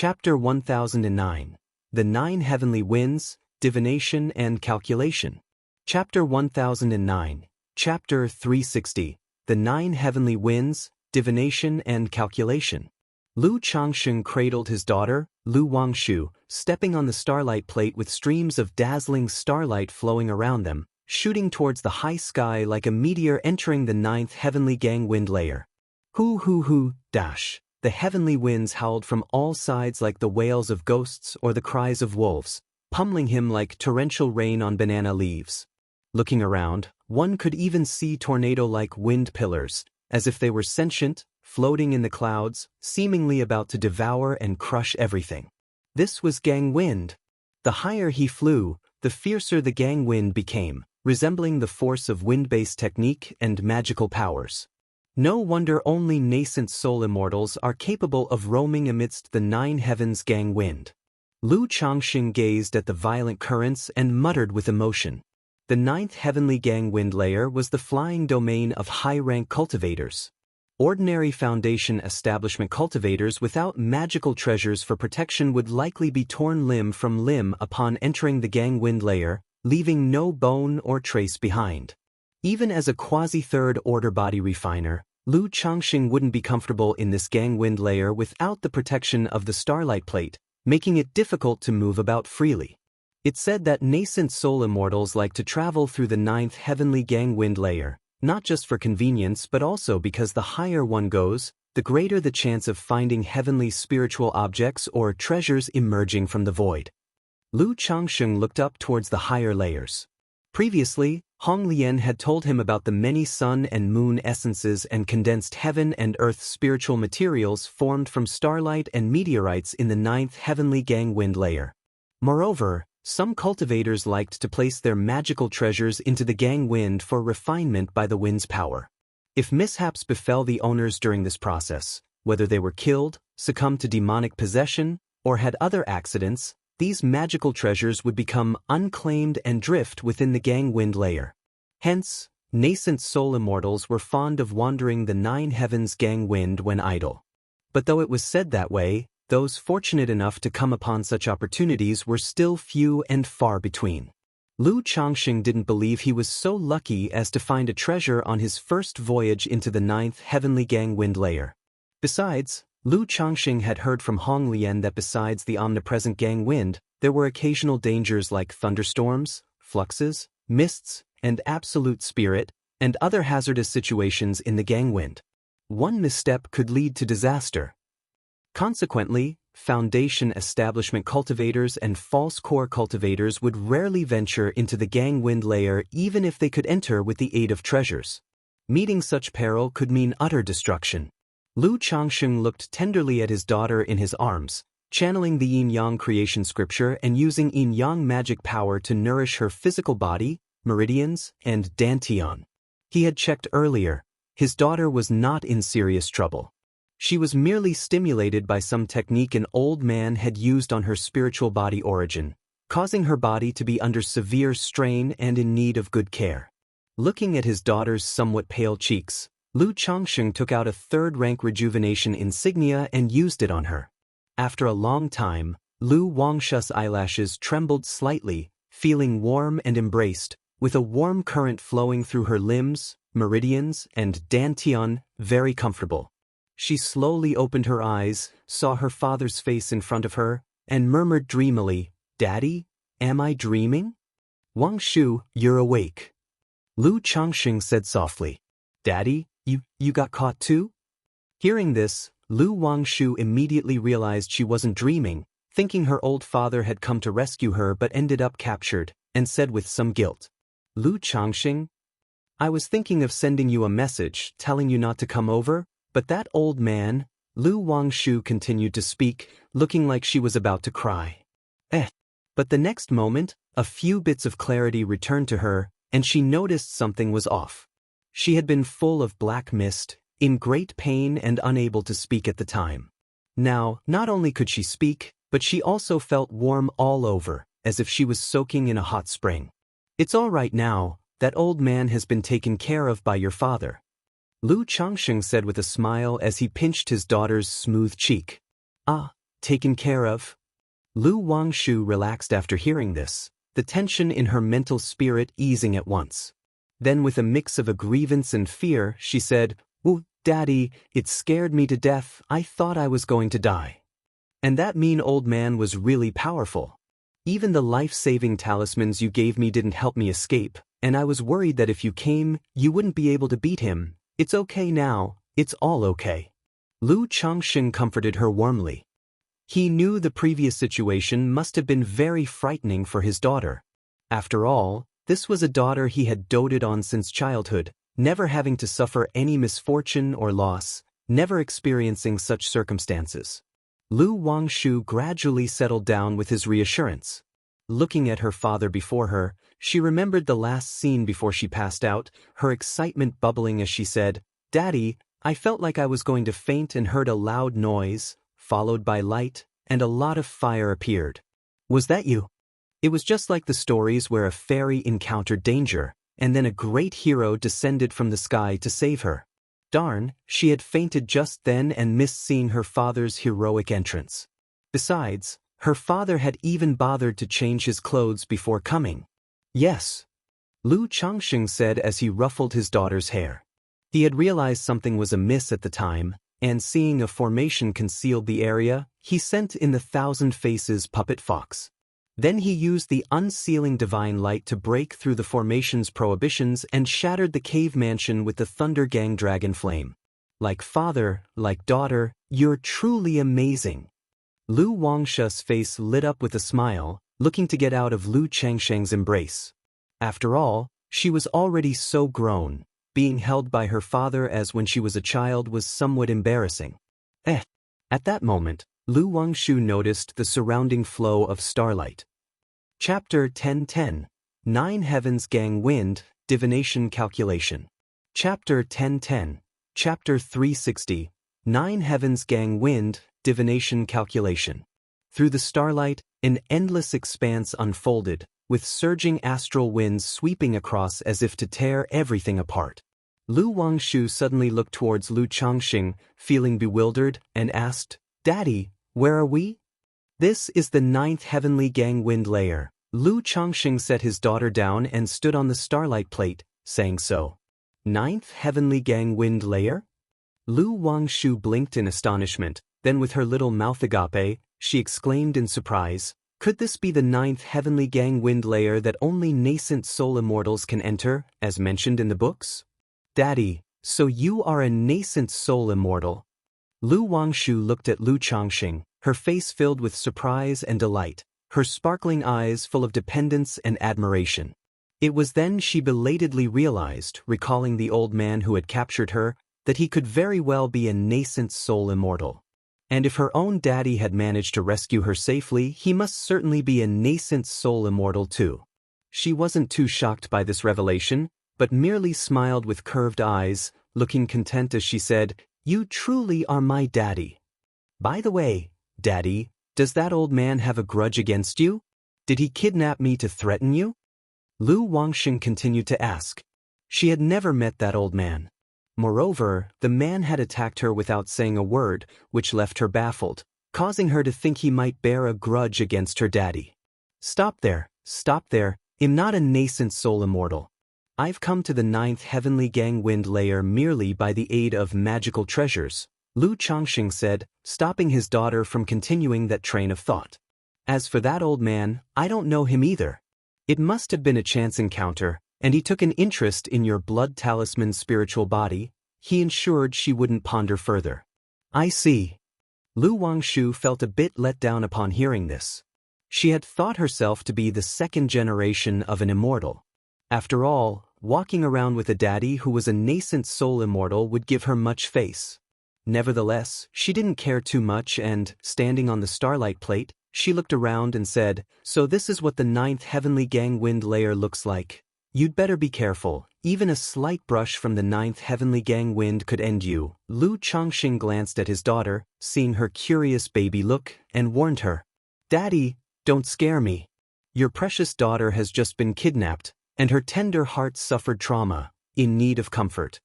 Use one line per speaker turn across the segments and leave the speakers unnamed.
Chapter 1009. The Nine Heavenly Winds, Divination and Calculation. Chapter 1009. Chapter 360. The Nine Heavenly Winds, Divination and Calculation. Lu Changsheng cradled his daughter, Lu Wangshu, stepping on the starlight plate with streams of dazzling starlight flowing around them, shooting towards the high sky like a meteor entering the ninth heavenly gang wind layer. Hoo hoo hoo, dash. The heavenly winds howled from all sides like the wails of ghosts or the cries of wolves, pummeling him like torrential rain on banana leaves. Looking around, one could even see tornado-like wind pillars, as if they were sentient, floating in the clouds, seemingly about to devour and crush everything. This was gang wind. The higher he flew, the fiercer the gang wind became, resembling the force of wind-based technique and magical powers. No wonder only nascent soul immortals are capable of roaming amidst the nine heavens gang wind. Lu Changxing gazed at the violent currents and muttered with emotion. The ninth heavenly gang wind layer was the flying domain of high-rank cultivators. Ordinary Foundation establishment cultivators without magical treasures for protection would likely be torn limb from limb upon entering the gang wind layer, leaving no bone or trace behind. Even as a quasi-third order body refiner, Lu Changxing wouldn't be comfortable in this gang wind layer without the protection of the starlight plate, making it difficult to move about freely. It's said that nascent soul immortals like to travel through the ninth heavenly gang wind layer, not just for convenience but also because the higher one goes, the greater the chance of finding heavenly spiritual objects or treasures emerging from the void. Lu Changxing looked up towards the higher layers. Previously, Wang Lin had told him about the many sun and moon essences and condensed heaven and earth spiritual materials formed from starlight and meteorites in the ninth heavenly gang wind layer. Moreover, some cultivators liked to place their magical treasures into the gang wind for refinement by the wind's power. If mishaps befell the owners during this process, whether they were killed, succumbed to demonic possession, or had other accidents, these magical treasures would become unclaimed and drift within the gang wind layer. Hence, nascent soul immortals were fond of wandering the nine heavens gang wind when idle. But though it was said that way, those fortunate enough to come upon such opportunities were still few and far between. Lu Changxing didn't believe he was so lucky as to find a treasure on his first voyage into the ninth heavenly gang wind layer. Besides, Lu Changxing had heard from Wang Lin that besides the omnipresent gang wind, there were occasional dangers like thunderstorms, fluxes, mists, and absolute spirit, and other hazardous situations in the gang wind. One misstep could lead to disaster. Consequently, Foundation establishment cultivators and false core cultivators would rarely venture into the gang wind layer even if they could enter with the aid of treasures. Meeting such peril could mean utter destruction. Lu Changxing looked tenderly at his daughter in his arms, channeling the yin-yang creation scripture and using yin-yang magic power to nourish her physical body, meridians, and dantian. He had checked earlier. His daughter was not in serious trouble. She was merely stimulated by some technique an old man had used on her spiritual body origin, causing her body to be under severe strain and in need of good care. Looking at his daughter's somewhat pale cheeks, Lu Changxing took out a third-rank rejuvenation insignia and used it on her. After a long time, Lu Wangshu's eyelashes trembled slightly, feeling warm and embraced, with a warm current flowing through her limbs, meridians, and dantian, very comfortable. She slowly opened her eyes, saw her father's face in front of her, and murmured dreamily, "Daddy, am I dreaming?" "Wangshu, you're awake." Lu Changxing said softly. "Daddy, you got caught too?" Hearing this, Lu Wangshu immediately realized she wasn't dreaming, thinking her old father had come to rescue her but ended up captured, and said with some guilt, "Lu Changxing, I was thinking of sending you a message telling you not to come over, but that old man," Lu Wangshu continued to speak, looking like she was about to cry. But the next moment, a few bits of clarity returned to her, and she noticed something was off. She had been full of black mist, in great pain and unable to speak at the time. Now, not only could she speak, but she also felt warm all over, as if she was soaking in a hot spring. "It's all right now, that old man has been taken care of by your father," Lu Changxing said with a smile as he pinched his daughter's smooth cheek. "Ah, taken care of? Lu Wangshu relaxed after hearing this, the tension in her mental spirit easing at once. Then with a mix of a grievance and fear, she said, "Ooh, Daddy, it scared me to death. I thought I was going to die. And that mean old man was really powerful. Even the life-saving talismans you gave me didn't help me escape, and I was worried that if you came, you wouldn't be able to beat him. It's okay now, it's all okay." Lu Changxing comforted her warmly. He knew the previous situation must have been very frightening for his daughter. After all, this was a daughter he had doted on since childhood, never having to suffer any misfortune or loss, never experiencing such circumstances. Lu Wangshu gradually settled down with his reassurance. Looking at her father before her, she remembered the last scene before she passed out, her excitement bubbling as she said, "Daddy, I felt like I was going to faint and heard a loud noise, followed by light, and a lot of fire appeared. Was that you?" It was just like the stories where a fairy encountered danger, and then a great hero descended from the sky to save her. Darn, she had fainted just then and missed seeing her father's heroic entrance. Besides, her father had even bothered to change his clothes before coming. "Yes," Lu Changxing said as he ruffled his daughter's hair. He had realized something was amiss at the time, and seeing a formation concealed the area, he sent in the thousand faces puppet fox. Then he used the unsealing divine light to break through the formation's prohibitions and shattered the cave mansion with the Thunder Gang dragon flame. "Like father, like daughter, you're truly amazing." Lu Wangshu's face lit up with a smile, looking to get out of Lu Changsheng's embrace. After all, she was already so grown. Being held by her father as when she was a child was somewhat embarrassing. At that moment, Lu Wangshu noticed the surrounding flow of starlight. Chapter 1010, 9 Heavens Gang Wind, Divination Calculation. Chapter 1010, Chapter 360, 9 Heavens Gang Wind, Divination Calculation. Through the starlight, an endless expanse unfolded, with surging astral winds sweeping across as if to tear everything apart. Lu Wangshu suddenly looked towards Lu Changxing, feeling bewildered, and asked, "Daddy, where are we?" "This is the 9th Heavenly Gang Wind Layer." Lu Changxing set his daughter down and stood on the starlight plate, saying so. 9th Heavenly Gang Wind Layer? Lu Wangshu blinked in astonishment, then with her little mouth agape, she exclaimed in surprise, "Could this be the 9th Heavenly Gang Wind Layer that only nascent soul immortals can enter, as mentioned in the books?" "Daddy, so you are a nascent soul immortal?" Lu Wangshu looked at Lu Changxing, her face filled with surprise and delight, her sparkling eyes full of dependence and admiration. It was then she belatedly realized, recalling the old man who had captured her, that he could very well be a nascent soul immortal. And if her own daddy had managed to rescue her safely, he must certainly be a nascent soul immortal too. She wasn't too shocked by this revelation, but merely smiled with curved eyes, looking content as she said, "You truly are my daddy. By the way, Daddy, does that old man have a grudge against you? Did he kidnap me to threaten you?" Lu Wangshan continued to ask. She had never met that old man. Moreover, the man had attacked her without saying a word, which left her baffled, causing her to think he might bear a grudge against her daddy. Stop there, I'm not a nascent soul immortal. I've come to the 9th Heavenly Gang Wind Layer merely by the aid of magical treasures, Lu Changxing said, stopping his daughter from continuing that train of thought. As for that old man, I don't know him either. It must have been a chance encounter, and he took an interest in your blood talisman spiritual body. He ensured she wouldn't ponder further. I see. Lu Wangshu felt a bit let down upon hearing this. She had thought herself to be the second generation of an immortal. After all, walking around with a daddy who was a nascent soul immortal would give her much face. Nevertheless, she didn't care too much and, standing on the starlight plate, she looked around and said, "So this is what the 9th Heavenly Gang Wind Layer looks like. You'd better be careful. Even a slight brush from the 9th Heavenly Gang Wind could end you." Lu Changxing glanced at his daughter, seeing her curious baby look, and warned her, "Daddy, don't scare me. Your precious daughter has just been kidnapped, and her tender heart suffered trauma, in need of comfort."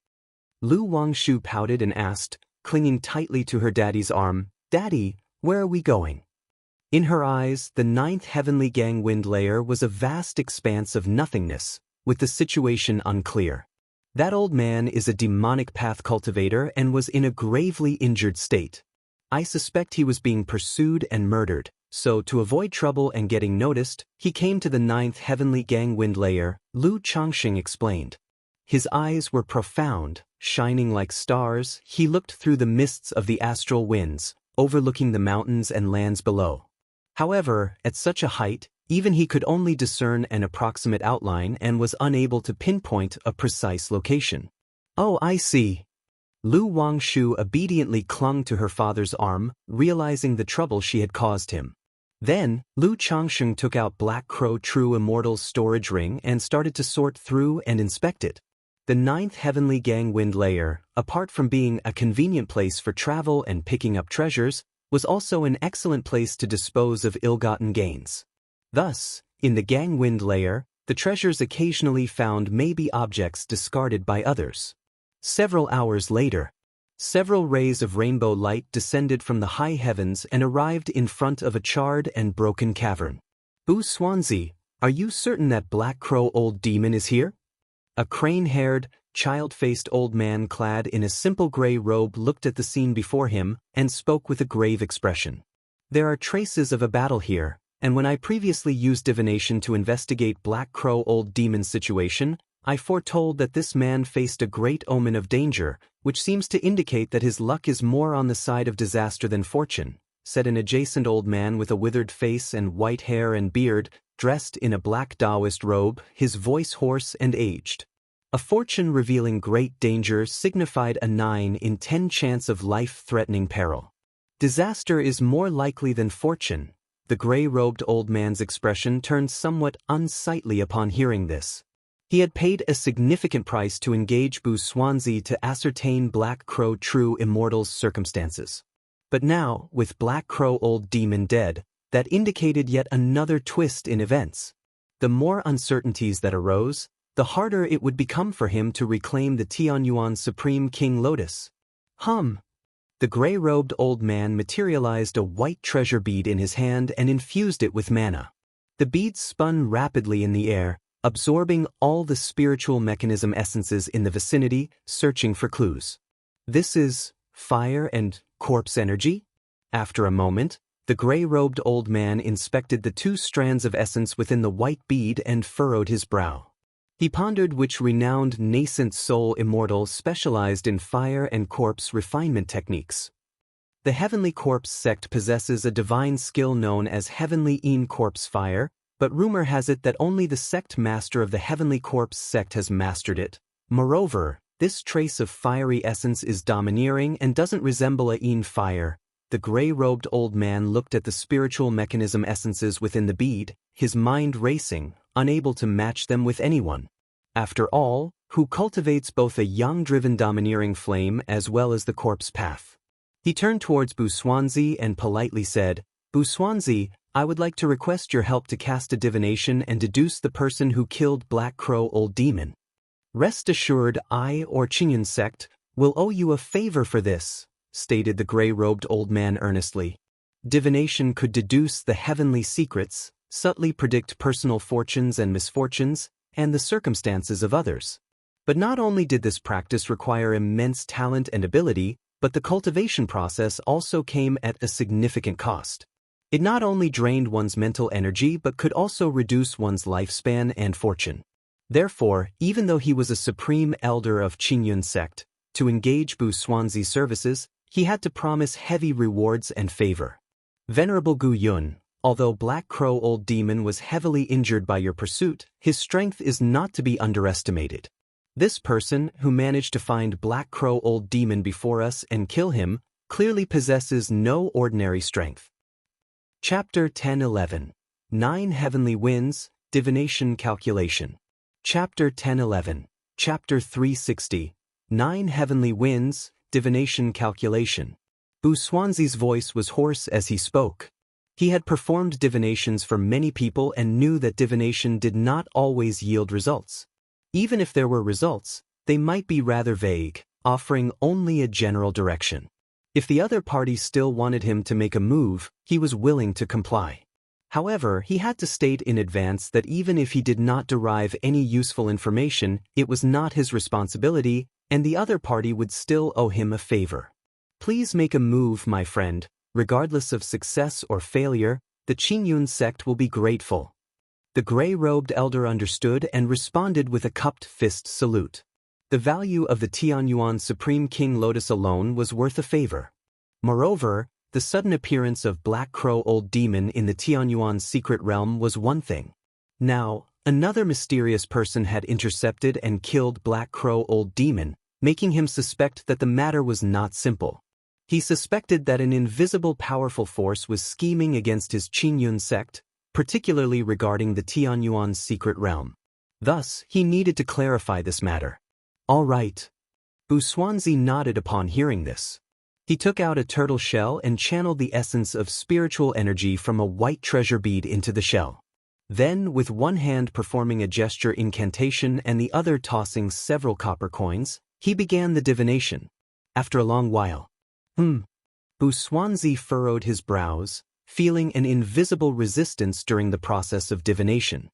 Lu Wangshu pouted and asked, clinging tightly to her daddy's arm, "Daddy, Where are we going? In her eyes, the ninth heavenly gangwind layer was a vast expanse of nothingness, with the situation unclear. That old man is a demonic path cultivator and was in a gravely injured state. I suspect he was being pursued and murdered, so to avoid trouble and getting noticed, he came to the ninth heavenly gangwind layer, Lu Changxing explained. His eyes were profound, shining like stars. He looked through the mists of the astral winds, overlooking the mountains and lands below. However, at such a height, even he could only discern an approximate outline and was unable to pinpoint a precise location. Oh, I see. Lu Wangshu obediently clung to her father's arm, realizing the trouble she had caused him. Then, Lu Changsheng took out Black Crow True Immortal's storage ring and started to sort through and inspect it. The ninth heavenly gangwind layer, apart from being a convenient place for travel and picking up treasures, was also an excellent place to dispose of ill-gotten gains. Thus, in the gangwind layer, the treasures occasionally found may be objects discarded by others. Several hours later, several rays of rainbow light descended from the high heavens and arrived in front of a charred and broken cavern. Bu Xuanzi, are you certain that Black Crow Old Demon is here? A crane-haired, child-faced old man clad in a simple gray robe looked at the scene before him and spoke with a grave expression. There are traces of a battle here, and when I previously used divination to investigate Black Crow Old Demon's situation, I foretold that this man faced a great omen of danger, which seems to indicate that his luck is more on the side of disaster than fortune, said an adjacent old man with a withered face and white hair and beard, dressed in a black Daoist robe, his voice hoarse and aged. A fortune revealing great danger signified a 9 in 10 chance of life-threatening peril. Disaster is more likely than fortune. The gray-robed old man's expression turned somewhat unsightly upon hearing this. He had paid a significant price to engage Bu Xuanzi to ascertain Black Crow True Immortal's circumstances. But now, with Black Crow Old Demon dead, that indicated yet another twist in events. The more uncertainties that arose, the harder it would become for him to reclaim the Tianyuan Supreme King Lotus. The gray-robed old man materialized a white treasure bead in his hand and infused it with mana. The bead spun rapidly in the air, absorbing all the spiritual mechanism essences in the vicinity, searching for clues. This is fire and corpse energy? After a moment, the gray-robed old man inspected the 2 strands of essence within the white bead and furrowed his brow. He pondered which renowned nascent soul immortal specialized in fire and corpse refinement techniques. The Heavenly Corpse sect possesses a divine skill known as Heavenly Corpse Fire, but rumor has it that only the sect master of the Heavenly Corpse sect has mastered it. Moreover, this trace of fiery essence is domineering and doesn't resemble a fire. The gray-robed old man looked at the spiritual mechanism essences within the bead, his mind racing, unable to match them with anyone. After all, who cultivates both a yang-driven domineering flame as well as the corpse path? He turned towards Bu Xuanzi and politely said, Bu Xuanzi, I would like to request your help to cast a divination and deduce the person who killed Black Crow Old Demon. Rest assured I or Qingyun sect will owe you a favor for this, stated the gray-robed old man earnestly. Divination could deduce the heavenly secrets, subtly predict personal fortunes and misfortunes, and the circumstances of others. But not only did this practice require immense talent and ability, but the cultivation process also came at a significant cost. It not only drained one's mental energy but could also reduce one's lifespan and fortune. Therefore, even though he was a supreme elder of Qingyun sect, to engage Bu Xuanzi's services, he had to promise heavy rewards and favor. Venerable Gu Yun, although Black Crow Old Demon was heavily injured by your pursuit, his strength is not to be underestimated. This person, who managed to find Black Crow Old Demon before us and kill him, clearly possesses no ordinary strength. Chapter 1011. 9 Heavenly Winds, Divination Calculation. Chapter 1011. Chapter 360. 9 Heavenly Winds, Divination Calculation. Bu Xuanzi's voice was hoarse as he spoke. He had performed divinations for many people and knew that divination did not always yield results. Even if there were results, they might be rather vague, offering only a general direction. If the other party still wanted him to make a move, he was willing to comply. However, he had to state in advance that even if he did not derive any useful information, it was not his responsibility, and the other party would still owe him a favor. Please make a move, my friend. Regardless of success or failure, the Qingyun sect will be grateful. The gray-robed elder understood and responded with a cupped fist salute. The value of the Tianyuan Supreme King Lotus alone was worth a favor. Moreover, the sudden appearance of Black Crow Old Demon in the Tianyuan secret realm was one thing. Now, another mysterious person had intercepted and killed Black Crow Old Demon, making him suspect that the matter was not simple. He suspected that an invisible powerful force was scheming against his Qingyun sect, particularly regarding the Tianyuan secret realm. Thus, he needed to clarify this matter. All right. Bu Xuanzi nodded upon hearing this. He took out a turtle shell and channeled the essence of spiritual energy from a white treasure bead into the shell. Then, with one hand performing a gesture incantation and the other tossing several copper coins, he began the divination. After a long while, Bu Xuanzi furrowed his brows, feeling an invisible resistance during the process of divination.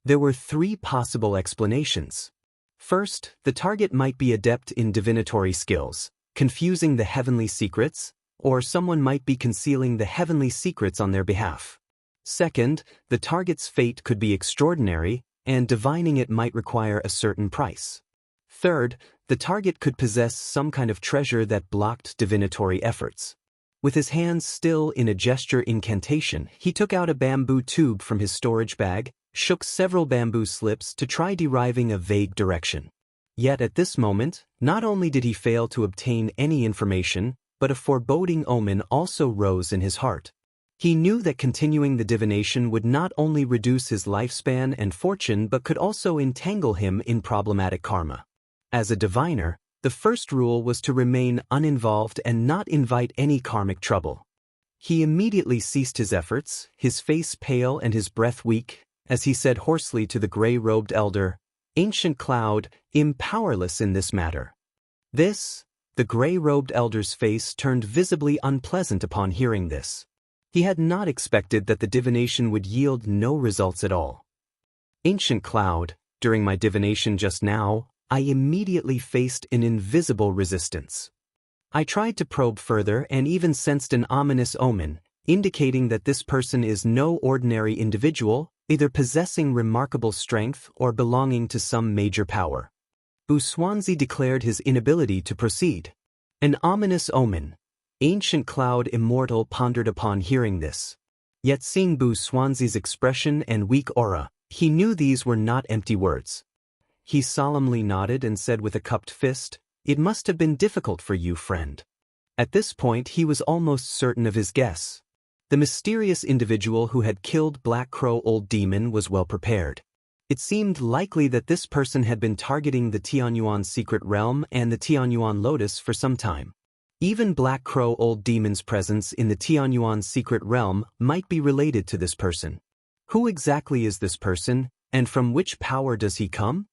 There were 3 possible explanations. First, the target might be adept in divinatory skills, confusing the heavenly secrets, or someone might be concealing the heavenly secrets on their behalf. Second, the target's fate could be extraordinary, and divining it might require a certain price. Third, the target could possess some kind of treasure that blocked divinatory efforts. With his hands still in a gesture incantation, he took out a bamboo tube from his storage bag, shook several bamboo slips to try deriving a vague direction. Yet at this moment, not only did he fail to obtain any information, but a foreboding omen also rose in his heart. He knew that continuing the divination would not only reduce his lifespan and fortune but could also entangle him in problematic karma. As a diviner, the first rule was to remain uninvolved and not invite any karmic trouble. He immediately ceased his efforts, his face pale and his breath weak, as he said hoarsely to the gray-robed elder, "Ancient Cloud, am powerless in this matter." The gray-robed elder's face turned visibly unpleasant upon hearing this. He had not expected that the divination would yield no results at all. "Ancient Cloud, during my divination just now, I immediately faced an invisible resistance. I tried to probe further and even sensed an ominous omen, indicating that this person is no ordinary individual, either possessing remarkable strength or belonging to some major power." Bu Xuanzi declared his inability to proceed. An ominous omen. Ancient Cloud Immortal pondered upon hearing this. Yet seeing Bu Xuanzi's expression and weak aura, he knew these were not empty words. He solemnly nodded and said with a cupped fist, "It must have been difficult for you, friend." At this point he was almost certain of his guess. The mysterious individual who had killed Black Crow Old Demon was well prepared. It seemed likely that this person had been targeting the Tianyuan secret realm and the Tianyuan Lotus for some time. Even Black Crow Old Demon's presence in the Tianyuan secret realm might be related to this person. Who exactly is this person, and from which power does he come?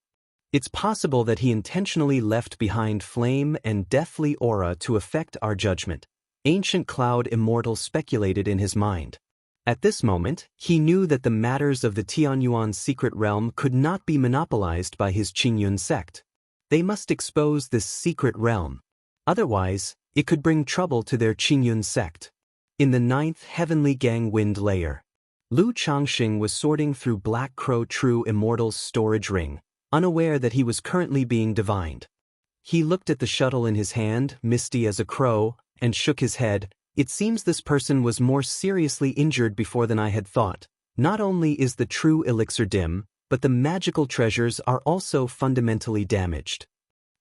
It's possible that he intentionally left behind flame and deathly aura to affect our judgment. Ancient Cloud Immortal speculated in his mind. At this moment, he knew that the matters of the Tianyuan secret realm could not be monopolized by his Qingyun sect. They must expose this secret realm. Otherwise, it could bring trouble to their Qingyun sect. In the 9th Heavenly Gang Wind Layer, Lu Changxing was sorting through Black Crow True Immortal's storage ring, unaware that he was currently being divined. He looked at the shuttle in his hand, misty as a crow, and shook his head. "It seems this person was more seriously injured before than I had thought. Not only is the true elixir dim, but the magical treasures are also fundamentally damaged."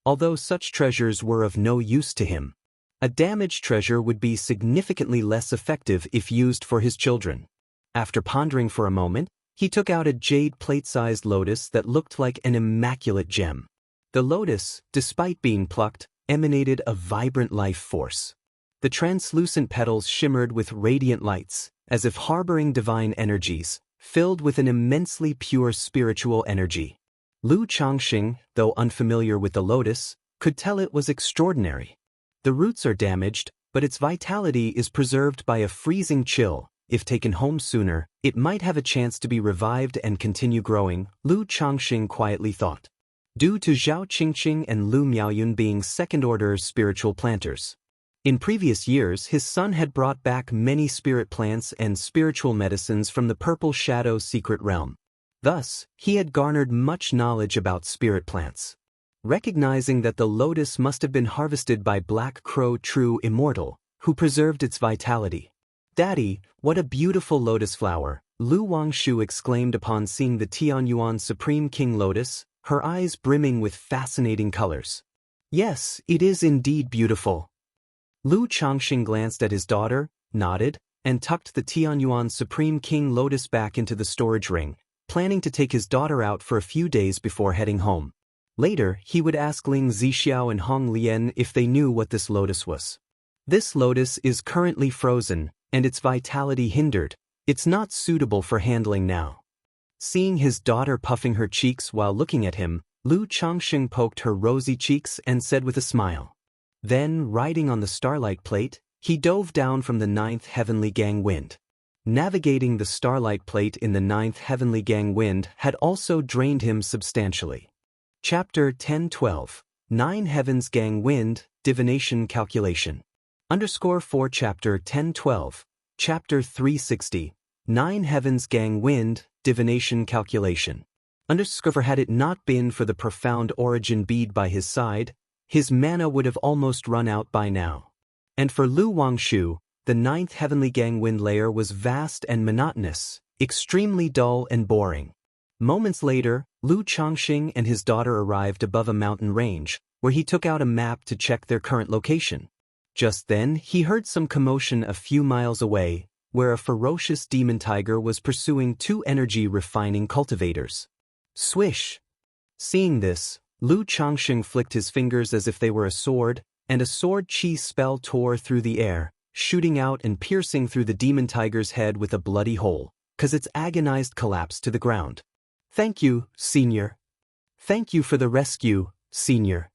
Although such treasures were of no use to him, a damaged treasure would be significantly less effective if used for his children. After pondering for a moment, he took out a jade plate-sized lotus that looked like an immaculate gem. The lotus, despite being plucked, emanated a vibrant life force. The translucent petals shimmered with radiant lights, as if harboring divine energies, filled with an immensely pure spiritual energy. Lu Changxing, though unfamiliar with the lotus, could tell it was extraordinary. The roots are damaged, but its vitality is preserved by a freezing chill. If taken home sooner, it might have a chance to be revived and continue growing, Lu Changxing quietly thought. Due to Zhao Qingqing and Lu Miaoyun being second-order spiritual planters. In previous years, his son had brought back many spirit plants and spiritual medicines from the Purple Shadow secret realm. Thus, he had garnered much knowledge about spirit plants. Recognizing that the lotus must have been harvested by Black Crow True Immortal, who preserved its vitality. "Daddy, what a beautiful lotus flower," Lu Wangshu exclaimed upon seeing the Tianyuan Supreme King Lotus, her eyes brimming with fascinating colors. "Yes, it is indeed beautiful." Lu Changxing glanced at his daughter, nodded, and tucked the Tianyuan Supreme King Lotus back into the storage ring, planning to take his daughter out for a few days before heading home. Later, he would ask Ling Zixiao and Hong Lian if they knew what this lotus was. "This lotus is currently frozen, and its vitality hindered. It's not suitable for handling now." Seeing his daughter puffing her cheeks while looking at him, Lu Changxing poked her rosy cheeks and said with a smile. Then, riding on the starlight plate, he dove down from the 9th heavenly gang wind. Navigating the starlight plate in the 9th heavenly gang wind had also drained him substantially. Chapter 10-12, 9 Heavens Gang Wind, Divination Calculation. _4 Chapter 10-12, Chapter 360, 9 Heavens Gang Wind, Divination Calculation. Had it not been for the profound origin bead by his side, his mana would have almost run out by now. And for Lu Wangshu, the 9th heavenly gang wind layer was vast and monotonous, extremely dull and boring. Moments later, Lu Changxing and his daughter arrived above a mountain range, where he took out a map to check their current location. Just then, he heard some commotion a few miles away, where a ferocious demon tiger was pursuing 2 energy-refining cultivators. Swish! Seeing this, Lu Changxing flicked his fingers as if they were a sword, and a sword chi spell tore through the air, shooting out and piercing through the demon tiger's head with a bloody hole, cause its agonized collapse to the ground. "Thank you, Senior. Thank you for the rescue, Senior."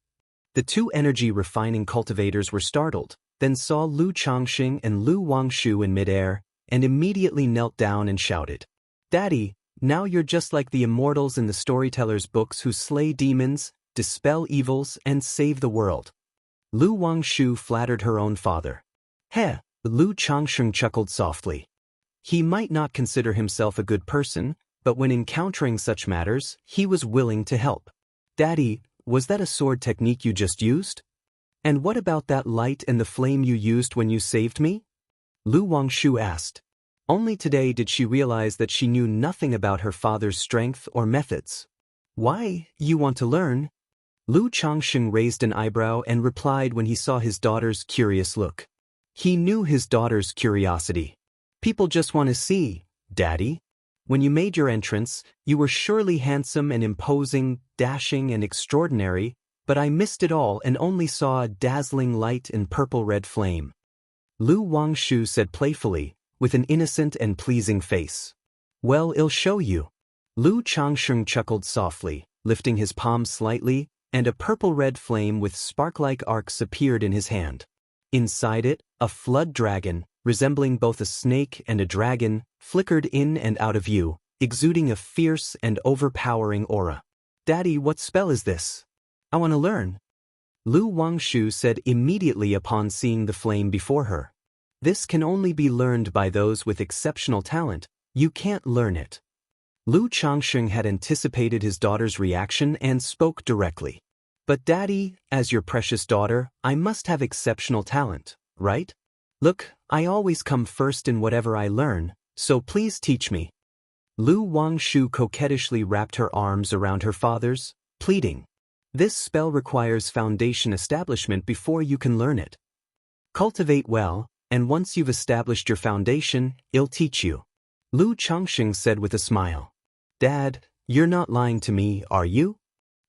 The 2 energy-refining cultivators were startled, then saw Lu Changxing and Lu Wangshu in midair, and immediately knelt down and shouted, "Daddy, now you're just like the Immortals in the storyteller's books who slay demons, dispel evils, and save the world." Lu Wangshu flattered her own father. "Heh," Lu Changxing chuckled softly. He might not consider himself a good person, but when encountering such matters, he was willing to help. "Daddy, was that a sword technique you just used? And what about that light and the flame you used when you saved me?" Lu Wangshu asked. Only today did she realize that she knew nothing about her father's strength or methods. "Why, you want to learn?" Lu Changxing raised an eyebrow and replied when he saw his daughter's curious look. He knew his daughter's curiosity. "People just want to see, Daddy. When you made your entrance, you were surely handsome and imposing, dashing and extraordinary, but I missed it all and only saw a dazzling light and purple-red flame." Lu Wangshu said playfully, with an innocent and pleasing face. "Well, I'll show you." Lu Changxing chuckled softly, lifting his palm slightly, and a purple-red flame with spark-like arcs appeared in his hand. Inside it, a flood dragon, resembling both a snake and a dragon, flickered in and out of view, exuding a fierce and overpowering aura. "Daddy, what spell is this? I want to learn." Lu Wangshu said immediately upon seeing the flame before her. "This can only be learned by those with exceptional talent. You can't learn it." Lu Changxing had anticipated his daughter's reaction and spoke directly. "But Daddy, as your precious daughter, I must have exceptional talent, right? Look, I always come first in whatever I learn, so please teach me." Lu Wangshu coquettishly wrapped her arms around her father's, pleading. "This spell requires foundation establishment before you can learn it. Cultivate well, and once you've established your foundation, I'll teach you." Lu Changxing said with a smile. "Dad, you're not lying to me, are you?"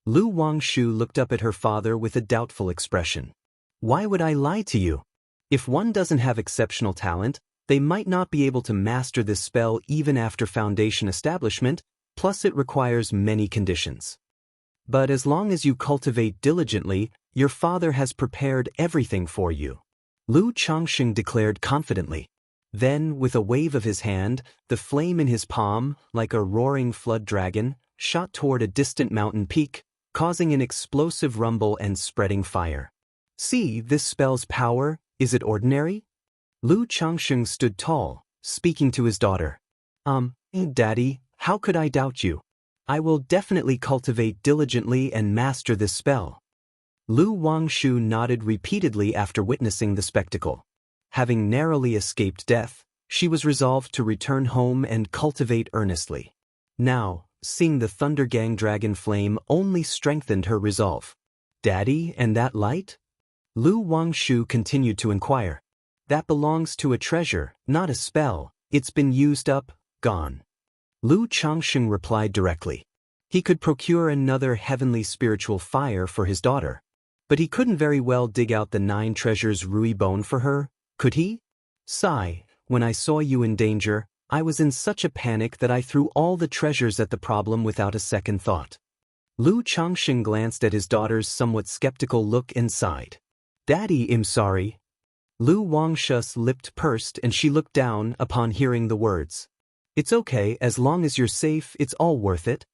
Lu Wangshu looked up at her father with a doubtful expression. "Why would I lie to you? If one doesn't have exceptional talent, they might not be able to master this spell even after foundation establishment, plus it requires many conditions. But as long as you cultivate diligently, your father has prepared everything for you." Lu Changsheng declared confidently. Then, with a wave of his hand, the flame in his palm, like a roaring flood dragon, shot toward a distant mountain peak, causing an explosive rumble and spreading fire. See, this spell's power, is it ordinary? Lu Changsheng stood tall, speaking to his daughter. Daddy, how could I doubt you? I will definitely cultivate diligently and master this spell. Lu Wangshu nodded repeatedly after witnessing the spectacle. Having narrowly escaped death, she was resolved to return home and cultivate earnestly. Now, seeing the Thunder Gang dragon flame only strengthened her resolve. Daddy, and that light? Lu Wangshu continued to inquire. That belongs to a treasure, not a spell. It's been used up, gone. Lu Changsheng replied directly. He could procure another heavenly spiritual fire for his daughter. But he couldn't very well dig out the 9 treasures Rui bone for her, could he? Sigh, when I saw you in danger, I was in such a panic that I threw all the treasures at the problem without a second thought. Lu Changsheng glanced at his daughter's somewhat skeptical look and sighed. Daddy, I'm sorry. Lu Wangshu's lips pursed and she looked down upon hearing the words. It's okay, as long as you're safe, it's all worth it.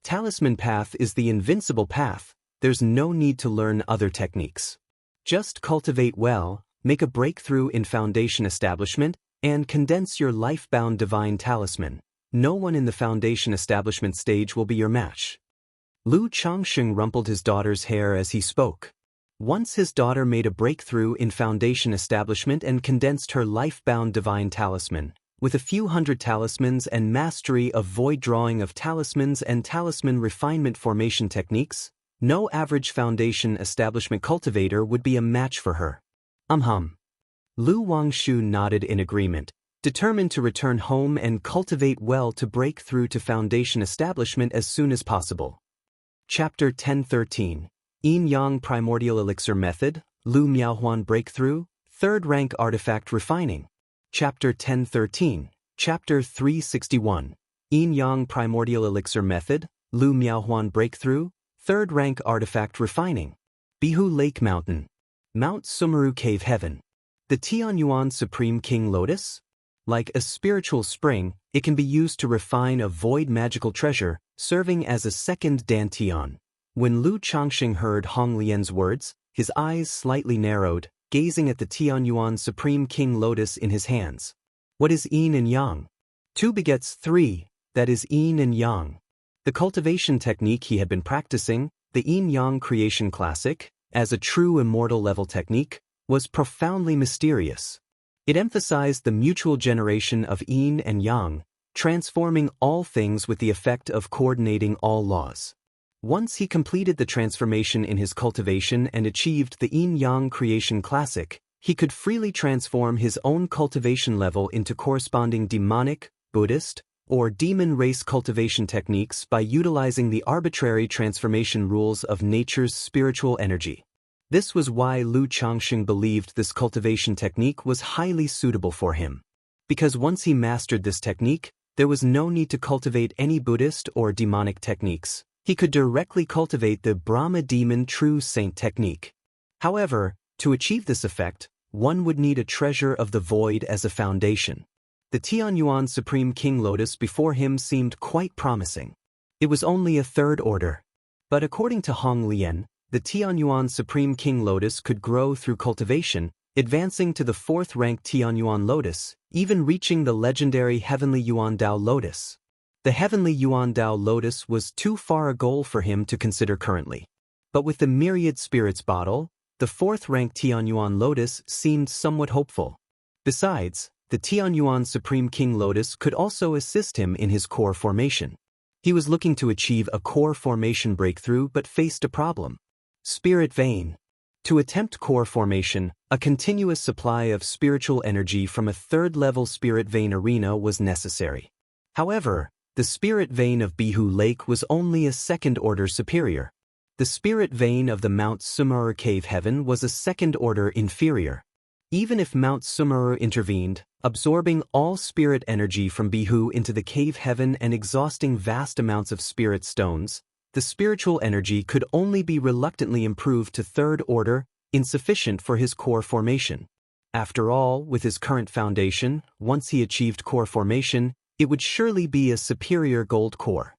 Talisman path is the invincible path, there's no need to learn other techniques. Just cultivate well, make a breakthrough in foundation establishment, and condense your life-bound divine talisman. No one in the foundation establishment stage will be your match. Lu Changsheng rumpled his daughter's hair as he spoke. Once his daughter made a breakthrough in foundation establishment and condensed her life-bound divine talisman, with a few hundred talismans and mastery of void drawing of talismans and talisman refinement formation techniques, no average foundation establishment cultivator would be a match for her. Lu Wangshu nodded in agreement, determined to return home and cultivate well to break through to foundation establishment as soon as possible. Chapter 1013. Yin Yang Primordial Elixir Method, Lu Miaohuan Breakthrough, 3rd Rank Artifact Refining. Chapter 1013. Chapter 361. Yin Yang Primordial Elixir Method, Lu Miaohuan Breakthrough, 3rd Rank Artifact Refining. Bihu Lake Mountain. Mount Sumeru Cave Heaven. The Tianyuan Supreme King Lotus? Like a spiritual spring, it can be used to refine a void magical treasure, serving as a second Dantian. When Lu Changsheng heard Hong Lian's words, his eyes slightly narrowed, gazing at the Tianyuan Supreme King Lotus in his hands. What is Yin and Yang? 2 begets 3, that is Yin and Yang. The cultivation technique he had been practicing, the Yin-Yang creation classic, as a true immortal level technique, was profoundly mysterious. It emphasized the mutual generation of Yin and Yang, transforming all things with the effect of coordinating all laws. Once he completed the transformation in his cultivation and achieved the Yin-Yang creation classic, he could freely transform his own cultivation level into corresponding demonic, Buddhist, or demon race cultivation techniques by utilizing the arbitrary transformation rules of nature's spiritual energy. This was why Lu Changsheng believed this cultivation technique was highly suitable for him. Because once he mastered this technique, there was no need to cultivate any Buddhist or demonic techniques. He could directly cultivate the Brahma Demon True Saint technique. However, to achieve this effect, one would need a treasure of the void as a foundation. The Tianyuan Supreme King Lotus before him seemed quite promising. It was only a 3rd order. But according to Hong Lian, the Tianyuan Supreme King Lotus could grow through cultivation, advancing to the 4th rank Tianyuan Lotus, even reaching the legendary Heavenly Yuan Dao Lotus. The Heavenly Yuan Dao Lotus was too far a goal for him to consider currently. But with the Myriad Spirits bottle, the 4th rank Tianyuan Lotus seemed somewhat hopeful. Besides, the Tianyuan Supreme King Lotus could also assist him in his core formation. He was looking to achieve a core formation breakthrough but faced a problem. Spirit Vein. To attempt core formation, a continuous supply of spiritual energy from a 3rd level Spirit Vein arena was necessary. However, the Spirit Vein of Bihu Lake was only a 2nd order superior. The Spirit Vein of the Mount Sumeru Cave Heaven was a 2nd order inferior. Even if Mount Sumeru intervened, absorbing all spirit energy from Bihu into the cave heaven and exhausting vast amounts of spirit stones, the spiritual energy could only be reluctantly improved to 3rd order, insufficient for his core formation. After all, with his current foundation, once he achieved core formation, it would surely be a superior gold core.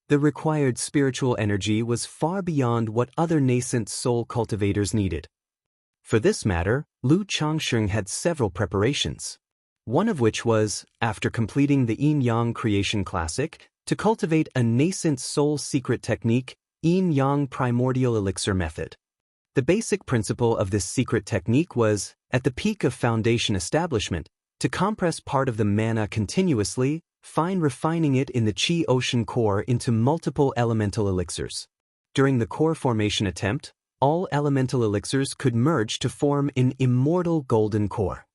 The required spiritual energy was far beyond what other nascent soul cultivators needed. For this matter, Lu Changsheng had several preparations. One of which was, after completing the Yin-Yang Creation Classic, to cultivate a nascent soul secret technique, Yin-Yang Primordial Elixir Method. The basic principle of this secret technique was, at the peak of foundation establishment, to compress part of the mana continuously, refining it in the Qi Ocean core into multiple elemental elixirs. During the core formation attempt, all elemental elixirs could merge to form an immortal golden core.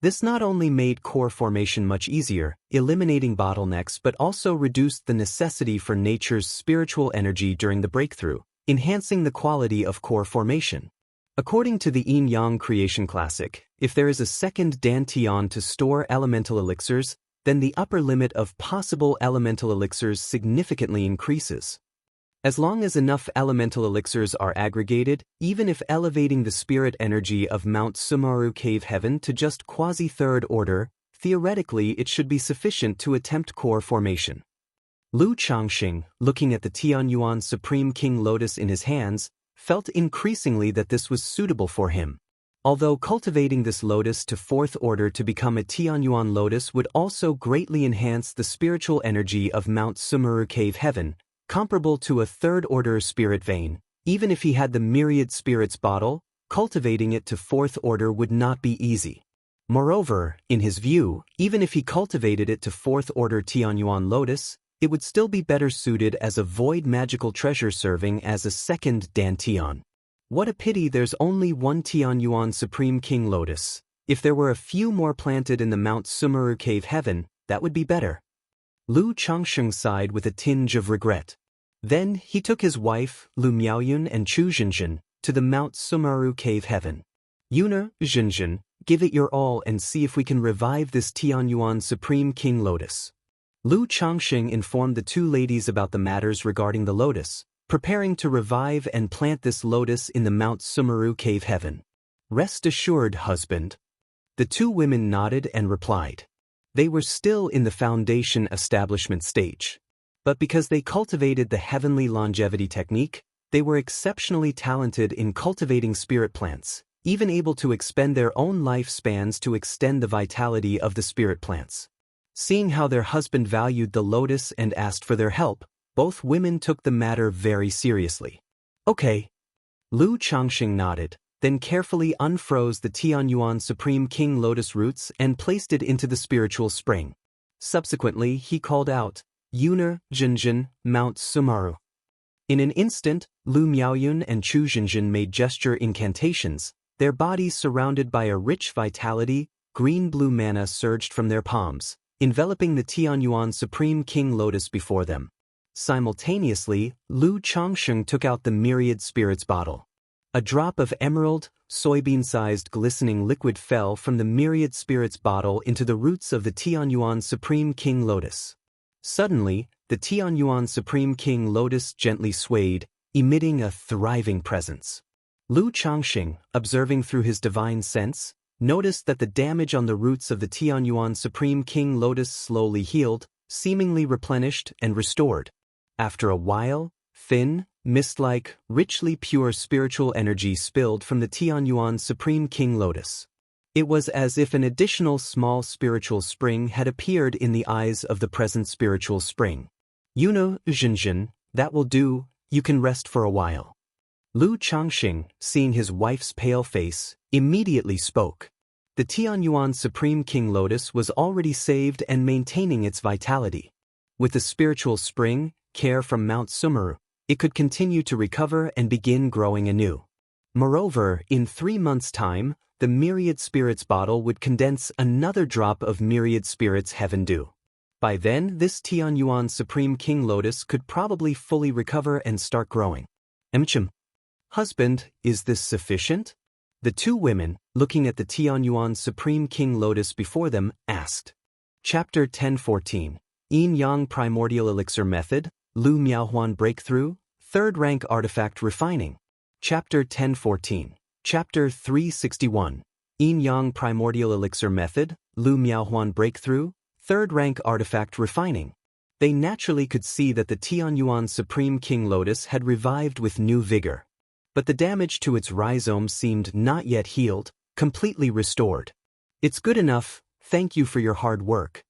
This not only made core formation much easier, eliminating bottlenecks, but also reduced the necessity for nature's spiritual energy during the breakthrough, enhancing the quality of core formation. According to the Yin-Yang Creation Classic, if there is a second dantian to store elemental elixirs, then the upper limit of possible elemental elixirs significantly increases. As long as enough elemental elixirs are aggregated, even if elevating the spirit energy of Mount Sumeru Cave Heaven to just quasi-third order, theoretically it should be sufficient to attempt core formation. Lu Changsheng, looking at the Tianyuan Supreme King Lotus in his hands, felt increasingly that this was suitable for him. Although cultivating this lotus to fourth order to become a Tianyuan lotus would also greatly enhance the spiritual energy of Mount Sumeru Cave Heaven, comparable to a third-order spirit vein, even if he had the myriad spirits bottle, cultivating it to fourth order would not be easy. Moreover, in his view, even if he cultivated it to fourth order Tianyuan lotus, it would still be better suited as a void magical treasure serving as a second dantian. What a pity there's only one Tianyuan Supreme King Lotus. If there were a few more planted in the Mount Sumeru Cave Heaven, that would be better. Lu Changsheng sighed with a tinge of regret. Then he took his wife, Lu Miaoyun and Chu Zhenzhen, to the Mount Sumeru Cave Heaven. Yuner, Zhenzhen, give it your all and see if we can revive this Tianyuan Supreme King Lotus. Lu Changsheng informed the two ladies about the matters regarding the lotus, preparing to revive and plant this lotus in the Mount Sumeru Cave Heaven. Rest assured, husband. The two women nodded and replied. They were still in the foundation establishment stage. But because they cultivated the heavenly longevity technique, they were exceptionally talented in cultivating spirit plants, even able to expend their own lifespans to extend the vitality of the spirit plants. Seeing how their husband valued the lotus and asked for their help, both women took the matter very seriously. Okay. Lu Changsheng nodded, then carefully unfroze the Tianyuan Supreme King Lotus roots and placed it into the spiritual spring. Subsequently, he called out, Yuner, Zhenzhen, Mount Sumeru. In an instant, Lu Miaoyun and Chu Zhenzhen made gesture incantations, their bodies surrounded by a rich vitality, green-blue mana surged from their palms, enveloping the Tianyuan Supreme King Lotus before them. Simultaneously, Lu Changsheng took out the myriad spirits bottle. A drop of emerald, soybean-sized glistening liquid fell from the myriad spirits bottle into the roots of the Tianyuan Supreme King Lotus. Suddenly, the Tianyuan Supreme King Lotus gently swayed, emitting a thriving presence. Lu Changsheng, observing through his divine sense, noticed that the damage on the roots of the Tianyuan Supreme King Lotus slowly healed, seemingly replenished and restored. After a while, thin, mist-like, richly pure spiritual energy spilled from the Tianyuan Supreme King Lotus. It was as if an additional small spiritual spring had appeared in the eyes of the present spiritual spring. You know, Zhenzhen, that will do, you can rest for a while. Lu Changsheng, seeing his wife's pale face, immediately spoke. The Tianyuan Supreme King Lotus was already saved and maintaining its vitality. With the spiritual spring, care from Mount Sumeru, it could continue to recover and begin growing anew. Moreover, in 3 months' time, the Myriad Spirits bottle would condense another drop of Myriad Spirits Heaven Dew. By then, this Tianyuan Supreme King Lotus could probably fully recover and start growing. Husband, is this sufficient? The two women, looking at the Tianyuan Supreme King Lotus before them, asked. Chapter 1014. Yin-Yang Primordial Elixir Method, Lu Miaohuan Breakthrough, Third Rank Artifact Refining. Chapter 1014. Chapter 361. Yin Yang Primordial Elixir Method, Lu Miaohuan Breakthrough, 3rd Rank Artifact Refining. They naturally could see that the Tianyuan Supreme King Lotus had revived with new vigor. But the damage to its rhizome seemed not yet healed, completely restored. It's good enough, thank you for your hard work.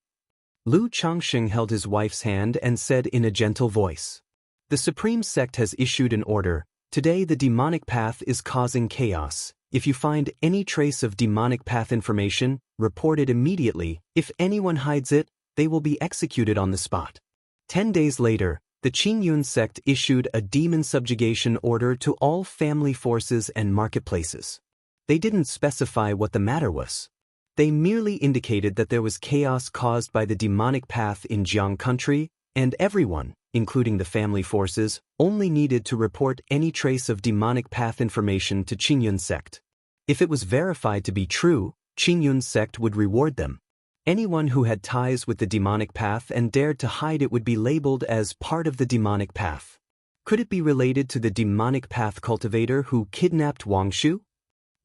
Lu Changsheng held his wife's hand and said in a gentle voice. The Supreme Sect has issued an order. Today the demonic path is causing chaos. If you find any trace of demonic path information, report it immediately. If anyone hides it, they will be executed on the spot. 10 days later, the Qingyun sect issued a demon subjugation order to all family forces and marketplaces. They didn't specify what the matter was. They merely indicated that there was chaos caused by the demonic path in Jiang country, and everyone, including the family forces, only needed to report any trace of demonic path information to Qingyun sect. If it was verified to be true, Qingyun sect would reward them. Anyone who had ties with the demonic path and dared to hide it would be labeled as part of the demonic path. Could it be related to the demonic path cultivator who kidnapped Wang Shu?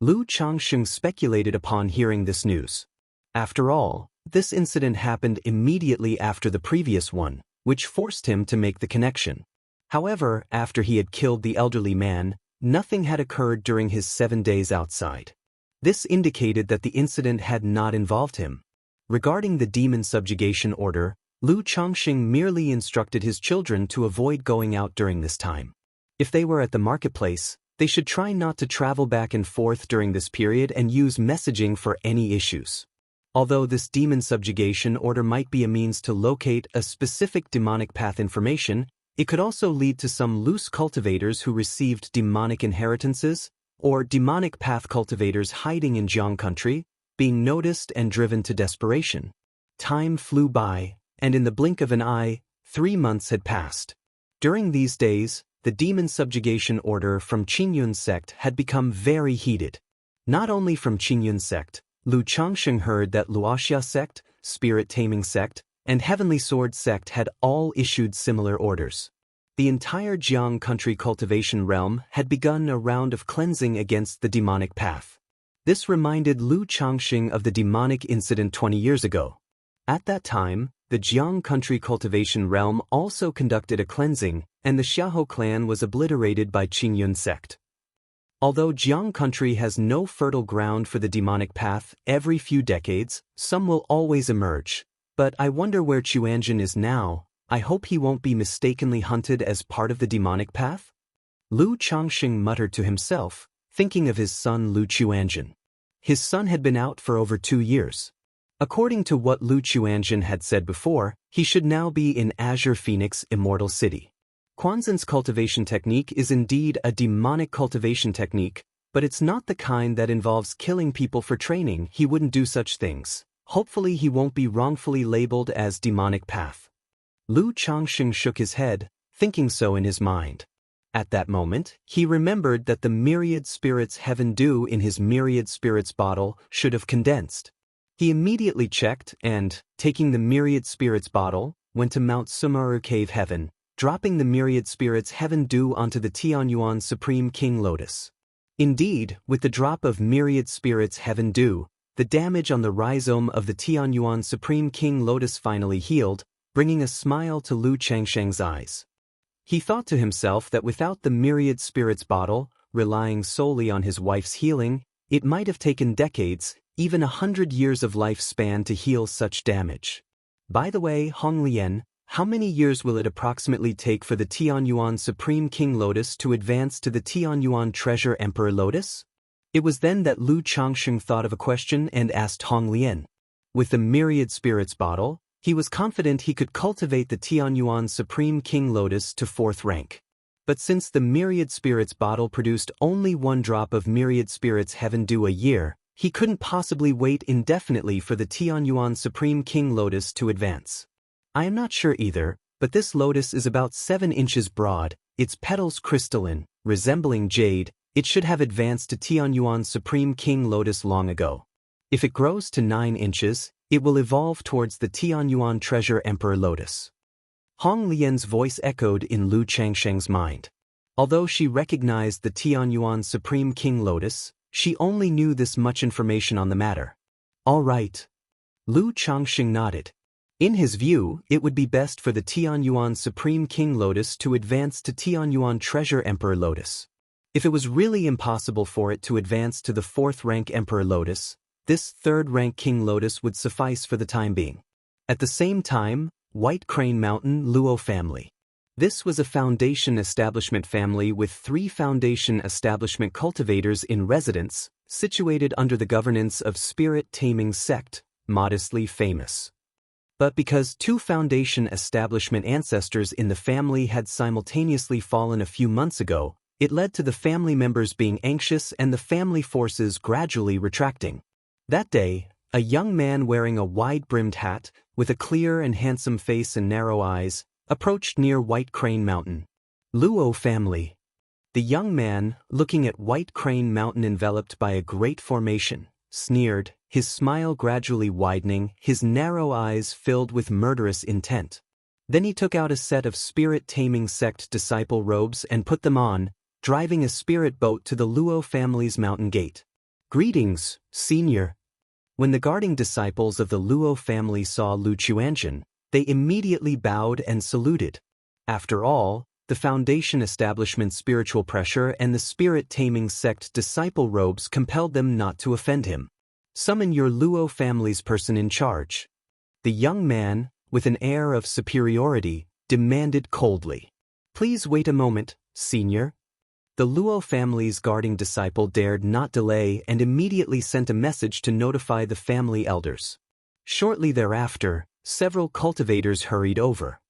Lu Changsheng speculated upon hearing this news. After all, this incident happened immediately after the previous one, which forced him to make the connection. However, after he had killed the elderly man, nothing had occurred during his 7 days outside. This indicated that the incident had not involved him. Regarding the demon subjugation order, Lu Changsheng merely instructed his children to avoid going out during this time. If they were at the marketplace, they should try not to travel back and forth during this period and use messaging for any issues. Although this demon subjugation order might be a means to locate a specific demonic path information, it could also lead to some loose cultivators who received demonic inheritances, or demonic path cultivators hiding in Jiang country, being noticed and driven to desperation. Time flew by, and in the blink of an eye, 3 months had passed. During these days, the demon subjugation order from Qingyun sect had become very heated. Not only from Qingyun sect, Lu Changsheng heard that Luoxia sect, Spirit Taming sect, and Heavenly Sword sect had all issued similar orders. The entire Jiang country cultivation realm had begun a round of cleansing against the demonic path. This reminded Lu Changsheng of the demonic incident 20 years ago. At that time, the Jiang country cultivation realm also conducted a cleansing, and the Xiahou clan was obliterated by Qingyun sect. Although Jiang country has no fertile ground for the demonic path, every few decades, some will always emerge. But I wonder where Chuanjin is now. I hope he won't be mistakenly hunted as part of the demonic path? Lu Changsheng muttered to himself, thinking of his son Lu Chuanjin. His son had been out for over 2 years. According to what Lu Chuanjin had said before, he should now be in Azure Phoenix Immortal City. Quanzhen's cultivation technique is indeed a demonic cultivation technique, but it's not the kind that involves killing people for training. He wouldn't do such things. Hopefully he won't be wrongfully labeled as demonic path. Lu Changsheng shook his head, thinking so in his mind. At that moment, he remembered that the myriad spirits heaven dew in his myriad spirits bottle should have condensed. He immediately checked and, taking the myriad spirits bottle, went to Mount Sumaru Cave Heaven, dropping the myriad spirits heaven dew onto the Tianyuan Supreme King Lotus. Indeed, with the drop of myriad spirits heaven dew, the damage on the rhizome of the Tianyuan Supreme King Lotus finally healed, bringing a smile to Lu Changsheng's eyes. He thought to himself that without the myriad spirits bottle, relying solely on his wife's healing, it might have taken decades, even 100 years of lifespan to heal such damage. By the way, Hong Lian, how many years will it approximately take for the Tianyuan Supreme King Lotus to advance to the Tianyuan Treasure Emperor Lotus? It was then that Lu Changsheng thought of a question and asked Hong Lian. With the myriad spirits bottle, he was confident he could cultivate the Tianyuan Supreme King Lotus to 4th rank. But since the myriad spirits bottle produced only 1 drop of myriad spirits heaven dew a year, he couldn't possibly wait indefinitely for the Tianyuan Supreme King Lotus to advance. I am not sure either, but this lotus is about 7 inches broad, its petals crystalline, resembling jade. It should have advanced to Tianyuan Supreme King Lotus long ago. If it grows to 9 inches, it will evolve towards the Tianyuan Treasure Emperor Lotus. Hong Lian's voice echoed in Lu Changsheng's mind. Although she recognized the Tianyuan Supreme King Lotus, She only knew this much information on the matter. All right. Lu Changxing nodded. In his view, it would be best for the Tianyuan Supreme King Lotus to advance to Tianyuan Treasure Emperor Lotus. If it was really impossible for it to advance to the 4th rank Emperor Lotus, this 3rd rank King Lotus would suffice for the time being. At the same time, White Crane Mountain Luo family. This was a foundation establishment family with 3 foundation establishment cultivators in residence, situated under the governance of Spirit Taming Sect, modestly famous. But because 2 foundation establishment ancestors in the family had simultaneously fallen a few months ago, it led to the family members being anxious and the family forces gradually retracting. That day, a young man wearing a wide-brimmed hat, with a clear and handsome face and narrow eyes, approached near White Crane Mountain. Luo family. The young man, looking at White Crane Mountain enveloped by a great formation, sneered, his smile gradually widening, his narrow eyes filled with murderous intent. Then he took out a set of Spirit Taming Sect disciple robes and put them on, driving a spirit boat to the Luo family's mountain gate. Greetings, senior. When the guarding disciples of the Luo family saw Lu Chuanzhen, they immediately bowed and saluted. After all, the foundation establishment's spiritual pressure and the Spirit Taming Sect disciple robes compelled them not to offend him. Summon your Luo family's person in charge. The young man, with an air of superiority, demanded coldly. Please wait a moment, senior. The Luo family's guarding disciple dared not delay and immediately sent a message to notify the family elders. Shortly thereafter, several cultivators hurried over.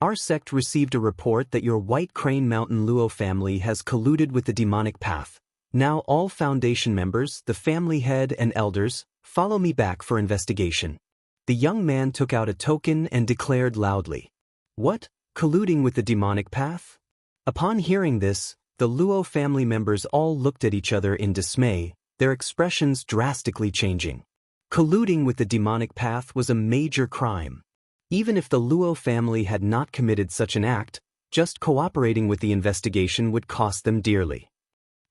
Our sect received a report that your White Crane Mountain Luo family has colluded with the demonic path. Now all foundation members, the family head and elders, follow me back for investigation. The young man took out a token and declared loudly. What? Colluding with the demonic path? Upon hearing this, the Luo family members all looked at each other in dismay, their expressions drastically changing. Colluding with the demonic path was a major crime. Even if the Luo family had not committed such an act, just cooperating with the investigation would cost them dearly.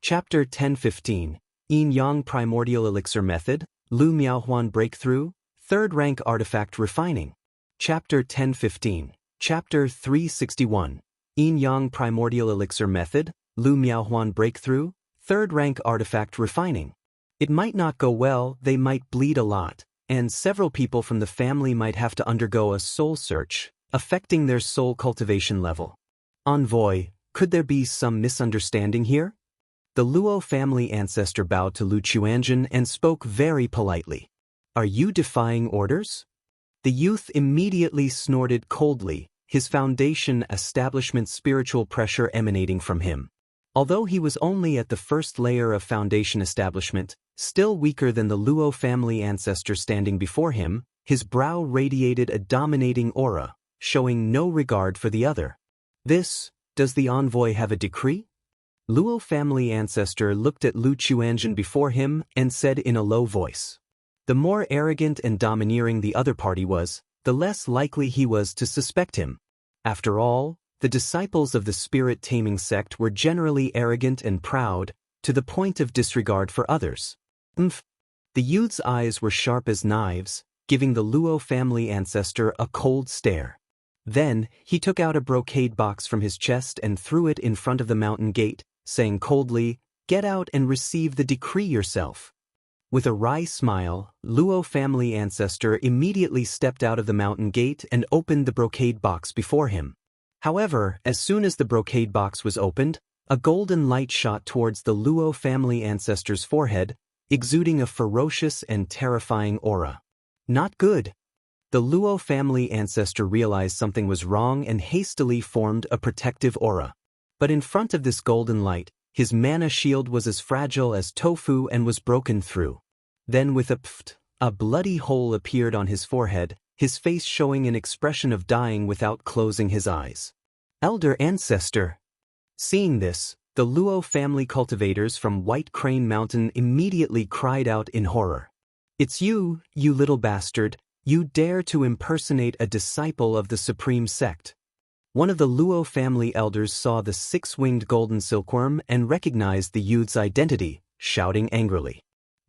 Chapter 1015, Yin Yang Primordial Elixir Method, Lu Miaohuan Breakthrough, 3rd Rank Artifact Refining. Chapter 1015, Chapter 361, Yin Yang Primordial Elixir Method, Lu Miaohuan Breakthrough, 3rd Rank Artifact Refining. It might not go well, they might bleed a lot, and several people from the family might have to undergo a soul search, affecting their soul cultivation level. Envoy, could there be some misunderstanding here? The Luo family ancestor bowed to Lu Chuanzhen and spoke very politely. Are you defying orders? The youth immediately snorted coldly, his foundation establishment spiritual pressure emanating from him. Although he was only at the first layer of foundation establishment, still weaker than the Luo family ancestor standing before him, his brow radiated a dominating aura, showing no regard for the other. Does the envoy have a decree? Luo family ancestor looked at Lu Chuanzhen before him and said in a low voice. The more arrogant and domineering the other party was, the less likely he was to suspect him. After all, the disciples of the Spirit Taming Sect were generally arrogant and proud, to the point of disregard for others. The youth's eyes were sharp as knives, giving the Luo family ancestor a cold stare. Then, he took out a brocade box from his chest and threw it in front of the mountain gate, saying coldly, "Get out and receive the decree yourself." With a wry smile, Luo family ancestor immediately stepped out of the mountain gate and opened the brocade box before him. However, as soon as the brocade box was opened, a golden light shot towards the Luo family ancestor's forehead, exuding a ferocious and terrifying aura. Not good. The Luo family ancestor realized something was wrong and hastily formed a protective aura. But in front of this golden light, his mana shield was as fragile as tofu and was broken through. Then with a pft, a bloody hole appeared on his forehead, his face showing an expression of dying without closing his eyes. Elder Ancestor. Seeing this, the Luo family cultivators from White Crane Mountain immediately cried out in horror. It's you, you little bastard, you dare to impersonate a disciple of the Supreme Sect. One of the Luo family elders saw the 6-winged golden silkworm and recognized the youth's identity, shouting angrily.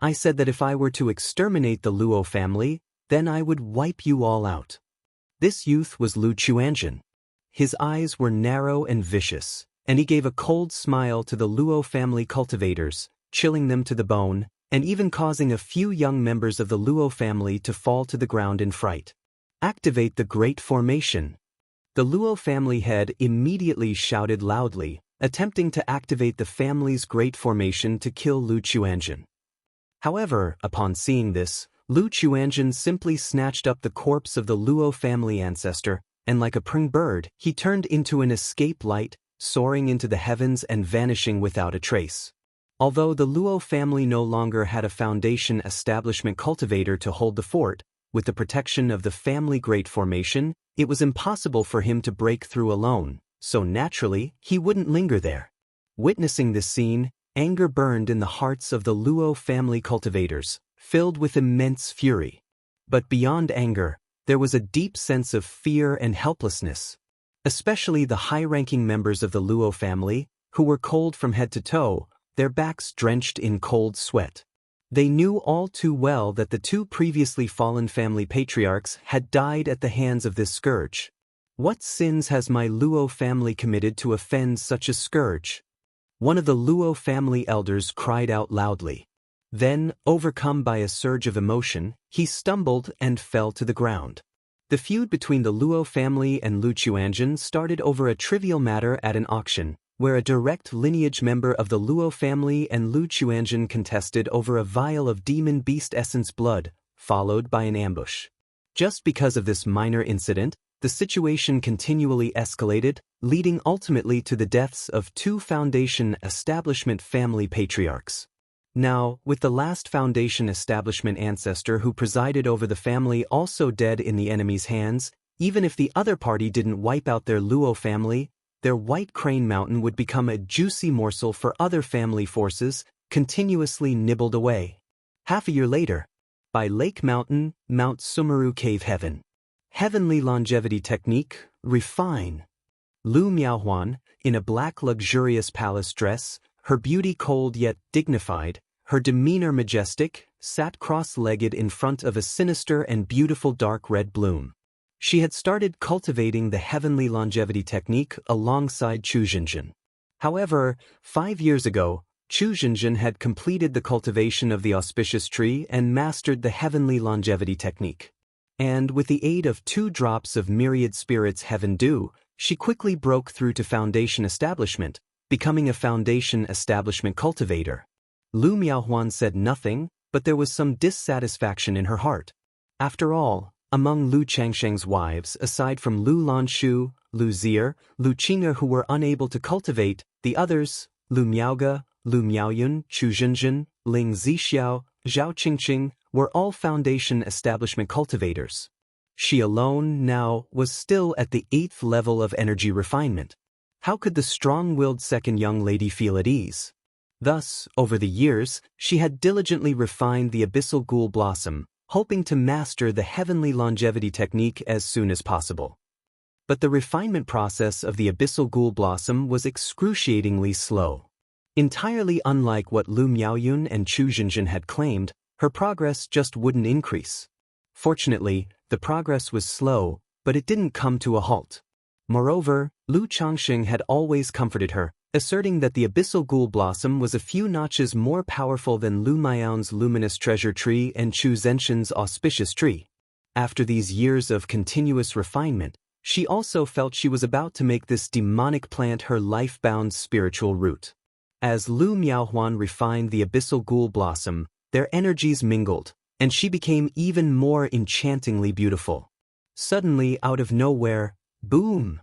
"I said that if I were to exterminate the Luo family, then I would wipe you all out." This youth was Lu Chuanzhen. His eyes were narrow and vicious, and he gave a cold smile to the Luo family cultivators, chilling them to the bone, and even causing a few young members of the Luo family to fall to the ground in fright. "Activate the Great Formation." The Luo family head immediately shouted loudly, attempting to activate the family's Great Formation to kill Lu Chuanzhen. However, upon seeing this, Lu Chuanzhen simply snatched up the corpse of the Luo family ancestor, and like a praying bird, he turned into an escape light, soaring into the heavens and vanishing without a trace. Although the Luo family no longer had a foundation establishment cultivator to hold the fort, with the protection of the family Great Formation, it was impossible for him to break through alone, so naturally, he wouldn't linger there. Witnessing this scene, anger burned in the hearts of the Luo family cultivators, filled with immense fury. But beyond anger, there was a deep sense of fear and helplessness. Especially the high-ranking members of the Luo family, who were cold from head to toe, their backs drenched in cold sweat. They knew all too well that the two previously fallen family patriarchs had died at the hands of this scourge. "What sins has my Luo family committed to offend such a scourge?" One of the Luo family elders cried out loudly. Then, overcome by a surge of emotion, he stumbled and fell to the ground. The feud between the Luo family and Lu Chuanzhen started over a trivial matter at an auction, where a direct lineage member of the Luo family and Lu Chuanzhen contested over a vial of demon beast essence blood, followed by an ambush. Just because of this minor incident, the situation continually escalated, leading ultimately to the deaths of two Foundation establishment family patriarchs. Now, with the last Foundation establishment ancestor who presided over the family also dead in the enemy's hands, even if the other party didn't wipe out their Luo family, their White Crane Mountain would become a juicy morsel for other family forces, continuously nibbled away. Half a year later, by Lake Mountain, Mount Sumeru Cave Heaven. Heavenly Longevity Technique, Refine. Lu Miaohuan, in a black luxurious palace dress, her beauty cold yet dignified, her demeanor majestic, sat cross-legged in front of a sinister and beautiful dark red bloom. She had started cultivating the Heavenly Longevity Technique alongside Chu Zhenjin. However, 5 years ago, Chu Zhenjin had completed the cultivation of the auspicious tree and mastered the Heavenly Longevity Technique. And with the aid of 2 drops of myriad spirits heaven dew, she quickly broke through to Foundation establishment, becoming a Foundation establishment cultivator. Lu Miaohuan said nothing, but there was some dissatisfaction in her heart. After all, among Lu Changsheng's wives, aside from Lu Lanshu, Lu Zier, Lu Qing'e who were unable to cultivate, the others, Lu Miaoge, Lu Miaoyun, Chu Zhenjin, Ling Zixiao, Zhao Qingqing, were all Foundation establishment cultivators. She alone, now, was still at the 8th level of energy refinement. How could the strong-willed second young lady feel at ease? Thus, over the years, she had diligently refined the Abyssal Ghoul Blossom, hoping to master the Heavenly Longevity Technique as soon as possible. But the refinement process of the Abyssal Ghoul Blossom was excruciatingly slow. Entirely unlike what Lu Miaoyun and Chu Zhenjin had claimed, her progress just wouldn't increase. Fortunately, the progress was slow, but it didn't come to a halt. Moreover, Lu Changxing had always comforted her, asserting that the Abyssal Ghoul Blossom was a few notches more powerful than Lu Miao's luminous treasure tree and Chu Zhenjin's auspicious tree. After these years of continuous refinement, she also felt she was about to make this demonic plant her life-bound spiritual root. As Lu Miaohuan refined the Abyssal Ghoul Blossom, their energies mingled, and she became even more enchantingly beautiful. Suddenly, out of nowhere, boom!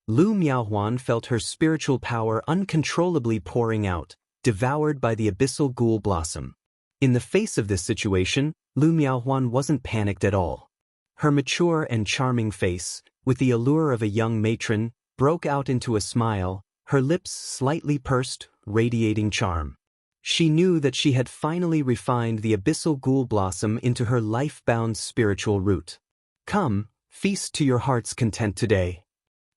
Lu Miaohuan felt her spiritual power uncontrollably pouring out, devoured by the Abyssal Ghoul Blossom. In the face of this situation, Lu Miaohuan wasn't panicked at all. Her mature and charming face, with the allure of a young matron, broke out into a smile, her lips slightly pursed, radiating charm. She knew that she had finally refined the Abyssal Ghoul Blossom into her life-bound spiritual root. Come, feast to your heart's content today.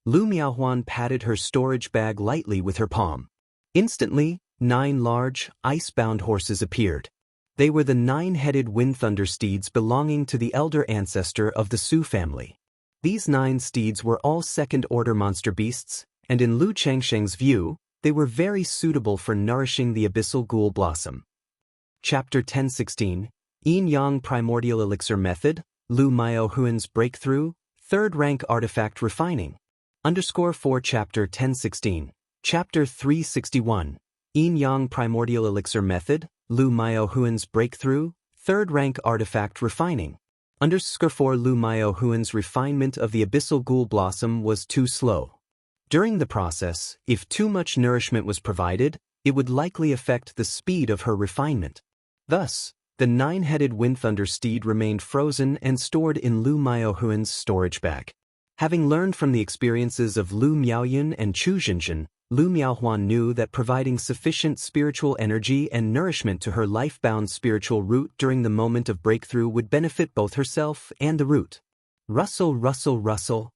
Lu Miaohuan patted her storage bag lightly with her palm. Instantly, 9 large, ice-bound horses appeared. They were the 9-headed wind thunder steeds belonging to the elder ancestor of the Su family. These 9 steeds were all second-order monster beasts, and in Lu Changsheng's view, they were very suitable for nourishing the abyssal ghoul blossom. Chapter 1016, Yin Yang Primordial Elixir Method, Lu Miao Huan's Breakthrough, 3rd Rank Artifact Refining. _4 Chapter 1016, Chapter 361, Yin Yang Primordial Elixir Method, Lu Miao Huan's Breakthrough, 3rd Rank Artifact Refining. _4 Lu Miao Huan's refinement of the abyssal ghoul blossom was too slow. During the process, if too much nourishment was provided, it would likely affect the speed of her refinement. Thus, the 9-headed wind thunder steed remained frozen and stored in Lu Miao Huan's storage bag. Having learned from the experiences of Lu Miaoyun and Chu Xinjin, Lu Miaohuan knew that providing sufficient spiritual energy and nourishment to her life-bound spiritual root during the moment of breakthrough would benefit both herself and the root. Rustle, rustle, rustle.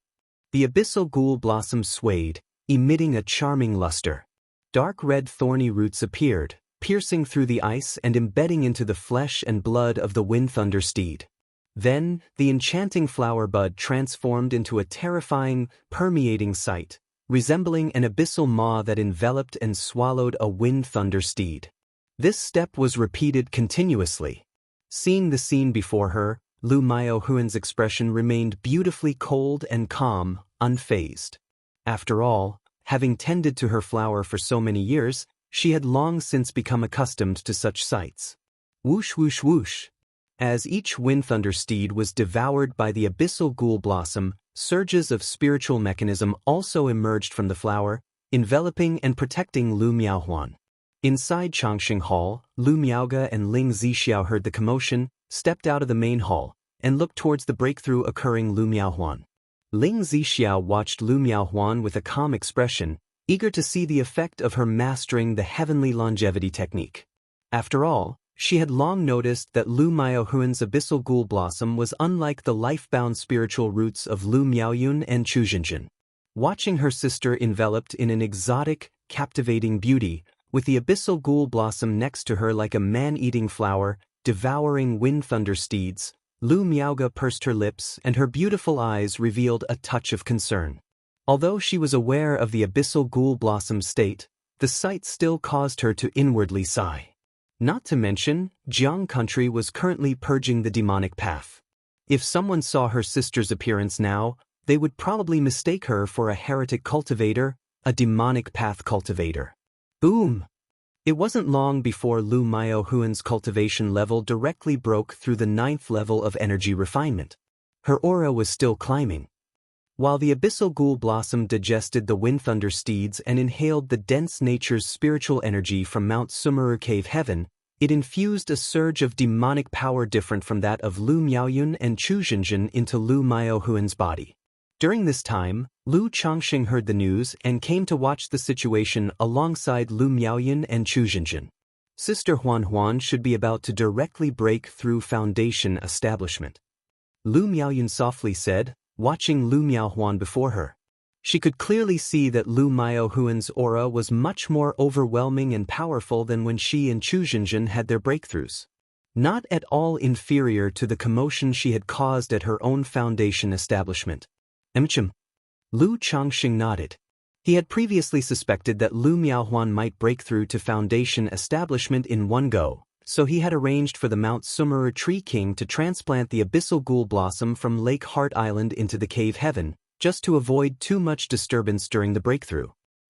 The abyssal ghoul blossom swayed, emitting a charming luster. Dark red thorny roots appeared, piercing through the ice and embedding into the flesh and blood of the wind thunder steed. Then, the enchanting flower bud transformed into a terrifying, permeating sight, resembling an abyssal maw that enveloped and swallowed a wind thunder steed. This step was repeated continuously. Seeing the scene before her, Lu Miao Huan's expression remained beautifully cold and calm, unfazed. After all, having tended to her flower for so many years, she had long since become accustomed to such sights. Whoosh whoosh whoosh. As each wind thunder steed was devoured by the abyssal ghoul blossom, surges of spiritual mechanism also emerged from the flower, enveloping and protecting Lu Miaohuan. Inside Changxing Hall, Lu Miaoge and Ling Zixiao heard the commotion, stepped out of the main hall, and looked towards the breakthrough occurring Lu Miaohuan. Ling Zixiao watched Lu Miaohuan with a calm expression, eager to see the effect of her mastering the heavenly longevity technique. After all, she had long noticed that Lu Miaohuan's abyssal ghoul blossom was unlike the life-bound spiritual roots of Lu Miaoyun and Chu Xinjin. Watching her sister enveloped in an exotic, captivating beauty, with the abyssal ghoul blossom next to her like a man-eating flower, devouring wind thunder steeds, Lu Miaoge pursed her lips and her beautiful eyes revealed a touch of concern. Although she was aware of the abyssal ghoul blossom's state, the sight still caused her to inwardly sigh. Not to mention, Jiang country was currently purging the demonic path. If someone saw her sister's appearance now, they would probably mistake her for a heretic cultivator, a demonic path cultivator. Boom! It wasn't long before Lu Miaohuan's cultivation level directly broke through the 9th level of energy refinement. Her aura was still climbing. While the abyssal ghoul blossom digested the wind thunder steeds and inhaled the dense nature's spiritual energy from Mount Sumeru Cave Heaven, it infused a surge of demonic power different from that of Lu Miaoyun and Chu Xinjin into Lu Miaohuan's body. During this time, Lu Changxing heard the news and came to watch the situation alongside Lu Miaoyun and Chu Xinjin. Sister Huan should be about to directly break through foundation establishment. Lu Miaoyun softly said, watching Lu Miaohuan before her. She could clearly see that Lu Miaohuan's aura was much more overwhelming and powerful than when she and Chu Xinjin had their breakthroughs. Not at all inferior to the commotion she had caused at her own foundation establishment. Lu Changxing nodded. He had previously suspected that Lu Miaohuan might break through to foundation establishment in one go, so he had arranged for the Mount Sumeru Tree King to transplant the abyssal ghoul blossom from Lake Heart Island into the Cave Heaven, just to avoid too much disturbance during the breakthrough.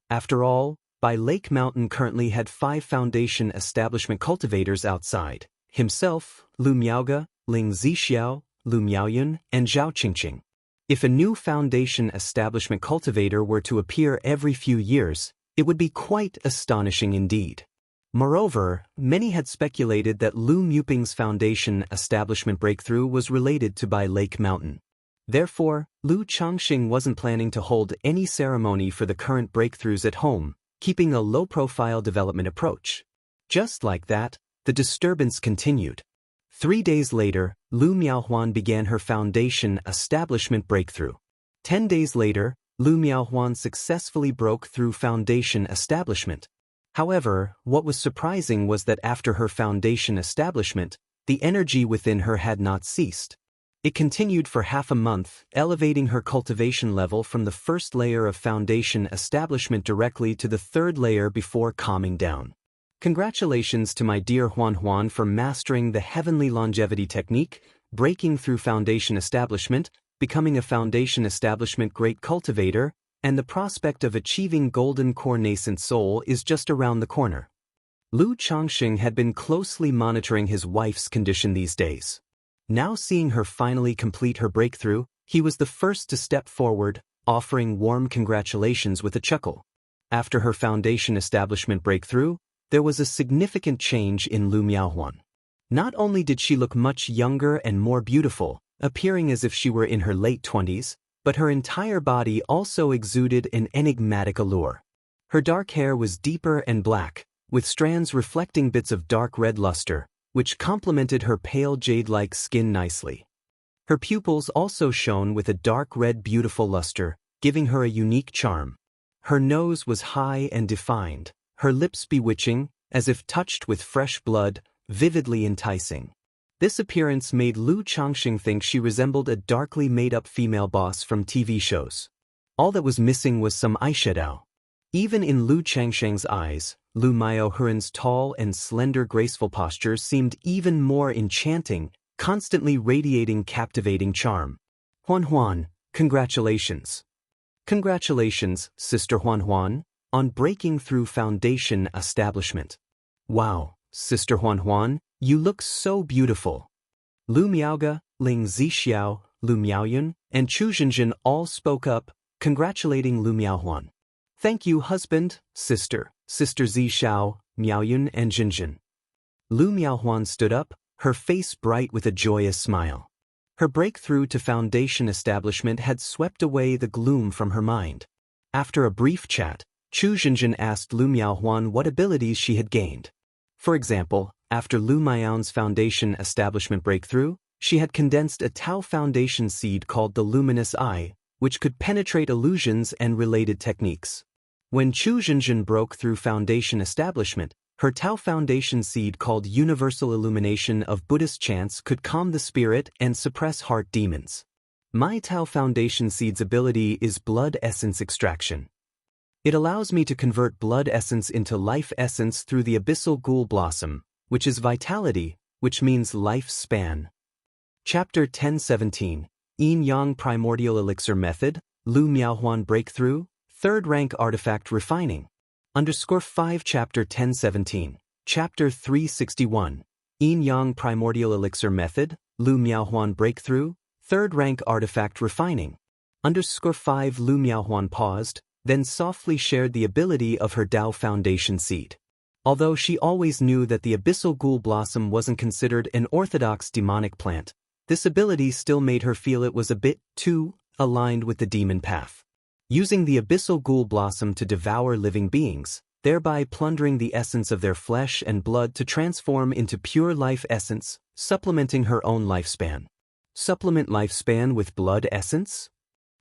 After all, By Lake Mountain currently had 5 foundation establishment cultivators outside: himself, Lu Miaoge, Ling Zixiao, Lu Miaoyun, and Zhao Qingqing. If a new foundation establishment cultivator were to appear every few years, it would be quite astonishing indeed. Moreover, many had speculated that Lu Muping's foundation establishment breakthrough was related to By Lake Mountain. Therefore, Lu Changxing wasn't planning to hold any ceremony for the current breakthroughs at home, keeping a low-profile development approach. Just like that, the disturbance continued. 3 days later, Lu Miaohuan began her foundation establishment breakthrough. 10 days later, Lu Miaohuan successfully broke through foundation establishment. However, what was surprising was that after her foundation establishment, the energy within her had not ceased. It continued for half a month, elevating her cultivation level from the first layer of foundation establishment directly to the third layer before calming down. Congratulations to my dear Huan for mastering the heavenly longevity technique, breaking through foundation establishment, becoming a foundation establishment great cultivator, and the prospect of achieving golden core nascent soul is just around the corner. Lu Changxing had been closely monitoring his wife's condition these days. Now seeing her finally complete her breakthrough, he was the first to step forward, offering warm congratulations with a chuckle. After her foundation establishment breakthrough, there was a significant change in Lu Miaohuan. Not only did she look much younger and more beautiful, appearing as if she were in her late 20s, but her entire body also exuded an enigmatic allure. Her dark hair was deeper and black, with strands reflecting bits of dark red luster, which complemented her pale jade-like skin nicely. Her pupils also shone with a dark red beautiful luster, giving her a unique charm. Her nose was high and defined, her lips bewitching, as if touched with fresh blood, vividly enticing. This appearance made Lu Changxing think she resembled a darkly made-up female boss from TV shows. All that was missing was some eyeshadow. Even in Lu Changxing's eyes, Lu Miaohuan's tall and slender graceful posture seemed even more enchanting, constantly radiating captivating charm. Huan, congratulations. Congratulations, Sister Huan, on breaking through foundation establishment. Wow, Sister Huan, you look so beautiful. Lu Miaoge, Ling Zixiao, Lu Miaoyun, and Chu Zhenjin all spoke up, congratulating Lu Miaohuan. Thank you, husband, Sister Zixiao, Miaoyun, and Zhenjin. Lu Miaohuan stood up, her face bright with a joyous smile. Her breakthrough to foundation establishment had swept away the gloom from her mind. After a brief chat, Chu Zhenjin asked Lu Miaohuan what abilities she had gained. For example, after Lu Miaohuan's foundation establishment breakthrough, she had condensed a Tao foundation seed called the Luminous Eye, which could penetrate illusions and related techniques. When Chu Zhenjin broke through foundation establishment, her Tao foundation seed called Universal Illumination of Buddhist Chants could calm the spirit and suppress heart demons. My Tao foundation seed's ability is blood essence extraction. It allows me to convert blood essence into life essence through the abyssal ghoul blossom, which is vitality, which means life span. Chapter 1017, Yin Yang Primordial Elixir Method, Lu Miaohuan Breakthrough, Third Rank Artifact Refining. _5 Chapter 1017, Chapter 361, Yin Yang Primordial Elixir Method, Lu Miaohuan Breakthrough, Third Rank Artifact Refining. _5 Lu Miaohuan paused, then softly shared the ability of her Tao Foundation seed. Although she always knew that the abyssal ghoul blossom wasn't considered an orthodox demonic plant, this ability still made her feel it was a bit too aligned with the demon path. Using the abyssal ghoul blossom to devour living beings, thereby plundering the essence of their flesh and blood to transform into pure life essence, supplementing her own lifespan. Supplement lifespan with blood essence?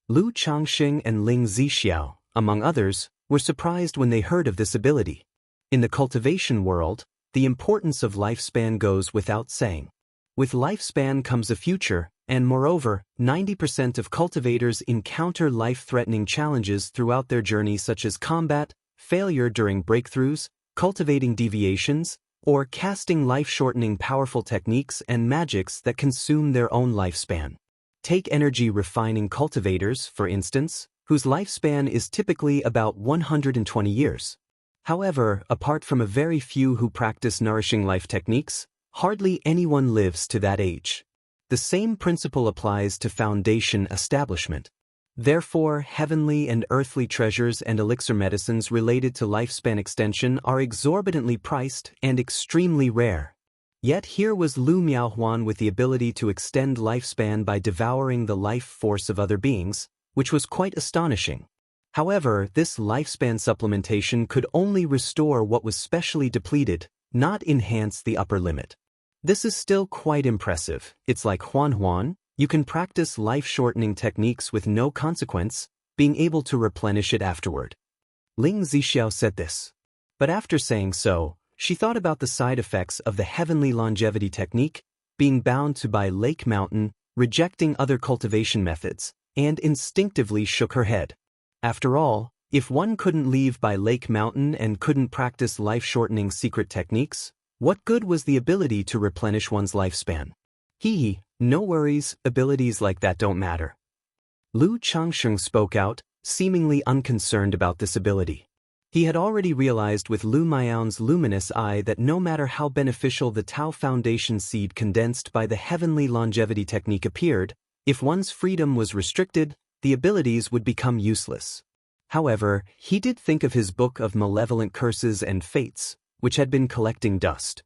Lu Changxing and Ling Zixiao, among others, were surprised when they heard of this ability. In the cultivation world, the importance of lifespan goes without saying. With lifespan comes a future, and moreover, 90% of cultivators encounter life-threatening challenges throughout their journey such as combat, failure during breakthroughs, cultivating deviations, or casting life-shortening powerful techniques and magics that consume their own lifespan. Take energy refining cultivators, for instance, whose lifespan is typically about 120 years. However, apart from a very few who practice nourishing life techniques, hardly anyone lives to that age. The same principle applies to foundation establishment. Therefore, heavenly and earthly treasures and elixir medicines related to lifespan extension are exorbitantly priced and extremely rare. Yet here was Lu Miaohuan with the ability to extend lifespan by devouring the life force of other beings, which was quite astonishing. However, this lifespan supplementation could only restore what was specially depleted, not enhance the upper limit. This is still quite impressive. It's like Huan, you can practice life-shortening techniques with no consequence, being able to replenish it afterward. Ling Zixiao said this. But after saying so, she thought about the side effects of the heavenly longevity technique, being bound to by Lake Mountain, rejecting other cultivation methods, and instinctively shook her head. After all, if one couldn't leave by Lake Mountain and couldn't practice life-shortening secret techniques, what good was the ability to replenish one's lifespan? No worries, abilities like that don't matter. Lu Changsheng spoke out, seemingly unconcerned about this ability. He had already realized with Lu Miao's luminous eye that no matter how beneficial the Tao Foundation seed condensed by the heavenly longevity technique appeared, if one's freedom was restricted, the abilities would become useless. However, he did think of his book of malevolent curses and fates, which had been collecting dust.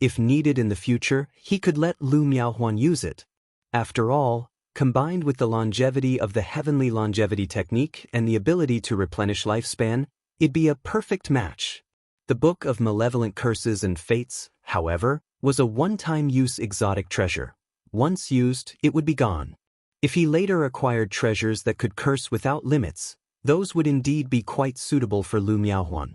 If needed in the future, he could let Lu Miaohuan use it. After all, combined with the longevity of the heavenly longevity technique and the ability to replenish lifespan, it'd be a perfect match. The Book of Malevolent Curses and Fates, however, was a one-time use exotic treasure. Once used, it would be gone. If he later acquired treasures that could curse without limits, those would indeed be quite suitable for Lu Miaohuan.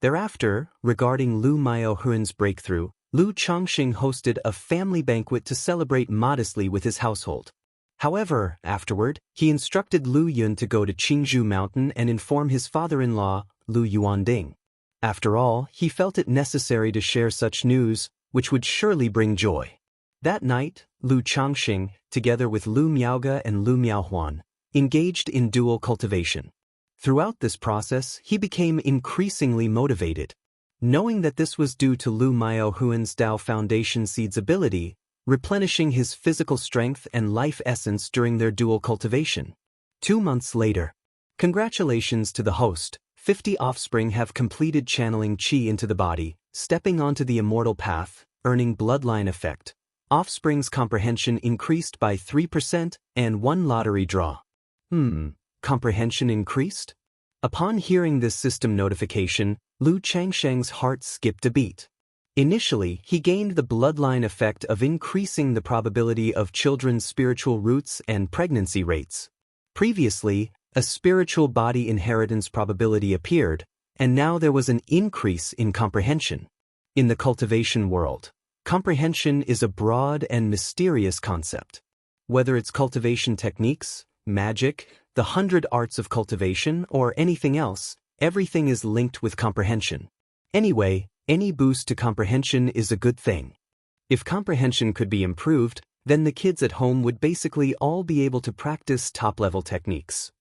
Thereafter, regarding Lu Miaohuan's breakthrough, Lu Changxing hosted a family banquet to celebrate modestly with his household. However, afterward, he instructed Lu Yun to go to Qingzhou Mountain and inform his father-in-law, Lu Yuanding. After all, he felt it necessary to share such news, which would surely bring joy. That night, Lu Changxing, together with Lu Miaoge and Lu Miaohuan, engaged in dual cultivation. Throughout this process, he became increasingly motivated. Knowing that this was due to Lu Miaohuan's Tao Foundation seed's ability, replenishing his physical strength and life essence during their dual cultivation. 2 months later. Congratulations to the host, 50 offspring have completed channeling qi into the body, stepping onto the immortal path, earning bloodline effect. Offspring's comprehension increased by 3% and 1 lottery draw. Comprehension increased? Upon hearing this system notification, Lu Changsheng's heart skipped a beat. Initially, he gained the bloodline effect of increasing the probability of children's spiritual roots and pregnancy rates. Previously, a spiritual body inheritance probability appeared, and now there was an increase in comprehension. In the cultivation world, comprehension is a broad and mysterious concept. Whether it's cultivation techniques, magic, the 100 arts of cultivation, or anything else, everything is linked with comprehension. Anyway, any boost to comprehension is a good thing. If comprehension could be improved, then the kids at home would basically all be able to practice top-level techniques.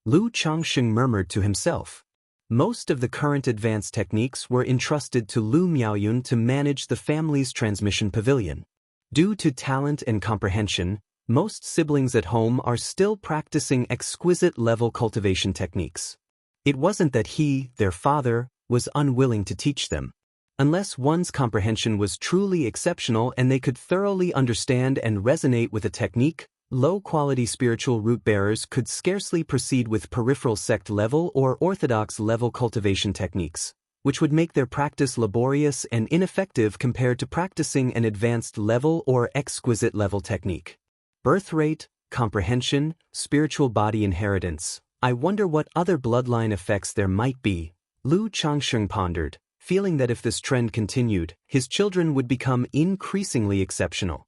Lu Changxing murmured to himself. Most of the current advanced techniques were entrusted to Lu Miaoyun to manage the family's transmission pavilion. Due to talent and comprehension, most siblings at home are still practicing exquisite-level cultivation techniques. It wasn't that he, their father, was unwilling to teach them. Unless one's comprehension was truly exceptional and they could thoroughly understand and resonate with a technique, low-quality spiritual root-bearers could scarcely proceed with peripheral sect-level or orthodox-level cultivation techniques, which would make their practice laborious and ineffective compared to practicing an advanced-level or exquisite-level technique. Birth rate, comprehension, spiritual body inheritance. I wonder what other bloodline effects there might be, Lu Changsheng pondered, feeling that if this trend continued, his children would become increasingly exceptional.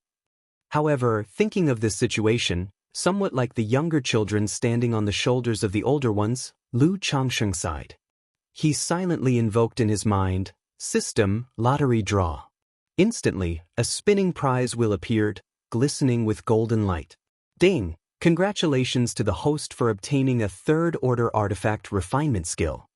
However, thinking of this situation, somewhat like the younger children standing on the shoulders of the older ones, Lu Changsheng sighed. He silently invoked in his mind, System, Lottery Draw. Instantly, a spinning prize wheel appeared, glistening with golden light. Ding! Congratulations to the host for obtaining a third-order artifact refinement skill.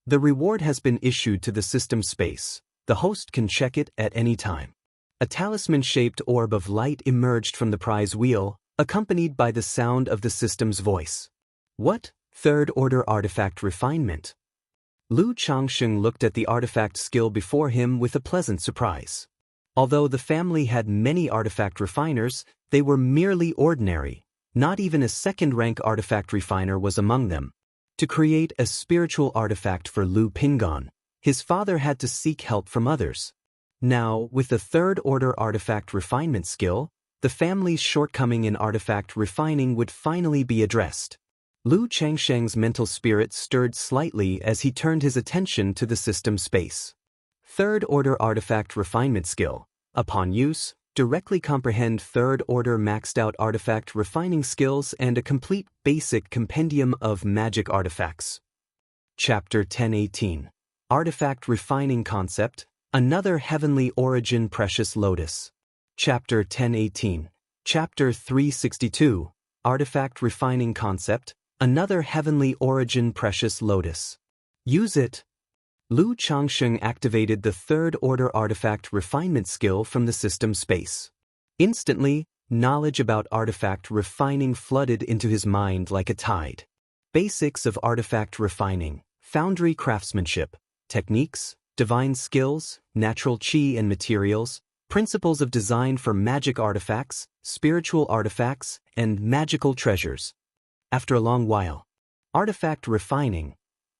The reward has been issued to the system space. The host can check it at any time. A talisman-shaped orb of light emerged from the prize wheel, accompanied by the sound of the system's voice. What? Third-order artifact refinement? Lu Changsheng looked at the artifact skill before him with a pleasant surprise. Although the family had many artifact refiners, they were merely ordinary. Not even a second-rank artifact refiner was among them. To create a spiritual artifact for Lu Pingon, his father had to seek help from others. Now, with the third-order artifact refinement skill, the family's shortcoming in artifact refining would finally be addressed. Lu Changsheng's mental spirit stirred slightly as he turned his attention to the system space. Third-order artifact refinement skill. Upon use, directly comprehend third-order maxed-out artifact refining skills and a complete basic compendium of magic artifacts. Chapter 1018. Artifact Refining Concept, Another Heavenly Origin Precious Lotus. Chapter 1018. Chapter 362. Artifact Refining Concept, Another Heavenly Origin Precious Lotus. Use it. Lu Changsheng activated the third-order artifact refinement skill from the system space. Instantly, knowledge about artifact refining flooded into his mind like a tide. Basics of artifact refining, foundry craftsmanship, techniques, divine skills, natural qi and materials, principles of design for magic artifacts, spiritual artifacts, and magical treasures. After a long while, artifact refining,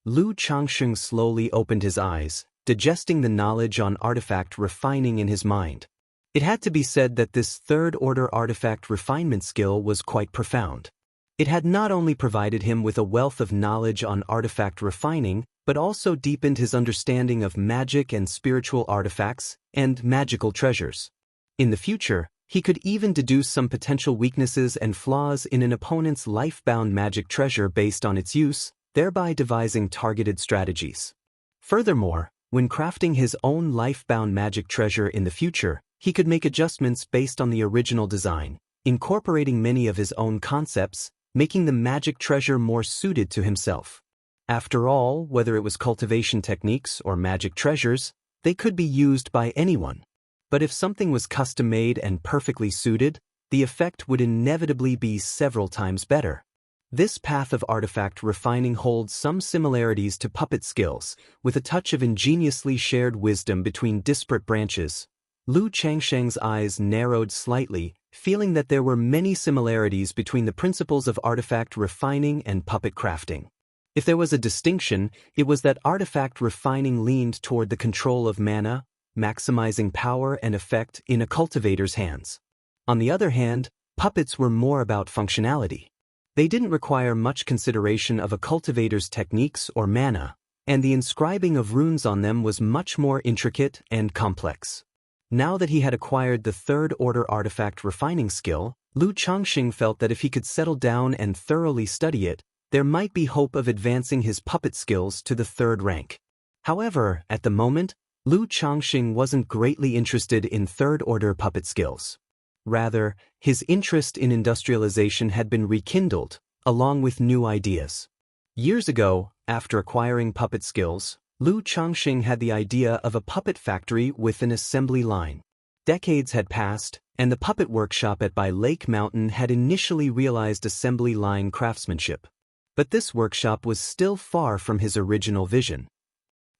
Lu Changsheng slowly opened his eyes, digesting the knowledge on artifact refining in his mind. It had to be said that this third-order artifact refinement skill was quite profound. It had not only provided him with a wealth of knowledge on artifact refining, but also deepened his understanding of magic and spiritual artifacts and magical treasures. In the future, he could even deduce some potential weaknesses and flaws in an opponent's life-bound magic treasure based on its use, thereby devising targeted strategies. Furthermore, when crafting his own life-bound magic treasure in the future, he could make adjustments based on the original design, incorporating many of his own concepts, making the magic treasure more suited to himself. After all, whether it was cultivation techniques or magic treasures, they could be used by anyone. But if something was custom-made and perfectly suited, the effect would inevitably be several times better. This path of artifact refining holds some similarities to puppet skills, with a touch of ingeniously shared wisdom between disparate branches. Lu Changsheng's eyes narrowed slightly, feeling that there were many similarities between the principles of artifact refining and puppet crafting. If there was a distinction, it was that artifact refining leaned toward the control of mana, maximizing power and effect in a cultivator's hands. On the other hand, puppets were more about functionality. They didn't require much consideration of a cultivator's techniques or mana, and the inscribing of runes on them was much more intricate and complex. Now that he had acquired the third-order artifact refining skill, Lu Changsheng felt that if he could settle down and thoroughly study it, there might be hope of advancing his puppet skills to the third rank. However, at the moment, Lu Changsheng wasn't greatly interested in third-order puppet skills. Rather, his interest in industrialization had been rekindled, along with new ideas. Years ago, after acquiring puppet skills, Lu Changsheng had the idea of a puppet factory with an assembly line. Decades had passed, and the puppet workshop at By Lake Mountain had initially realized assembly line craftsmanship. But this workshop was still far from his original vision.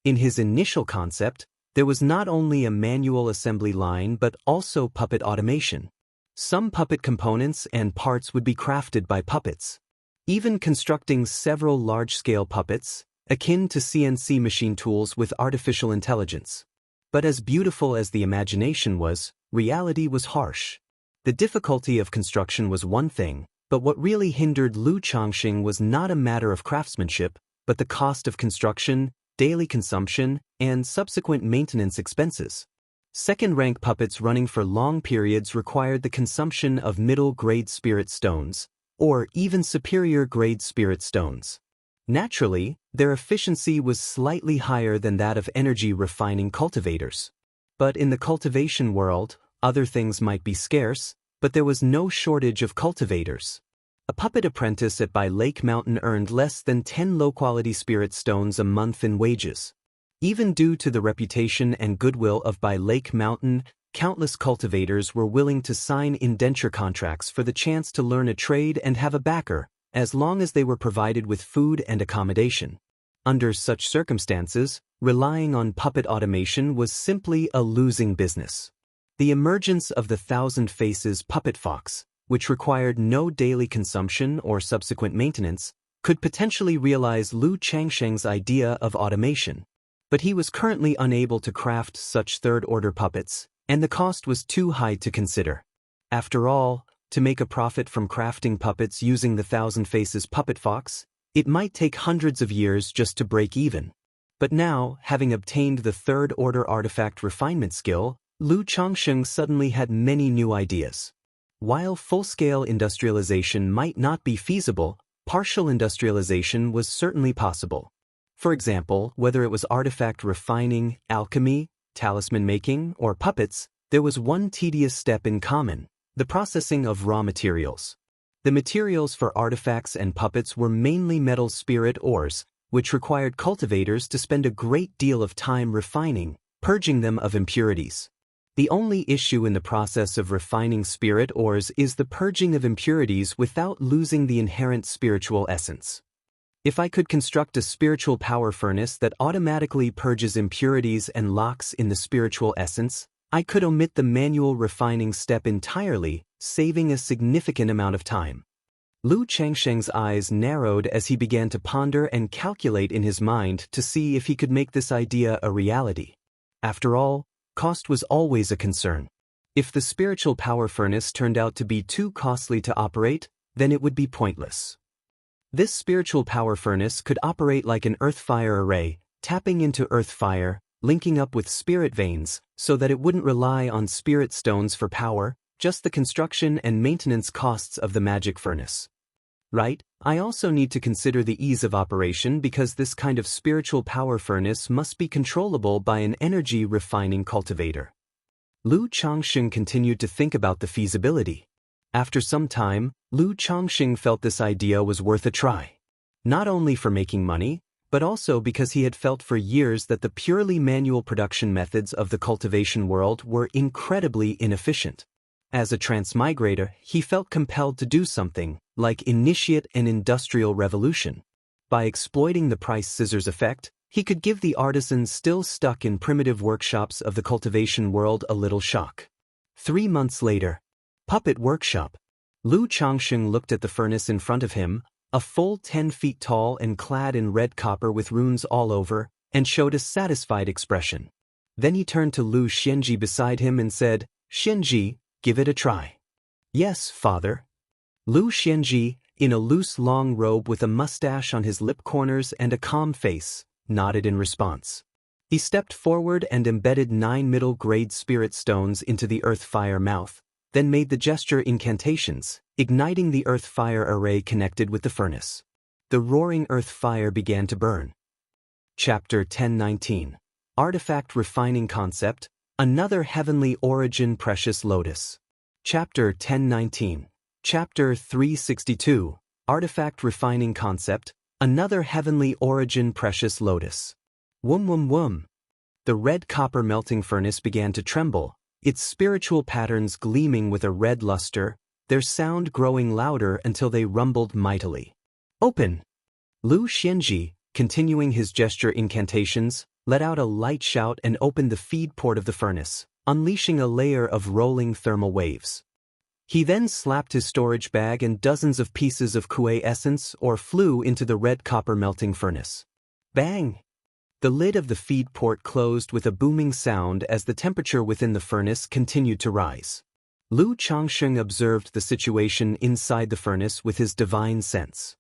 In his initial concept, there was not only a manual assembly line but also puppet automation. Some puppet components and parts would be crafted by puppets. Even constructing several large-scale puppets, akin to CNC machine tools with artificial intelligence. But as beautiful as the imagination was, reality was harsh. The difficulty of construction was one thing, but what really hindered Lu Changsheng was not a matter of craftsmanship, but the cost of construction, daily consumption, and subsequent maintenance expenses. Second-rank puppets running for long periods required the consumption of middle-grade spirit stones, or even superior-grade spirit stones. Naturally, their efficiency was slightly higher than that of energy-refining cultivators. But in the cultivation world, other things might be scarce, but there was no shortage of cultivators. A puppet apprentice at By Lake Mountain earned less than 10 low-quality spirit stones a month in wages. Even due to the reputation and goodwill of By Lake Mountain, countless cultivators were willing to sign indenture contracts for the chance to learn a trade and have a backer, as long as they were provided with food and accommodation. Under such circumstances, relying on puppet automation was simply a losing business. The emergence of the Thousand Faces puppet fox, which required no daily consumption or subsequent maintenance, could potentially realize Lu Changsheng's idea of automation. But he was currently unable to craft such third-order puppets, and the cost was too high to consider. After all, to make a profit from crafting puppets using the Thousand Faces puppet fox, it might take hundreds of years just to break even. But now, having obtained the third-order artifact refinement skill, Lu Changsheng suddenly had many new ideas. While full-scale industrialization might not be feasible, partial industrialization was certainly possible. For example, whether it was artifact refining, alchemy, talisman making, or puppets, there was one tedious step in common: the processing of raw materials. The materials for artifacts and puppets were mainly metal spirit ores, which required cultivators to spend a great deal of time refining, purging them of impurities. The only issue in the process of refining spirit ores is the purging of impurities without losing the inherent spiritual essence. If I could construct a spiritual power furnace that automatically purges impurities and locks in the spiritual essence, I could omit the manual refining step entirely, saving a significant amount of time. Lu Changsheng's eyes narrowed as he began to ponder and calculate in his mind to see if he could make this idea a reality. After all, cost was always a concern. If the spiritual power furnace turned out to be too costly to operate, then it would be pointless. This spiritual power furnace could operate like an earth fire array, tapping into earth fire, linking up with spirit veins, so that it wouldn't rely on spirit stones for power, just the construction and maintenance costs of the magic furnace. Right, I also need to consider the ease of operation because this kind of spiritual power furnace must be controllable by an energy refining cultivator. Lu Changsheng continued to think about the feasibility. After some time, Lu Changsheng felt this idea was worth a try. Not only for making money, but also because he had felt for years that the purely manual production methods of the cultivation world were incredibly inefficient. As a transmigrator, he felt compelled to do something, like initiate an industrial revolution. By exploiting the price scissors effect, he could give the artisans still stuck in primitive workshops of the cultivation world a little shock. 3 months later. Puppet workshop. Lu Changsheng looked at the furnace in front of him, a full 10 feet tall and clad in red copper with runes all over, and showed a satisfied expression. Then he turned to Lu Xianji beside him and said, "Xianji, give it a try." "Yes, father." Lu Xianji, in a loose long robe with a mustache on his lip corners and a calm face, nodded in response. He stepped forward and embedded 9 middle-grade spirit stones into the earth fire mouth, then made the gesture incantations, igniting the earth fire array connected with the furnace. The roaring earth fire began to burn. Chapter 1019. Artifact Refining Concept, Another Heavenly Origin Precious Lotus. Chapter 1019. Chapter 362. Artifact Refining Concept, Another Heavenly Origin Precious Lotus. Wum wum wum. The red copper melting furnace began to tremble, its spiritual patterns gleaming with a red luster, their sound growing louder until they rumbled mightily. "Open!" Lu Xianji, continuing his gesture incantations, let out a light shout and opened the feed port of the furnace, unleashing a layer of rolling thermal waves. He then slapped his storage bag and dozens of pieces of kuei essence or flew into the red copper melting furnace. Bang! The lid of the feed port closed with a booming sound as the temperature within the furnace continued to rise. Lu Changsheng observed the situation inside the furnace with his divine sense.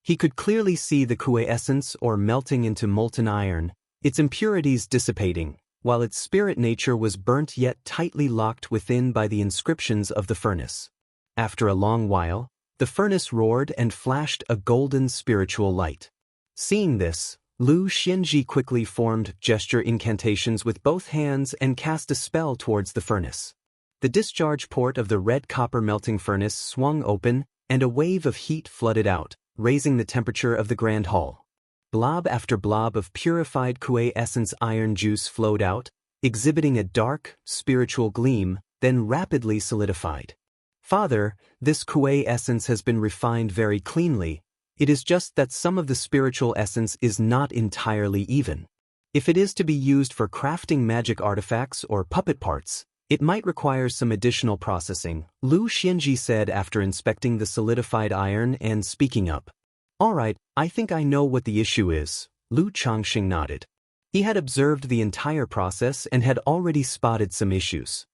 He could clearly see the kuei essence or melting into molten iron, its impurities dissipating, while its spirit nature was burnt yet tightly locked within by the inscriptions of the furnace. After a long while, the furnace roared and flashed a golden spiritual light. Seeing this, Lu Xianji quickly formed gesture incantations with both hands and cast a spell towards the furnace. The discharge port of the red copper melting furnace swung open, and a wave of heat flooded out, raising the temperature of the grand hall. Blob after blob of purified kuei essence iron juice flowed out, exhibiting a dark, spiritual gleam, then rapidly solidified. "Father, this kuei essence has been refined very cleanly. It is just that some of the spiritual essence is not entirely even. If it is to be used for crafting magic artifacts or puppet parts, it might require some additional processing," Lu Xianji said after inspecting the solidified iron and speaking up. "All right, I think I know what the issue is," Lu Changsheng nodded. He had observed the entire process and had already spotted some issues.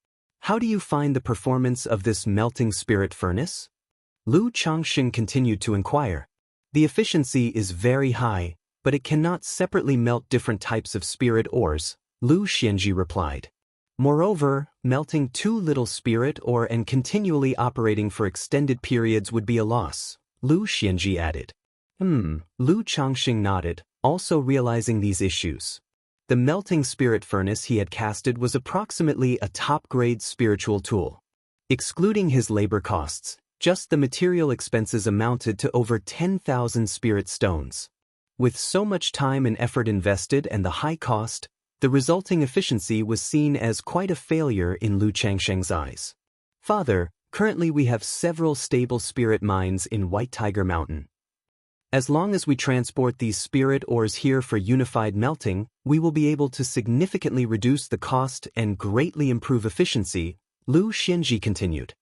How do you find the performance of this melting spirit furnace? Lu Changxing continued to inquire. The efficiency is very high, but it cannot separately melt different types of spirit ores, Lu Xianxia replied. Moreover, melting too little spirit ore and continually operating for extended periods would be a loss, Lu Xianxia added. Lu Changxing nodded, also realizing these issues. The melting spirit furnace he had casted was approximately a top-grade spiritual tool. Excluding his labor costs, just the material expenses amounted to over 10,000 spirit stones. With so much time and effort invested and the high cost, the resulting efficiency was seen as quite a failure in Lu Changxing's eyes. Father, currently we have several stable spirit mines in White Tiger Mountain. As long as we transport these spirit ores here for unified melting, we will be able to significantly reduce the cost and greatly improve efficiency, Lu Xianxia continued.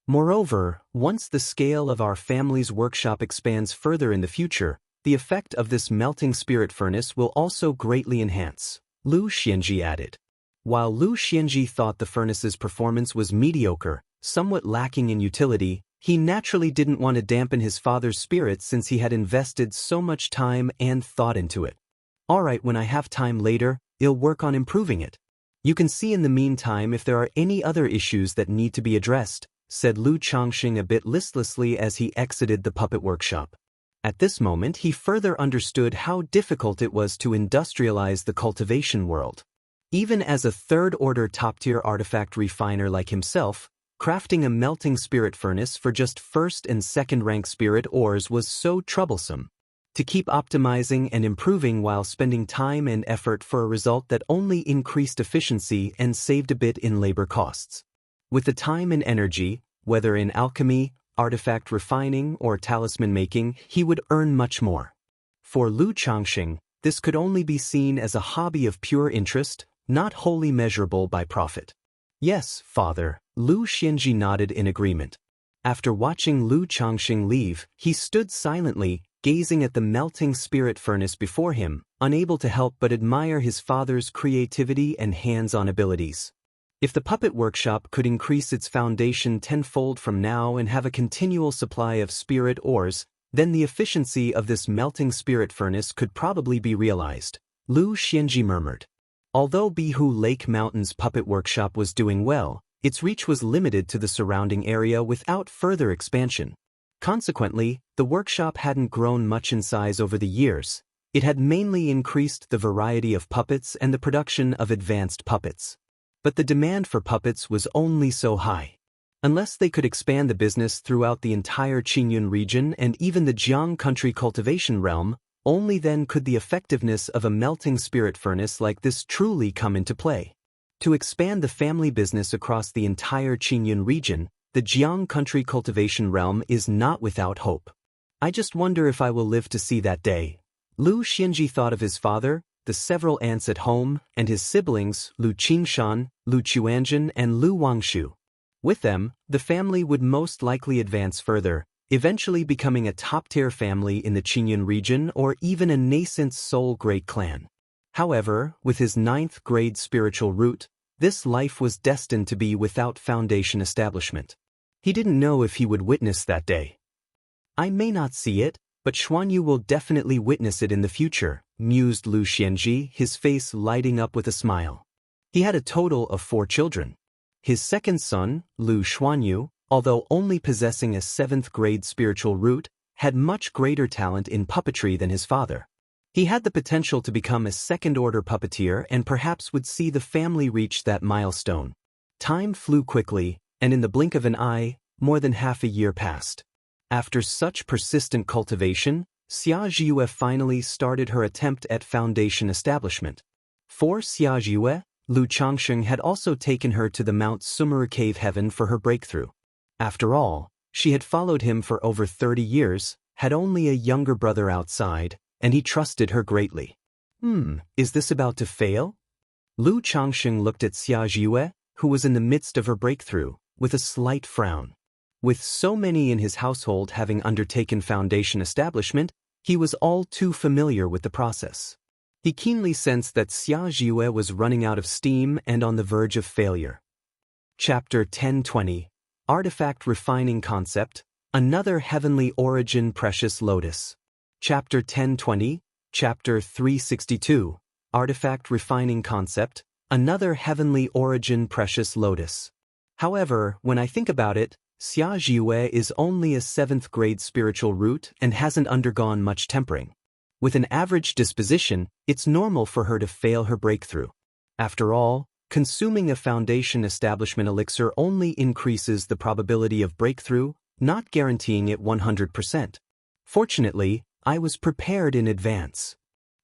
Moreover, once the scale of our family's workshop expands further in the future, the effect of this melting spirit furnace will also greatly enhance, Lu Xianxia added. While Lu Xianxia thought the furnace's performance was mediocre, somewhat lacking in utility, he naturally didn't want to dampen his father's spirits since he had invested so much time and thought into it. Alright, when I have time later, I'll work on improving it. You can see in the meantime if there are any other issues that need to be addressed, said Lu Changxing a bit listlessly as he exited the puppet workshop. At this moment he further understood how difficult it was to industrialize the cultivation world. Even as a third-order top-tier artifact refiner like himself, crafting a melting spirit furnace for just first and second-rank spirit ores was so troublesome. To keep optimizing and improving while spending time and effort for a result that only increased efficiency and saved a bit in labor costs. With the time and energy, whether in alchemy, artifact refining, or talisman making, he would earn much more. For Lu Changxing, this could only be seen as a hobby of pure interest, not wholly measurable by profit. Yes, father, Lu Xianxia nodded in agreement. After watching Lu Changxing leave, he stood silently, gazing at the melting spirit furnace before him, unable to help but admire his father's creativity and hands-on abilities. If the puppet workshop could increase its foundation tenfold from now and have a continual supply of spirit ores, then the efficiency of this melting spirit furnace could probably be realized, Lu Xianxia murmured. Although Bihu Lake Mountain's puppet workshop was doing well, its reach was limited to the surrounding area without further expansion. Consequently, the workshop hadn't grown much in size over the years. It had mainly increased the variety of puppets and the production of advanced puppets. But the demand for puppets was only so high. Unless they could expand the business throughout the entire Qingyun region and even the Jiang country cultivation realm, only then could the effectiveness of a melting spirit furnace like this truly come into play. To expand the family business across the entire Qingyun region, the Jiang country cultivation realm is not without hope. I just wonder if I will live to see that day. Lu Xianxia thought of his father, the several aunts at home, and his siblings, Lu Qingshan, Lu Quanzhen, and Lu Wangshu. With them, the family would most likely advance further, eventually becoming a top-tier family in the Qingyun region or even a nascent Soul Great clan. However, with his 9th-grade spiritual root, this life was destined to be without foundation establishment. He didn't know if he would witness that day. I may not see it, but Xuanyu will definitely witness it in the future, mused Lu Xianxia, his face lighting up with a smile. He had a total of 4 children. His second son, Lu Xuanyu, although only possessing a 7th-grade spiritual root, had much greater talent in puppetry than his father. He had the potential to become a second-order puppeteer and perhaps would see the family reach that milestone. Time flew quickly, and in the blink of an eye, more than half a year passed. After such persistent cultivation, Xia Zhiyue finally started her attempt at foundation establishment. For Xia Zhiyue, Lu Changxing had also taken her to the Mount Sumeru Cave Heaven for her breakthrough. After all, she had followed him for over 30 years, had only a younger brother outside, and he trusted her greatly. Is this about to fail? Lu Changxing looked at Xia Zhiyue, who was in the midst of her breakthrough, with a slight frown. With so many in his household having undertaken foundation establishment, he was all too familiar with the process. He keenly sensed that Xia Zhiyue was running out of steam and on the verge of failure. Chapter 1020, Artifact Refining Concept, Another Heavenly Origin Precious Lotus. Chapter 1020, Chapter 362, Artifact Refining Concept, Another Heavenly Origin Precious Lotus. However, when I think about it, Xia Zhiyue is only a 7th grade spiritual root and hasn't undergone much tempering. With an average disposition, it's normal for her to fail her breakthrough. After all, consuming a foundation establishment elixir only increases the probability of breakthrough, not guaranteeing it 100%. Fortunately, I was prepared in advance.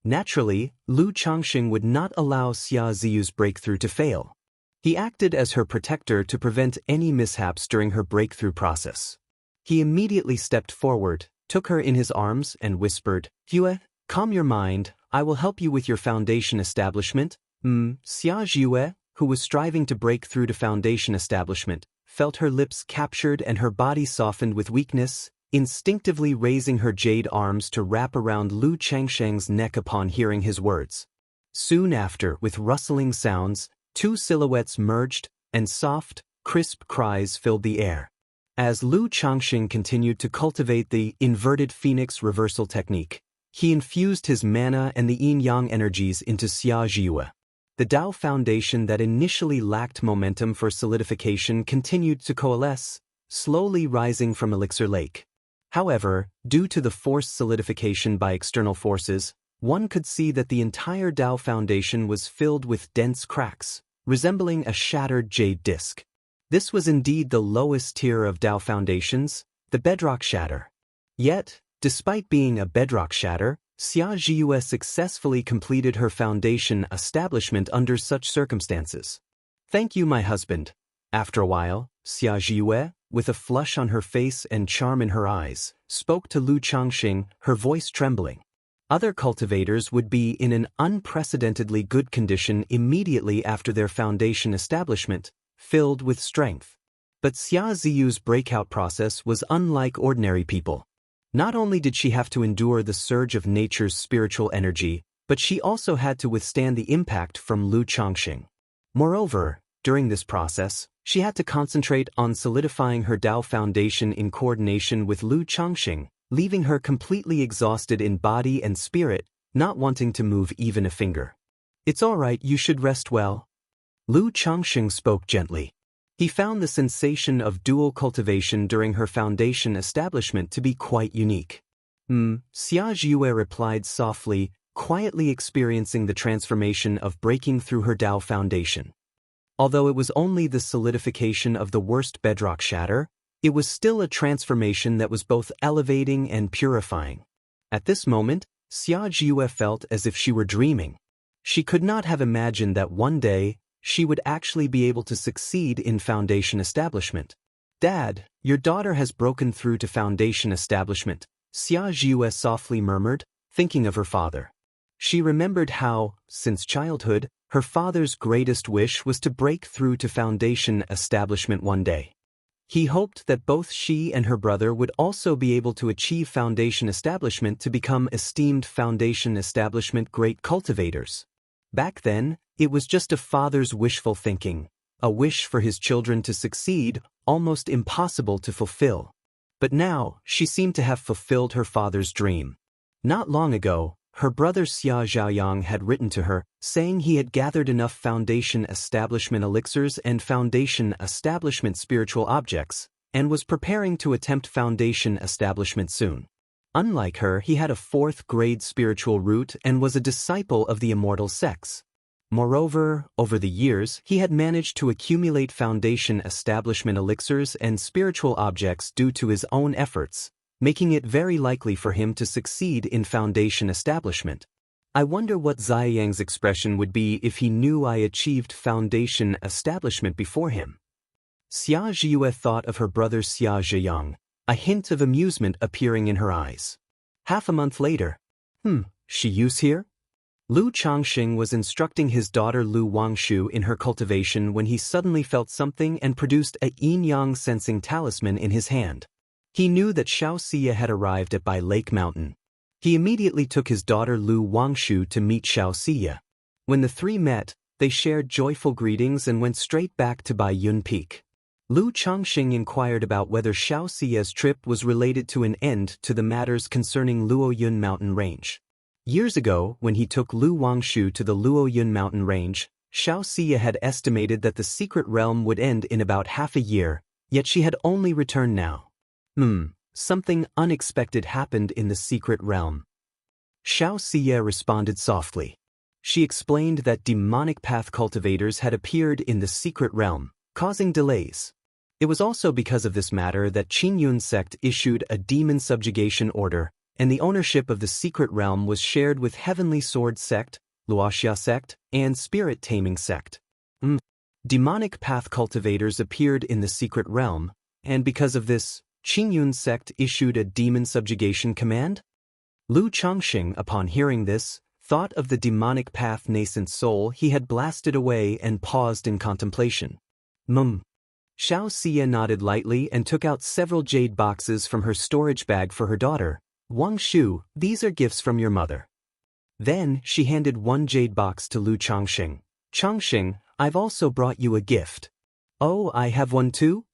Naturally, Lu Changxing would not allow Xia Ziyu's breakthrough to fail. He acted as her protector to prevent any mishaps during her breakthrough process. He immediately stepped forward, took her in his arms, and whispered, "Yue, calm your mind, I will help you with your foundation establishment." Xia Zhiyue, who was striving to break through to foundation establishment, felt her lips captured and her body softened with weakness, instinctively raising her jade arms to wrap around Lu Changsheng's neck upon hearing his words. Soon after, with rustling sounds, 2 silhouettes merged, and soft, crisp cries filled the air. As Lu Changxing continued to cultivate the inverted phoenix reversal technique, he infused his mana and the yin-yang energies into Xia Zhiyue. The Dao foundation that initially lacked momentum for solidification continued to coalesce, slowly rising from Elixir Lake. However, due to the forced solidification by external forces, one could see that the entire Dao foundation was filled with dense cracks, resembling a shattered jade disc. This was indeed the lowest tier of Dao foundations, the bedrock shatter. Yet, despite being a bedrock shatter, Xia Zhiyue successfully completed her foundation establishment under such circumstances. "Thank you, my husband." After a while, Xia Zhiyue, with a flush on her face and charm in her eyes, spoke to Lu Changxing, her voice trembling. Other cultivators would be in an unprecedentedly good condition immediately after their foundation establishment, filled with strength. But Xia Ziyu's breakout process was unlike ordinary people. Not only did she have to endure the surge of nature's spiritual energy, but she also had to withstand the impact from Lu Changxing. Moreover, during this process, she had to concentrate on solidifying her Dao foundation in coordination with Lu Changxing, leaving her completely exhausted in body and spirit, not wanting to move even a finger. "It's all right, you should rest well." Lu Changxing spoke gently. He found the sensation of dual cultivation during her foundation establishment to be quite unique. Xia Zhiyue replied softly, quietly experiencing the transformation of breaking through her Dao foundation. Although it was only the solidification of the worst bedrock shatter, it was still a transformation that was both elevating and purifying. At this moment, Xia Zhiyue felt as if she were dreaming. She could not have imagined that one day, she would actually be able to succeed in foundation establishment. "Dad, your daughter has broken through to foundation establishment," Xia Zhiyue softly murmured, thinking of her father. She remembered how, since childhood, her father's greatest wish was to break through to foundation establishment one day. He hoped that both she and her brother would also be able to achieve foundation establishment to become esteemed foundation establishment great cultivators. Back then, it was just a father's wishful thinking, a wish for his children to succeed, almost impossible to fulfill. But now, she seemed to have fulfilled her father's dream. Not long ago, her brother Xia Zhaoyang had written to her, saying he had gathered enough foundation establishment elixirs and foundation establishment spiritual objects, and was preparing to attempt foundation establishment soon. Unlike her, he had a 4th grade spiritual root and was a disciple of the Immortal sects. Moreover, over the years, he had managed to accumulate foundation establishment elixirs and spiritual objects due to his own efforts, making it very likely for him to succeed in foundation establishment. I wonder what Ziyang's expression would be if he knew I achieved foundation establishment before him. Xia Zhiyue thought of her brother Xia Zhiyang, a hint of amusement appearing in her eyes. Half a month later, Shiyu's here? Lu Changxing was instructing his daughter Lu Wangshu in her cultivation when he suddenly felt something and produced a yin-yang sensing talisman in his hand. He knew that Xianxia had arrived at Bai Lake Mountain. He immediately took his daughter Lu Wangshu to meet Xianxia. When the three met, They shared joyful greetings and went straight back to Baiyun Peak. Lu Changxing inquired about whether Xiaoxia's trip was related to an end to the matters concerning Luoyun mountain range. Years ago, when he took Lu Wangshu to the Luoyun mountain range, Xiaoxia had estimated that the secret realm would end in about half a year, yet she had only returned now. Something unexpected happened in the secret realm. Xiaoxia responded softly. She explained that demonic path cultivators had appeared in the secret realm, causing delays. It was also because of this matter that Qingyun sect issued a demon subjugation order, and the ownership of the secret realm was shared with Heavenly Sword sect, Luoxia sect, and Spirit Taming sect. Demonic path cultivators appeared in the secret realm, and because of this, Qingyun sect issued a demon subjugation command? Lu Changxing, upon hearing this, thought of the demonic path nascent soul he had blasted away and paused in contemplation. Xiaoxia nodded lightly and took out several jade boxes from her storage bag for her daughter. Wang Shu, these are gifts from your mother. Then she handed one jade box to Lu Changxing. Changxing, I've also brought you a gift. Oh, I have one too?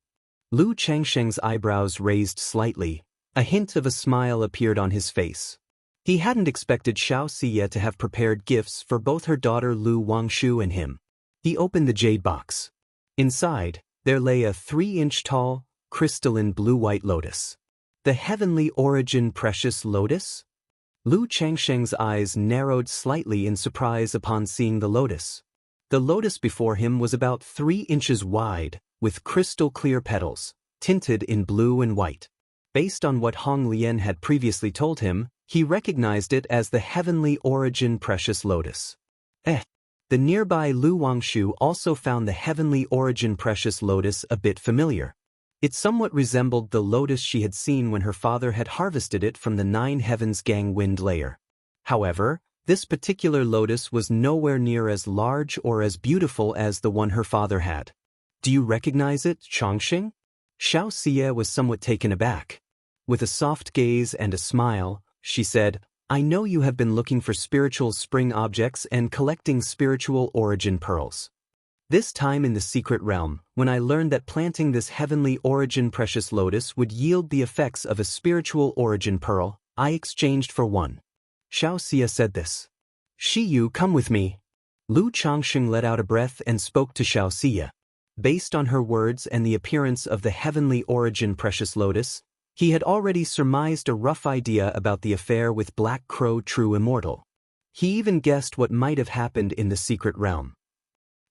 Lu Changxing's eyebrows raised slightly. A hint of a smile appeared on his face. He hadn't expected Xiaoxia to have prepared gifts for both her daughter Lu Wangshu and him. He opened the jade box. Inside, there lay a 3-inch tall, crystalline blue-white lotus. The heavenly origin precious lotus? Lu Changxing's eyes narrowed slightly in surprise upon seeing the lotus. The lotus before him was about 3 inches wide, with crystal-clear petals, tinted in blue and white. Based on what Hong Lian had previously told him, he recognized it as the heavenly origin precious lotus. The nearby Lu Wangshu also found the heavenly origin precious lotus a bit familiar. It somewhat resembled the lotus she had seen when her father had harvested it from the 9 Heavens Gang wind layer. However, this particular lotus was nowhere near as large or as beautiful as the one her father had. Do you recognize it, Changxing? Xiaoxia was somewhat taken aback. With a soft gaze and a smile, she said, I know you have been looking for spiritual spring objects and collecting spiritual origin pearls. This time in the secret realm, when I learned that planting this heavenly origin precious lotus would yield the effects of a spiritual origin pearl, I exchanged for one. Xiaoxia said this. Shiyu, come with me. Lu Changxing let out a breath and spoke to Xiaoxia. Based on her words and the appearance of the heavenly origin precious lotus, he had already surmised a rough idea about the affair with Black Crow True Immortal. He even guessed what might have happened in the secret realm.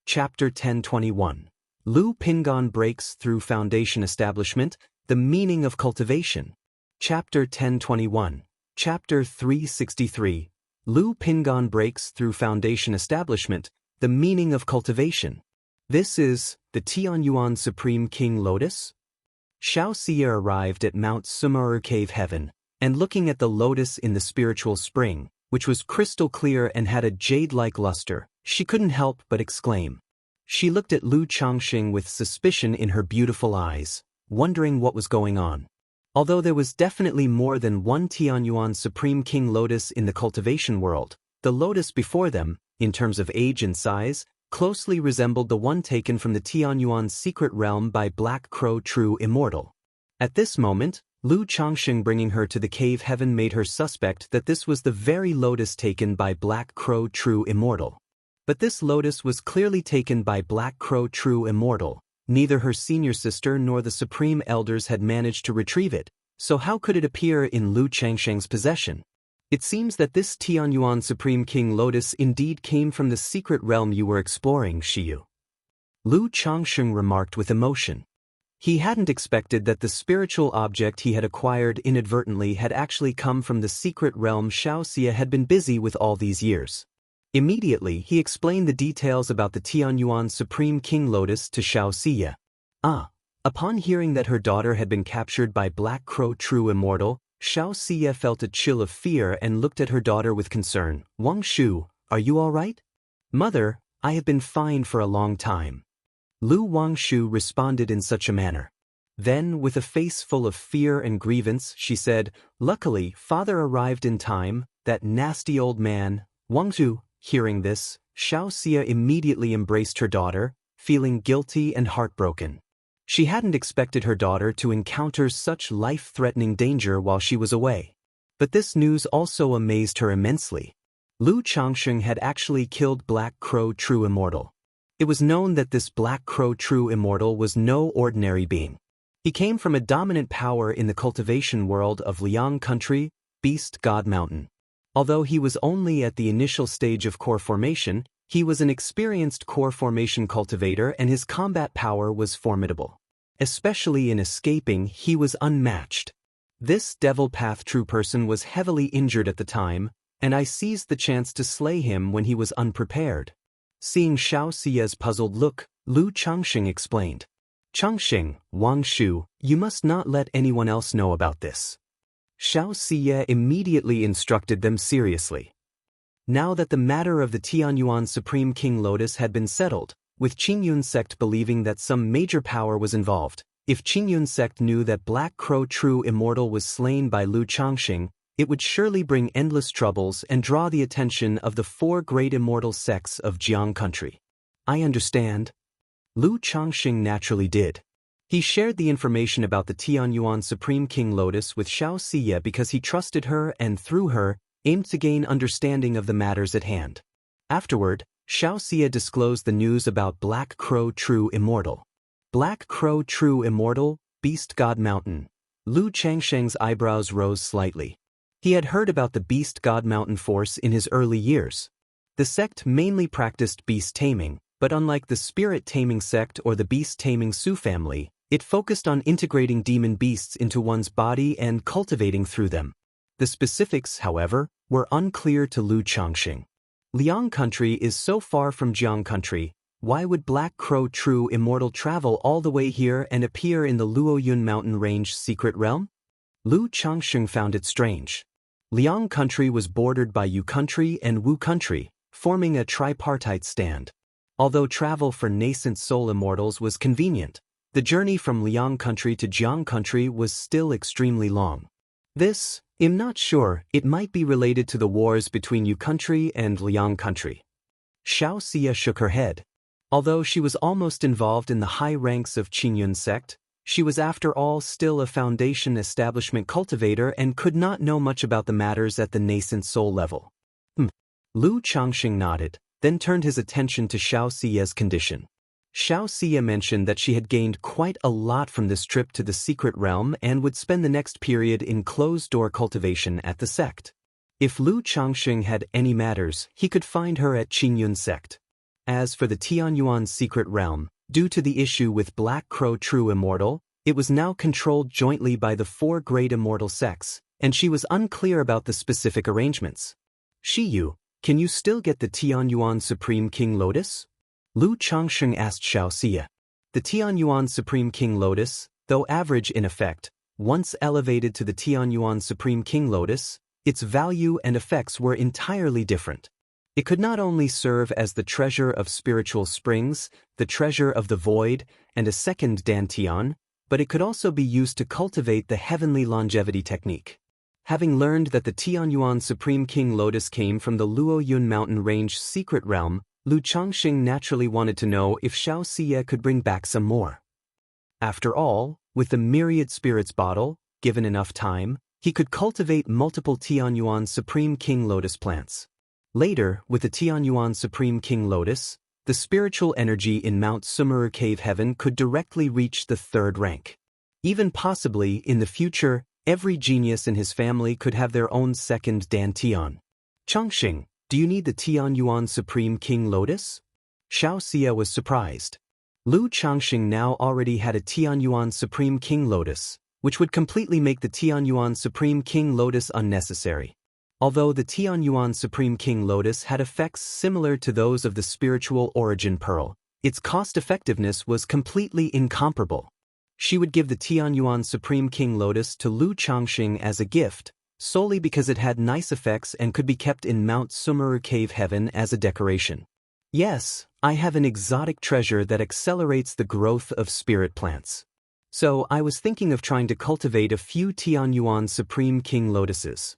Chapter 1021. Lu Pingon breaks through foundation establishment, the meaning of cultivation. Chapter 1021. Chapter 363. Lu Pingon breaks through foundation establishment, the meaning of cultivation. This is the Tianyuan Supreme King Lotus? Xiaoxia arrived at Mount Sumeru Cave Heaven, and looking at the lotus in the spiritual spring, which was crystal clear and had a jade-like luster, she couldn't help but exclaim. She looked at Lu Changxing with suspicion in her beautiful eyes, wondering what was going on. Although there was definitely more than one Tianyuan Supreme King Lotus in the cultivation world, the lotus before them, in terms of age and size, closely resembled the one taken from the Tianyuan secret realm by Black Crow True Immortal. At this moment, Lu Changxing bringing her to the cave heaven made her suspect that this was the very lotus taken by Black Crow True Immortal. But this lotus was clearly taken by Black Crow True Immortal. Neither her senior sister nor the Supreme Elders had managed to retrieve it, so how could it appear in Lu Changxing's possession? It seems that this Tianyuan Supreme King Lotus indeed came from the secret realm you were exploring, Shiyu. Lu Changxing remarked with emotion. He hadn't expected that the spiritual object he had acquired inadvertently had actually come from the secret realm Xiaoxia had been busy with all these years. Immediately, he explained the details about the Tianyuan Supreme King Lotus to Xiaoxia. Upon hearing that her daughter had been captured by Black Crow True Immortal, Xiaoxia felt a chill of fear and looked at her daughter with concern. Wang Shu, are you all right? Mother, I have been fine for a long time. Lu Wangshu responded in such a manner. Then, with a face full of fear and grievance, she said, Luckily, father arrived in time, that nasty old man. Wangshu, Hearing this, Xianxia immediately embraced her daughter, feeling guilty and heartbroken. She hadn't expected her daughter to encounter such life-threatening danger while she was away. But this news also amazed her immensely. Lu Changsheng had actually killed Black Crow True Immortal. It was known that this Black Crow True Immortal was no ordinary being. He came from a dominant power in the cultivation world of Liang Country, Beast God Mountain. Although he was only at the initial stage of core formation, he was an experienced core formation cultivator and his combat power was formidable. Especially in escaping, he was unmatched. This Devil Path True person was heavily injured at the time, and I seized the chance to slay him when he was unprepared. Seeing Xiaoxia's puzzled look, Lu Changsheng explained. Changsheng, Wang Shu, you must not let anyone else know about this. Xiaoxia immediately instructed them seriously. Now that the matter of the Tianyuan Supreme King Lotus had been settled, with Qingyun sect believing that some major power was involved, if Qingyun sect knew that Black Crow True Immortal was slain by Lu Changsheng, it would surely bring endless troubles and draw the attention of the 4 great immortal sects of Jiang Country. I understand. Lu Changsheng naturally did. He shared the information about the Tianyuan Supreme King Lotus with Xiaoxia because he trusted her and through her, aimed to gain understanding of the matters at hand. Afterward, Xiaoxia disclosed the news about Black Crow True Immortal. Black Crow True Immortal, Beast God Mountain. Lu Changsheng's eyebrows rose slightly. He had heard about the Beast God Mountain force in his early years. The sect mainly practiced beast taming, but unlike the spirit taming sect or the beast taming Su family, it focused on integrating demon beasts into one's body and cultivating through them. The specifics, however, were unclear to Lu Changsheng. Liang Country is so far from Jiang Country, why would Black Crow True Immortal travel all the way here and appear in the Luoyun Mountain Range secret realm? Lu Changsheng found it strange. Liang Country was bordered by Yu Country and Wu Country, forming a tripartite stand. Although travel for nascent soul immortals was convenient, the journey from Liang Country to Jiang Country was still extremely long. This, I'm not sure, it might be related to the wars between Yu Country and Liang Country. Xiaoxia shook her head. Although she was almost involved in the high ranks of Qingyun sect, she was after all still a foundation establishment cultivator and could not know much about the matters at the nascent soul level. Lu Changsheng nodded, then turned his attention to Xiaoxia's condition. Xiaoxia mentioned that she had gained quite a lot from this trip to the secret realm and would spend the next period in closed-door cultivation at the sect. If Lu Changsheng had any matters, he could find her at Qingyun sect. As for the Tianyuan secret realm, due to the issue with Black Crow True Immortal, it was now controlled jointly by the 4 great immortal sects, and she was unclear about the specific arrangements. Shiyu, can you still get the Tianyuan Supreme King Lotus? Lu Changsheng asked Xiaoxia. The Tianyuan Supreme King Lotus, though average in effect, once elevated to the Tianyuan Supreme King Lotus, its value and effects were entirely different. It could not only serve as the treasure of spiritual springs, the treasure of the void, and a second Dantian, but it could also be used to cultivate the heavenly longevity technique. Having learned that the Tianyuan Supreme King Lotus came from the Luoyun Mountain Range secret realm, Lu Changsheng naturally wanted to know if Xiaoxia could bring back some more. After all, with the Myriad Spirits bottle, given enough time, he could cultivate multiple Tianyuan Supreme King Lotus plants. Later, with the Tianyuan Supreme King Lotus, the spiritual energy in Mount Sumeru Cave Heaven could directly reach the 3rd rank. Even possibly, in the future, every genius in his family could have their own second Dantian. Changsheng, do you need the Tianyuan Supreme King Lotus? Xiaoxia was surprised. Lu Changsheng now already had a Tianyuan Supreme King Lotus, which would completely make the Tianyuan Supreme King Lotus unnecessary. Although the Tianyuan Supreme King Lotus had effects similar to those of the spiritual origin pearl, its cost-effectiveness was completely incomparable. She would give the Tianyuan Supreme King Lotus to Lu Changsheng as a gift, solely because it had nice effects and could be kept in Mount Sumeru Cave Heaven as a decoration. Yes, I have an exotic treasure that accelerates the growth of spirit plants. So I was thinking of trying to cultivate a few Tianyuan Supreme King Lotuses.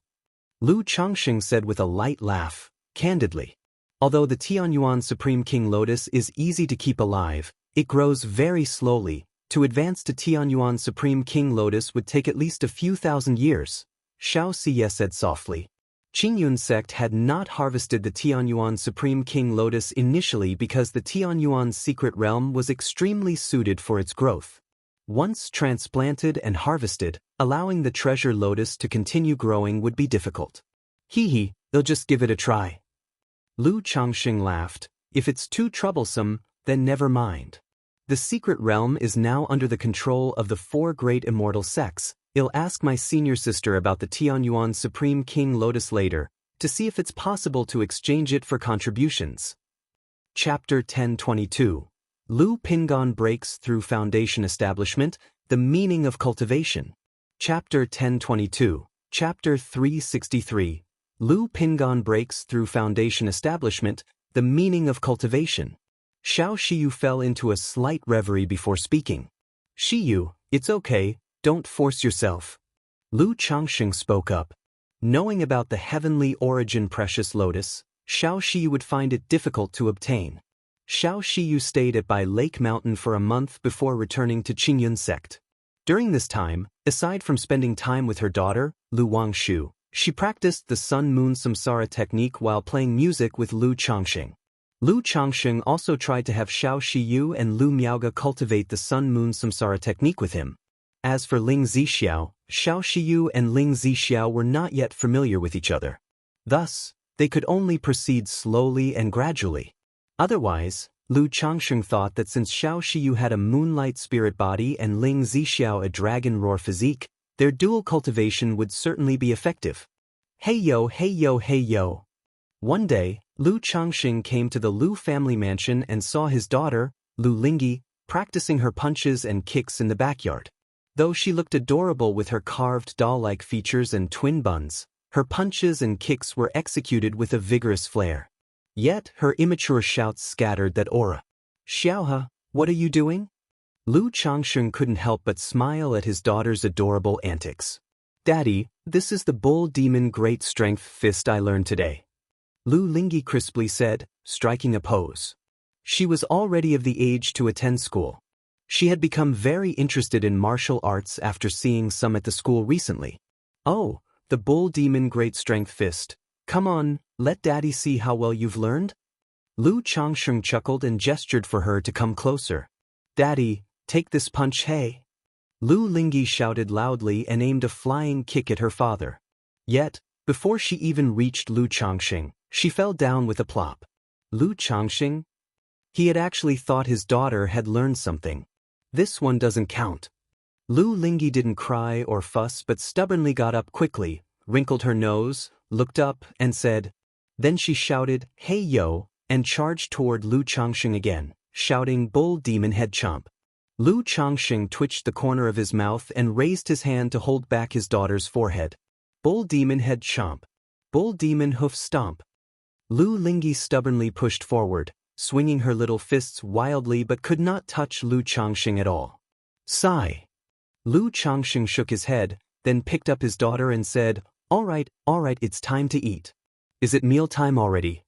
Lu Changsheng said with a light laugh, candidly. Although the Tianyuan Supreme King Lotus is easy to keep alive, it grows very slowly. To advance to Tianyuan Supreme King Lotus would take at least a few thousand years, Xianxia said softly. Qingyun sect had not harvested the Tianyuan Supreme King Lotus initially because the Tianyuan secret realm was extremely suited for its growth. Once transplanted and harvested, allowing the treasure lotus to continue growing would be difficult. Hee, they'll just give it a try. Lu Changxing laughed. If it's too troublesome, then never mind. The secret realm is now under the control of the 4 great immortal sects. I'll ask my senior sister about the Tianyuan Supreme King Lotus later, to see if it's possible to exchange it for contributions. Chapter 1022. Lu Pingon breaks through foundation establishment, the meaning of cultivation. Chapter 1022. Chapter 363. Lu Pingon breaks through foundation establishment, the meaning of cultivation. Xiao Shiyu fell into a slight reverie before speaking. Shiyu, it's okay, don't force yourself. Lu Changxing spoke up. Knowing about the heavenly origin precious lotus, Xiao Shiyu would find it difficult to obtain. Xiao Shiyu stayed at Bai Lake Mountain for a month before returning to Qingyun sect. During this time, aside from spending time with her daughter, Lu Wangshu, she practiced the Sun-Moon Samsara technique while playing music with Lu Changxing. Lu Changxing also tried to have Xiao Shiyu and Lu Miaoge cultivate the Sun-Moon Samsara technique with him. As for Ling Zixiao, Xiao Shiyu and Ling Zixiao were not yet familiar with each other. Thus, they could only proceed slowly and gradually. Otherwise, Lu Changxing thought that since Xiao Shiyu had a moonlight spirit body and Ling Zixiao a dragon roar physique, their dual cultivation would certainly be effective. Hey yo, hey yo, hey yo. One day, Lu Changxing came to the Lu family mansion and saw his daughter, Lu Lingyi, practicing her punches and kicks in the backyard. Though she looked adorable with her carved doll-like features and twin buns, her punches and kicks were executed with a vigorous flair. Yet her immature shouts scattered that aura. Xiaohe, what are you doing? Lu Changxing couldn't help but smile at his daughter's adorable antics. Daddy, this is the bull demon great strength fist I learned today. Lu Lingyi crisply said, striking a pose. She was already of the age to attend school. She had become very interested in martial arts after seeing some at the school recently. Oh, the bull demon great strength fist. Come on, let Daddy see how well you've learned. Lu Changxing chuckled and gestured for her to come closer. Daddy, take this punch, hey. Lu Lingyi shouted loudly and aimed a flying kick at her father. Yet, before she even reached Lu Changxing, she fell down with a plop. Lu Changxing? He had actually thought his daughter had learned something. This one doesn't count. Lu Lingyi didn't cry or fuss but stubbornly got up quickly, wrinkled her nose, looked up, and said. Then she shouted, hey yo, and charged toward Lu Changxing again, shouting bull demon head chomp. Lu Changxing twitched the corner of his mouth and raised his hand to hold back his daughter's forehead. Bull demon head chomp. Bull demon hoof stomp. Lu Lingyi stubbornly pushed forward, swinging her little fists wildly but could not touch Lu Changxing at all. Sigh. Lu Changxing shook his head, then picked up his daughter and said, all right, it's time to eat. Is it mealtime already?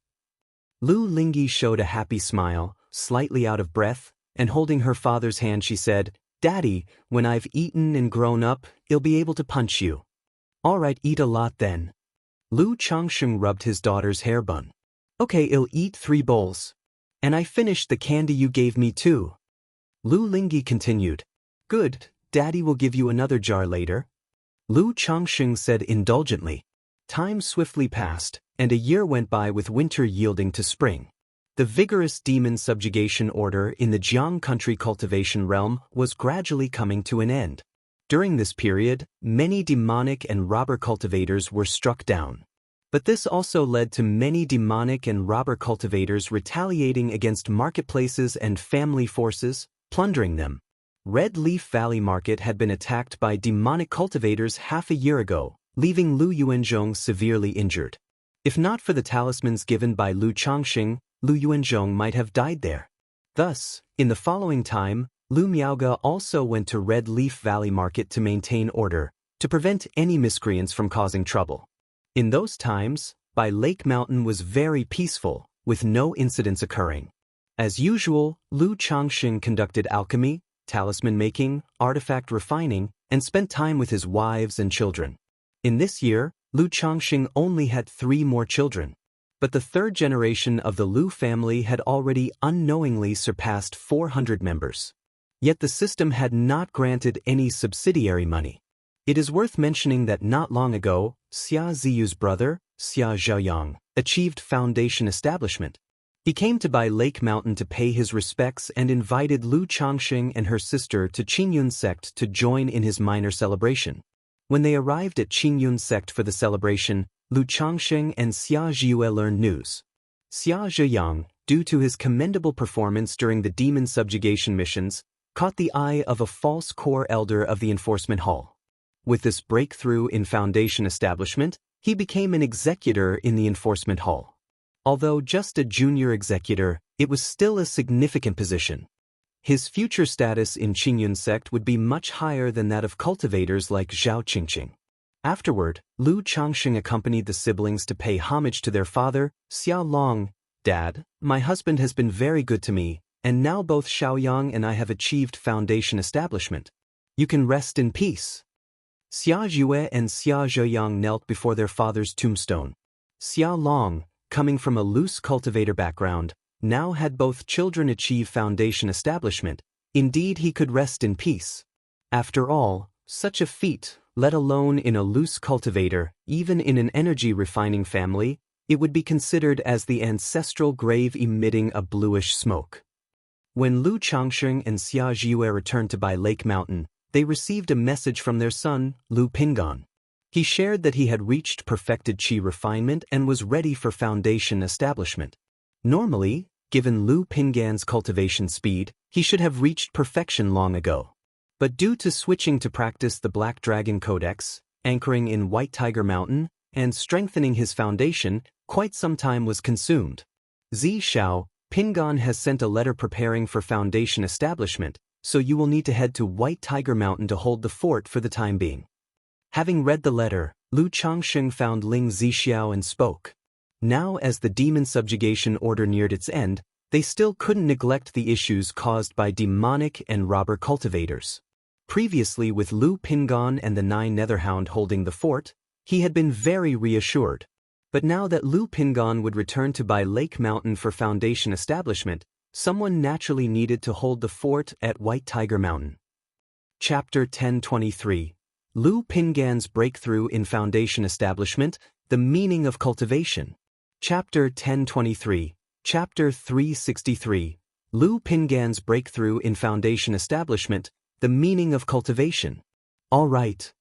Lu Lingyi showed a happy smile, slightly out of breath, and holding her father's hand she said, Daddy, when I've eaten and grown up, I'll be able to punch you. All right, eat a lot then. Lu Changxing rubbed his daughter's hair bun. Okay, I'll eat 3 bowls. And I finished the candy you gave me too. Lu Lingyi continued. Good, Daddy will give you another jar later. Lu Changxing said indulgently. Time swiftly passed, and a year went by with winter yielding to spring. The vigorous demon subjugation order in the Jiang country cultivation realm was gradually coming to an end. During this period, many demonic and robber cultivators were struck down. But this also led to many demonic and robber cultivators retaliating against marketplaces and family forces, plundering them. Red Leaf Valley Market had been attacked by demonic cultivators half a year ago, leaving Lu Yuanzhong severely injured. If not for the talismans given by Lu Changxing, Lu Yuanzhong might have died there. Thus, in the following time, Lu Miaoge also went to Red Leaf Valley Market to maintain order, to prevent any miscreants from causing trouble. In those times, Bai Lake Mountain was very peaceful, with no incidents occurring. As usual, Lu Changxing conducted alchemy, talisman making, artifact refining, and spent time with his wives and children. In this year, Lu Changxing only had 3 more children. But the third generation of the Lu family had already unknowingly surpassed 400 members. Yet the system had not granted any subsidiary money. It is worth mentioning that not long ago, Xia Ziyu's brother, Xia Zhaoyang, achieved foundation establishment. He came to Bai Lake Mountain to pay his respects and invited Lu Changxing and her sister to Qingyun sect to join in his minor celebration. When they arrived at Qingyun sect for the celebration, Lu Changxing and Xia Ziyue learned news. Xia Zhaoyang, due to his commendable performance during the demon subjugation missions, caught the eye of a false core elder of the enforcement hall. With this breakthrough in foundation establishment, he became an executor in the enforcement hall. Although just a junior executor, it was still a significant position. His future status in Qingyun sect would be much higher than that of cultivators like Zhao Qingqing. Afterward, Lu Changxing accompanied the siblings to pay homage to their father, Xia Long. "Dad, my husband has been very good to me, and now both Xiaoyang and I have achieved foundation establishment. You can rest in peace." Xia Ziyue and Xia Zhaoyang knelt before their father's tombstone. Xia Long, coming from a loose cultivator background, now had both children achieve foundation establishment. Indeed, he could rest in peace. After all, such a feat, let alone in a loose cultivator, even in an energy refining family, it would be considered as the ancestral grave emitting a bluish smoke. When Lu Changxing and Xia Ziyue returned to Bai Lake Mountain, they received a message from their son, Lu Pingan. He shared that he had reached perfected qi refinement and was ready for foundation establishment. Normally, given Lu Pingan's cultivation speed, he should have reached perfection long ago. But due to switching to practice the Black Dragon Codex, anchoring in White Tiger Mountain, and strengthening his foundation, quite some time was consumed. Zi Xiao, Pingan has sent a letter preparing for foundation establishment, so you will need to head to White Tiger Mountain to hold the fort for the time being. Having read the letter, Lu Changxing found Ling Zixiao and spoke. Now as the demon subjugation order neared its end, they still couldn't neglect the issues caused by demonic and robber cultivators. Previously, with Lu Pingan and the 9 Netherhound holding the fort, he had been very reassured. But now that Lu Pingan would return to Bai Lake Mountain for foundation establishment, someone naturally needed to hold the fort at White Tiger Mountain. Chapter 1023. Lu Pingan's Breakthrough in Foundation Establishment, the Meaning of Cultivation. Chapter 1023. Chapter 363. Lu Pingan's Breakthrough in Foundation Establishment, the Meaning of Cultivation. All right.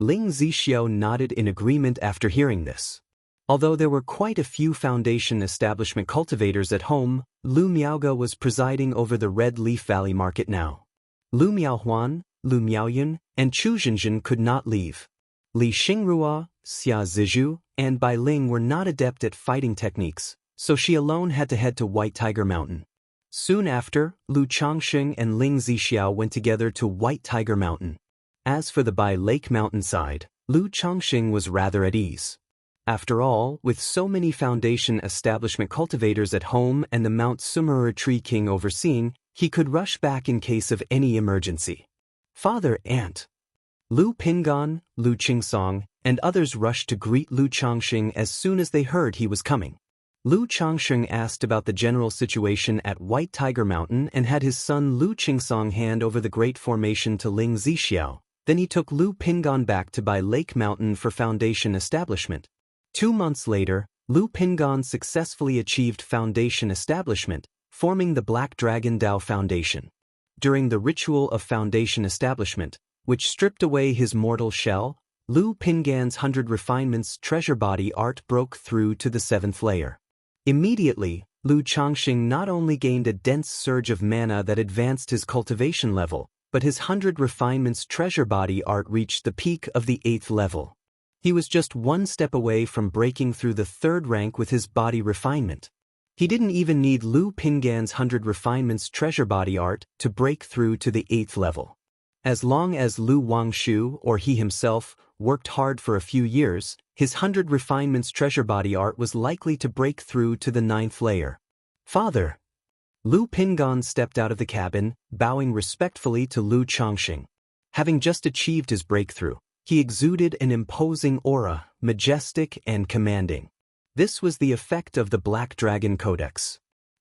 Ling Zixiao nodded in agreement after hearing this. Although there were quite a few foundation establishment cultivators at home, Lu Miaoge was presiding over the Red Leaf Valley market now. Lu Miaohuan, Lu Miaoyun, and Chu Zhenjin could not leave. Li Xingrua, Xia Zizhu, and Bai Ling were not adept at fighting techniques, so she alone had to head to White Tiger Mountain. Soon after, Lu Changxing and Ling Zixiao went together to White Tiger Mountain. As for the Bai Lake mountainside, Lu Changxing was rather at ease. After all, with so many foundation establishment cultivators at home and the Mount Sumeru Tree King overseeing, he could rush back in case of any emergency. Father, Aunt. Lu Pingan, Lu Qingsong, and others rushed to greet Lu Changxing as soon as they heard he was coming. Lu Changxing asked about the general situation at White Tiger Mountain and had his son Lu Qingsong hand over the Great Formation to Ling Zixiao. Then he took Lu Pingan back to Bai Lake Mountain for foundation establishment. 2 months later, Lu Pingan successfully achieved foundation establishment, forming the Black Dragon Dao Foundation. During the ritual of foundation establishment, which stripped away his mortal shell, Lu Pingan's 100 refinements treasure body art broke through to the 7th layer. Immediately, Lu Changxing not only gained a dense surge of mana that advanced his cultivation level, but his 100 refinements treasure body art reached the peak of the 8th level. He was just 1 step away from breaking through the 3rd rank with his body refinement. He didn't even need Lu Pingan's 100 refinements treasure body art to break through to the 8th level. As long as Lu Wangshu or he himself worked hard for a few years, his 100 refinements treasure body art was likely to break through to the 9th layer. Father! Lu Pingan stepped out of the cabin, bowing respectfully to Lu Changxing. Having just achieved his breakthrough, he exuded an imposing aura, majestic and commanding. This was the effect of the Black Dragon Codex.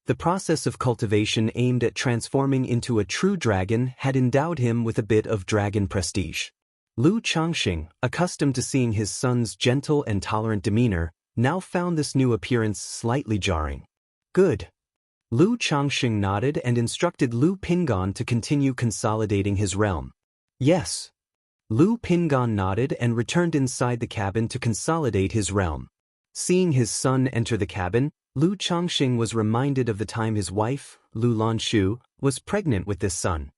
The process of cultivation aimed at transforming into a true dragon had endowed him with a bit of dragon prestige. Lu Changxing, accustomed to seeing his son's gentle and tolerant demeanor, now found this new appearance slightly jarring. Good. Lu Changxing nodded and instructed Lu Pingan to continue consolidating his realm. Yes. Lu Pingan nodded and returned inside the cabin to consolidate his realm. Seeing his son enter the cabin, Lu Changxing was reminded of the time his wife, Lu Lanshu, was pregnant with this son.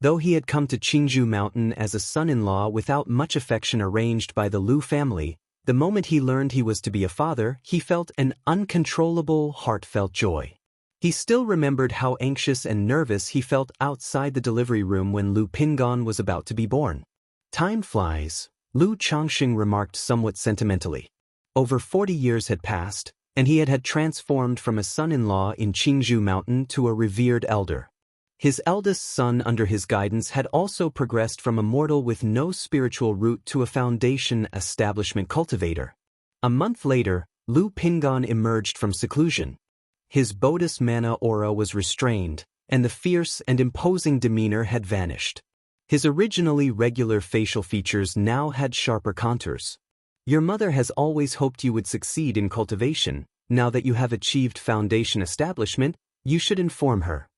Though he had come to Qingzhou Mountain as a son-in-law without much affection arranged by the Lu family, the moment he learned he was to be a father, he felt an uncontrollable, heartfelt joy. He still remembered how anxious and nervous he felt outside the delivery room when Lu Pingan was about to be born. Time flies, Lu Changxing remarked somewhat sentimentally. Over 40 years had passed, and he had transformed from a son-in-law in Qingzhou Mountain to a revered elder. His eldest son under his guidance had also progressed from a mortal with no spiritual root to a foundation establishment cultivator. A month later, Lu Pingan emerged from seclusion. His Bodhis mana aura was restrained, and the fierce and imposing demeanor had vanished. His originally regular facial features now had sharper contours. Your mother has always hoped you would succeed in cultivation. Now that you have achieved foundation establishment, you should inform her.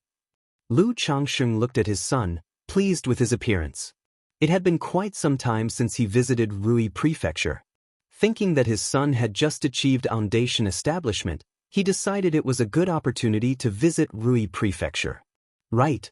Lu Changxing looked at his son, pleased with his appearance. It had been quite some time since he visited Rui Prefecture. Thinking that his son had just achieved foundation establishment, he decided it was a good opportunity to visit Rui Prefecture. Right.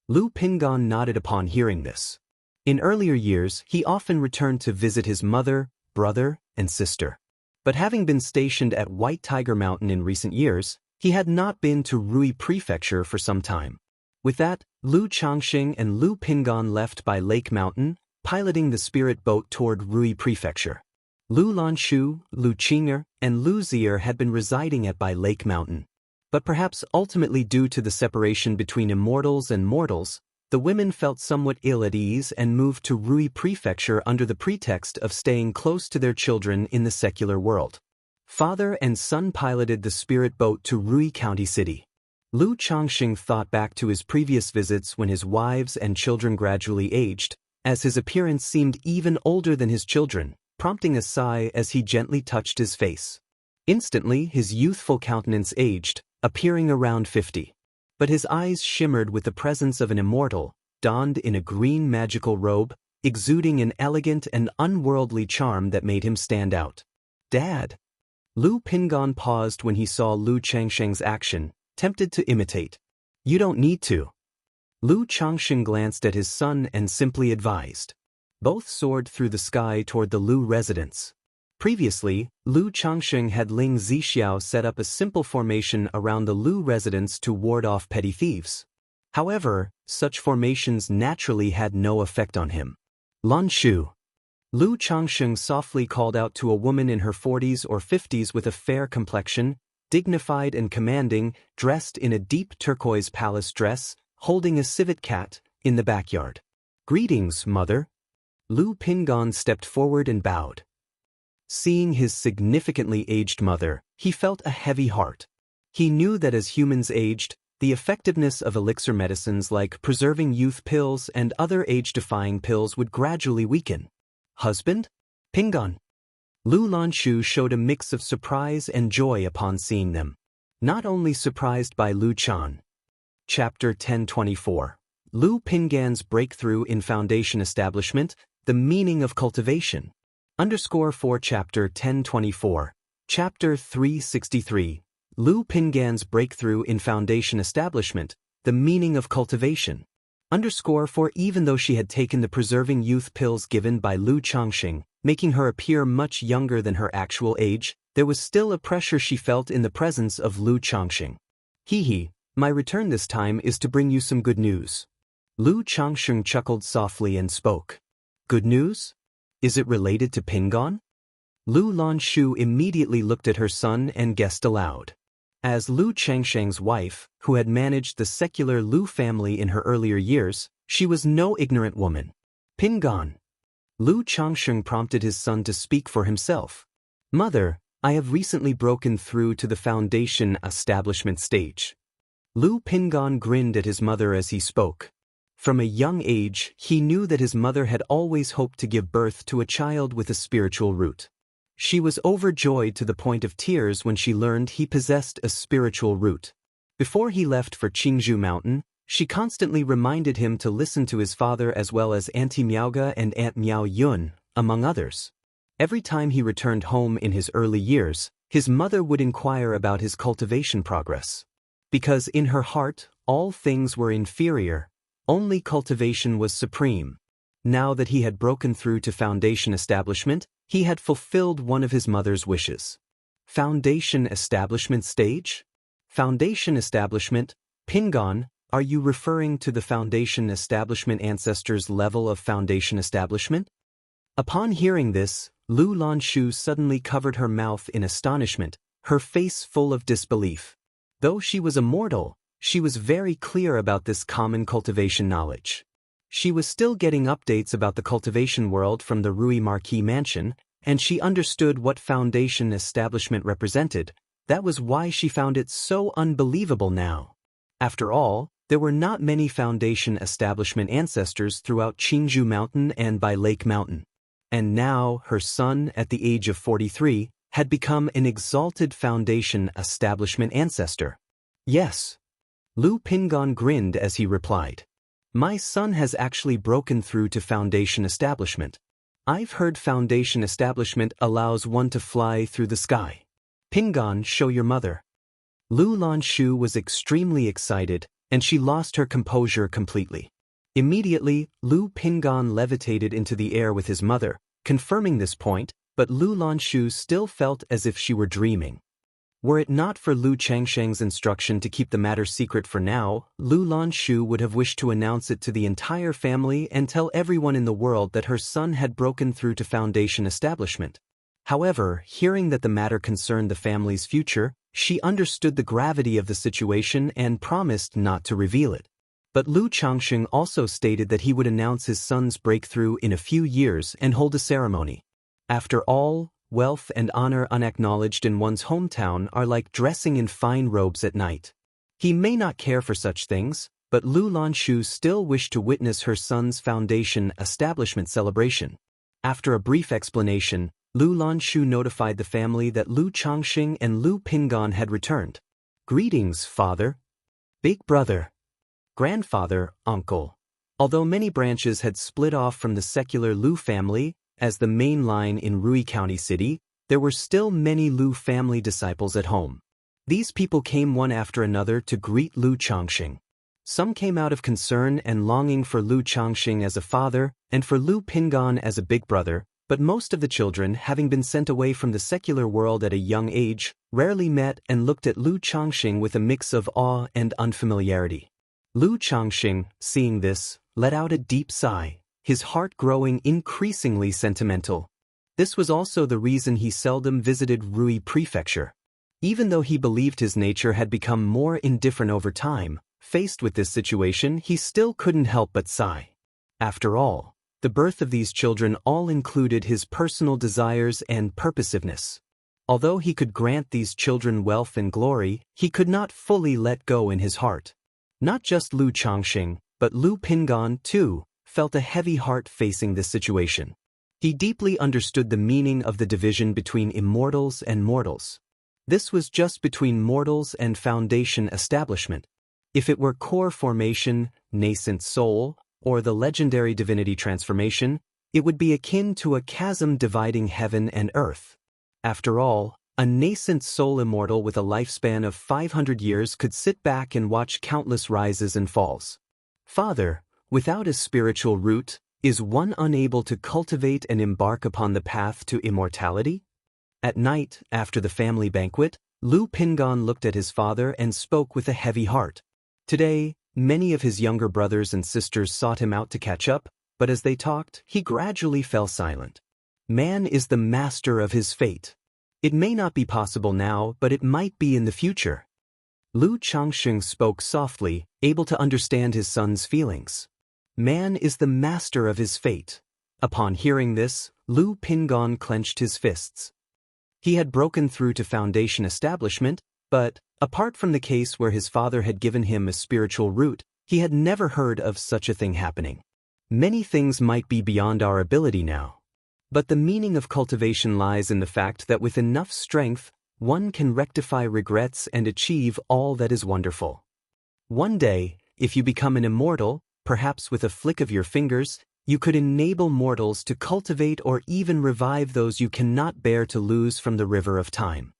Lu Pingan nodded upon hearing this. In earlier years, he often returned to visit his mother, brother, and sister. But having been stationed at White Tiger Mountain in recent years, he had not been to Rui Prefecture for some time. With that, Lu Changxing and Lu Pingan left by Lake Mountain, piloting the spirit boat toward Rui Prefecture. Lu Lanshu, Lu Qinger, and Lu Zier had been residing at by Lake Mountain. But perhaps ultimately due to the separation between immortals and mortals, the women felt somewhat ill at ease and moved to Rui Prefecture under the pretext of staying close to their children in the secular world. Father and son piloted the spirit boat to Rui County City. Lu Changxing thought back to his previous visits when his wives and children gradually aged, as his appearance seemed even older than his children, prompting a sigh as he gently touched his face. Instantly, his youthful countenance aged, appearing around 50. But his eyes shimmered with the presence of an immortal, donned in a green magical robe, exuding an elegant and unworldly charm that made him stand out. Dad! Lu Pingan paused when he saw Lu Changxing's action, tempted to imitate. You don't need to. Lu Changxing glanced at his son and simply advised. Both soared through the sky toward the Lu residence. Previously, Lu Changxing had Ling Zixiao set up a simple formation around the Lu residence to ward off petty thieves. However, such formations naturally had no effect on him. Lanshu. Lu Changxing softly called out to a woman in her 40s or 50s with a fair complexion, dignified and commanding, dressed in a deep turquoise palace dress, holding a civet cat, in the backyard. Greetings, mother. Lu Pingan stepped forward and bowed. Seeing his significantly aged mother, he felt a heavy heart. He knew that as humans aged, the effectiveness of elixir medicines like preserving youth pills and other age-defying pills would gradually weaken. Husband? Pingan. Lu Lanshu showed a mix of surprise and joy upon seeing them. Not only surprised by Lu Chan. Chapter 1024. Lu Pingan's breakthrough in foundation establishment, the meaning of cultivation. _4 Chapter 1024. Chapter 363. Lu Pingan's breakthrough in foundation establishment, the meaning of cultivation. _4 Even though she had taken the preserving youth pills given by Lu Changxing, making her appear much younger than her actual age, there was still a pressure she felt in the presence of Lu Changxing. Hee, my return this time is to bring you some good news. Lu Changxing chuckled softly and spoke. Good news? Is it related to Pingon? Lu Lanshu immediately looked at her son and guessed aloud. As Lu Changsheng's wife, who had managed the secular Lu family in her earlier years, she was no ignorant woman. Pingon. Lu Changsheng prompted his son to speak for himself. Mother, I have recently broken through to the foundation establishment stage. Lu Pingon grinned at his mother as he spoke. From a young age, he knew that his mother had always hoped to give birth to a child with a spiritual root. She was overjoyed to the point of tears when she learned he possessed a spiritual root. Before he left for Qingzhou Mountain, she constantly reminded him to listen to his father as well as Auntie Miaoga and Aunt Miao Yun, among others. Every time he returned home in his early years, his mother would inquire about his cultivation progress. Because in her heart, all things were inferior, only cultivation was supreme. Now that he had broken through to foundation establishment, he had fulfilled one of his mother's wishes. Foundation establishment stage? Foundation establishment, Pingon, are you referring to the foundation establishment ancestors' level of foundation establishment? Upon hearing this, Lu Lanshu suddenly covered her mouth in astonishment, her face full of disbelief. Though she was immortal, she was very clear about this common cultivation knowledge. She was still getting updates about the cultivation world from the Rui Marquis mansion, and she understood what foundation establishment represented. That was why she found it so unbelievable now. After all, there were not many foundation establishment ancestors throughout Qingzhou Mountain and by Lake Mountain. And now, her son, at the age of 43, had become an exalted foundation establishment ancestor. Yes. Lu Pingon grinned as he replied. My son has actually broken through to foundation establishment. I've heard foundation establishment allows one to fly through the sky. Pingon, show your mother. Lu Lanshu was extremely excited, and she lost her composure completely. Immediately, Lu Pingon levitated into the air with his mother, confirming this point, but Lu Lanshu still felt as if she were dreaming. Were it not for Lu Changsheng's instruction to keep the matter secret for now, Lu Lanshu would have wished to announce it to the entire family and tell everyone in the world that her son had broken through to foundation establishment. However, hearing that the matter concerned the family's future, she understood the gravity of the situation and promised not to reveal it. But Lu Changsheng also stated that he would announce his son's breakthrough in a few years and hold a ceremony. After all, wealth and honor unacknowledged in one's hometown are like dressing in fine robes at night. He may not care for such things, but Lu Lanshu still wished to witness her son's foundation establishment celebration. After a brief explanation, Lu Lanshu notified the family that Lu Changsheng and Lu Pingon had returned. Greetings, father. Big brother. Grandfather, uncle. Although many branches had split off from the secular Lu family, as the main line in Rui County City, there were still many Lu family disciples at home. These people came one after another to greet Lu Changsheng. Some came out of concern and longing for Lu Changsheng as a father and for Lu Pingon as a big brother, but most of the children, having been sent away from the secular world at a young age, rarely met and looked at Lu Changsheng with a mix of awe and unfamiliarity. Lu Changsheng, seeing this, let out a deep sigh, his heart growing increasingly sentimental. This was also the reason he seldom visited Rui Prefecture. Even though he believed his nature had become more indifferent over time, faced with this situation he still couldn't help but sigh. After all, the birth of these children all included his personal desires and purposiveness. Although he could grant these children wealth and glory, he could not fully let go in his heart. Not just Lu Changsheng, but Lu Pingon, too, felt a heavy heart facing this situation. He deeply understood the meaning of the division between immortals and mortals. This was just between mortals and foundation establishment. If it were core formation, nascent soul, or the legendary divinity transformation, it would be akin to a chasm dividing heaven and earth. After all, a nascent soul immortal with a lifespan of 500 years could sit back and watch countless rises and falls. Father, without a spiritual root, is one unable to cultivate and embark upon the path to immortality? At night, after the family banquet, Lu Pingon looked at his father and spoke with a heavy heart. Today, many of his younger brothers and sisters sought him out to catch up, but as they talked, he gradually fell silent. Man is the master of his fate. It may not be possible now, but it might be in the future. Lu Changsheng spoke softly, able to understand his son's feelings. Man is the master of his fate. Upon hearing this, Lu Pingon clenched his fists. He had broken through to Foundation establishment, but, apart from the case where his father had given him a spiritual root, he had never heard of such a thing happening. Many things might be beyond our ability now. But the meaning of cultivation lies in the fact that with enough strength, one can rectify regrets and achieve all that is wonderful. One day, if you become an immortal, perhaps with a flick of your fingers, you could enable mortals to cultivate or even revive those you cannot bear to lose from the river of time.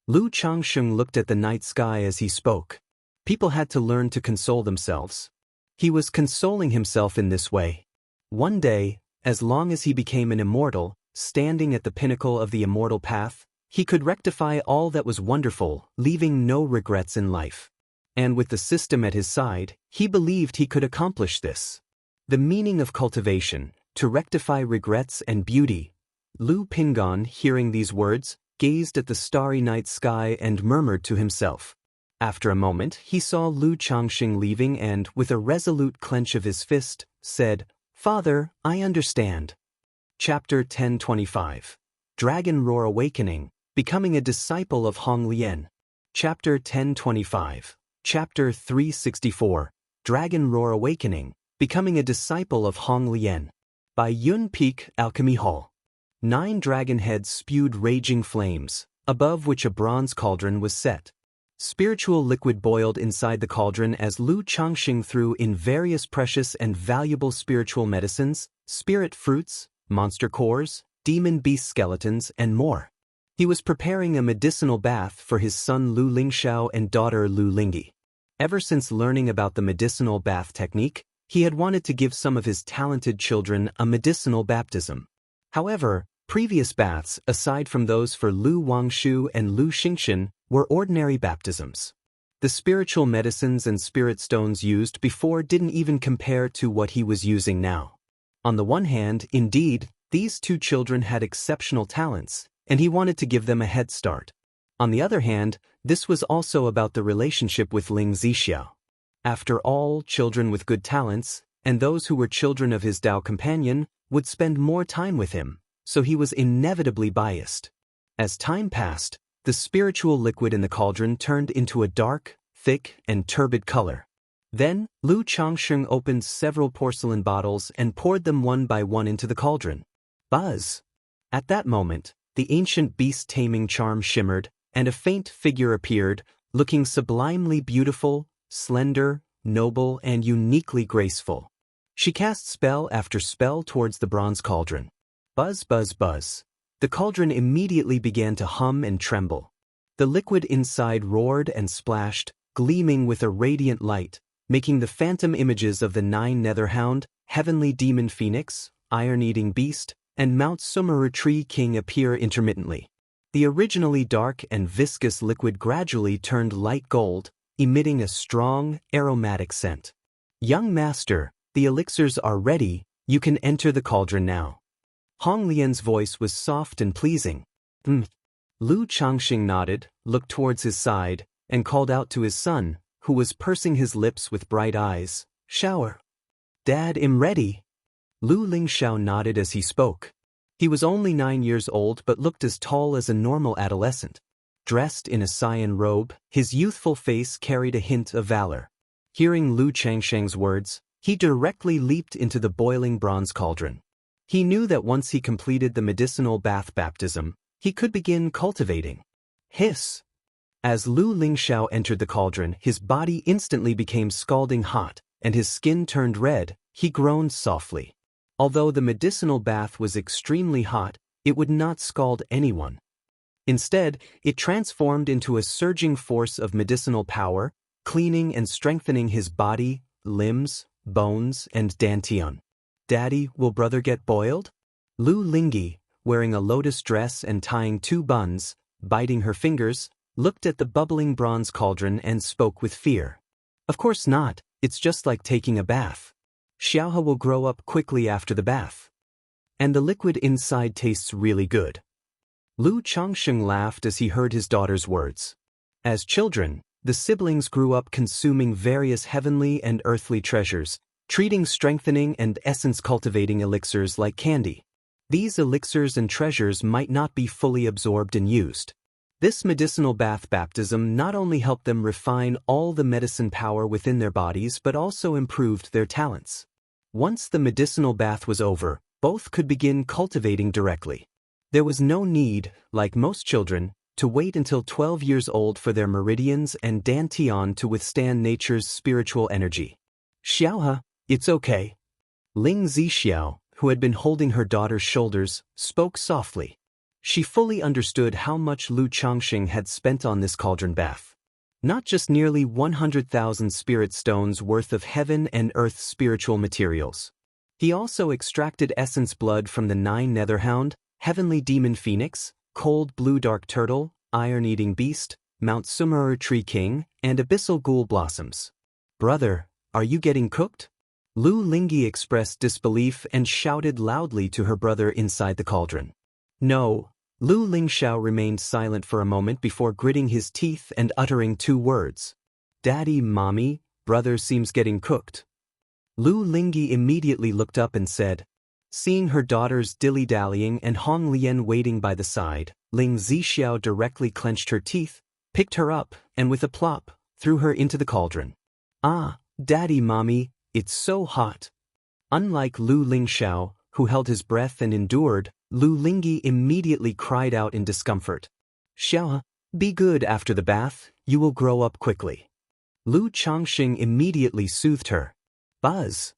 Lu Changsheng looked at the night sky as he spoke. People had to learn to console themselves. He was consoling himself in this way. One day, as long as he became an immortal, standing at the pinnacle of the immortal path, he could rectify all that was wonderful, leaving no regrets in life. And with the system at his side, he believed he could accomplish this. The meaning of cultivation, to rectify regrets and beauty. Lu Pingon, hearing these words, gazed at the starry night sky and murmured to himself. After a moment, he saw Lu Changsheng leaving and, with a resolute clench of his fist, said, "Father, I understand." Chapter 1025. Dragon Roar Awakening, Becoming a Disciple of Wang Lin. Chapter 1025. Chapter 364. Dragon Roar Awakening, Becoming a Disciple of Wang Lin. By Yun Peak Alchemy Hall. 9 dragon heads spewed raging flames, above which a bronze cauldron was set. Spiritual liquid boiled inside the cauldron as Lu Changsheng threw in various precious and valuable spiritual medicines, spirit fruits, monster cores, demon beast skeletons, and more. He was preparing a medicinal bath for his son Lu Lingxiao and daughter Lu Lingyi. Ever since learning about the medicinal bath technique, he had wanted to give some of his talented children a medicinal baptism. However, previous baths, aside from those for Lu Wangshu and Lu Xingxian, were ordinary baptisms. The spiritual medicines and spirit stones used before didn't even compare to what he was using now. On the one hand, indeed, these 2 children had exceptional talents, and he wanted to give them a head start. On the other hand, this was also about the relationship with Ling Zixiao. After all, children with good talents, and those who were children of his Dao companion, would spend more time with him, so he was inevitably biased. As time passed, the spiritual liquid in the cauldron turned into a dark, thick, and turbid color. Then, Lu Changsheng opened several porcelain bottles and poured them one by one into the cauldron. Buzz! At that moment, the ancient beast-taming charm shimmered, and a faint figure appeared, looking sublimely beautiful, slender, noble, and uniquely graceful. She cast spell after spell towards the bronze cauldron. Buzz, buzz, buzz. The cauldron immediately began to hum and tremble. The liquid inside roared and splashed, gleaming with a radiant light, making the phantom images of the 9 Netherhound, Heavenly Demon Phoenix, Iron-Eating Beast, and Mount Sumeru Tree King appear intermittently. The originally dark and viscous liquid gradually turned light gold, emitting a strong, aromatic scent. "Young master, the elixirs are ready, you can enter the cauldron now." Wang Lin's voice was soft and pleasing. Lu Changsheng nodded, looked towards his side, and called out to his son, who was pursing his lips with bright eyes, "Shower." "Dad, I'm ready." Lu Lingxiao nodded as he spoke. He was only 9 years old but looked as tall as a normal adolescent. Dressed in a cyan robe, his youthful face carried a hint of valor. Hearing Lu Changsheng's words, he directly leaped into the boiling bronze cauldron. He knew that once he completed the medicinal bath baptism, he could begin cultivating. Hiss! As Lu Lingxiao entered the cauldron, his body instantly became scalding hot, and his skin turned red. He groaned softly. Although the medicinal bath was extremely hot, it would not scald anyone. Instead, it transformed into a surging force of medicinal power, cleaning and strengthening his body, limbs, bones, and dantian. "Daddy, will brother get boiled?" Lu Lingyi, wearing a lotus dress and tying 2 buns, biting her fingers, looked at the bubbling bronze cauldron and spoke with fear. "Of course not, it's just like taking a bath. Xiaohe will grow up quickly after the bath." And the liquid inside tastes really good. Lu Changsheng laughed as he heard his daughter's words. As children, the siblings grew up consuming various heavenly and earthly treasures, treating strengthening and essence-cultivating elixirs like candy. These elixirs and treasures might not be fully absorbed and used. This medicinal bath baptism not only helped them refine all the medicine power within their bodies but also improved their talents. Once the medicinal bath was over, both could begin cultivating directly. There was no need, like most children, to wait until 12 years old for their meridians and dantian to withstand nature's spiritual energy. Xiaohe, it's okay. Ling Zixiao, who had been holding her daughter's shoulders, spoke softly. She fully understood how much Lu Changsheng had spent on this cauldron bath. Not just nearly 100,000 spirit stones worth of heaven and earth spiritual materials. He also extracted essence blood from the 9 netherhound, heavenly demon phoenix, cold blue dark turtle, iron-eating beast, Mount Sumeru tree king, and abyssal ghoul blossoms. Brother, are you getting cooked? Lu Lingyi expressed disbelief and shouted loudly to her brother inside the cauldron. No. Lu Lingxiao remained silent for a moment before gritting his teeth and uttering 2 words. Daddy, mommy, brother seems getting cooked. Lu Lingyi immediately looked up and said, seeing her daughters dilly-dallying and Hong Lian waiting by the side, Ling Zixiao directly clenched her teeth, picked her up, and with a plop, threw her into the cauldron. Ah, daddy, mommy, it's so hot. Unlike Lu Lingxiao, who held his breath and endured, Lu Lingyi immediately cried out in discomfort. Xiaohe, be good after the bath, you will grow up quickly. Lu Changsheng immediately soothed her. Buzz.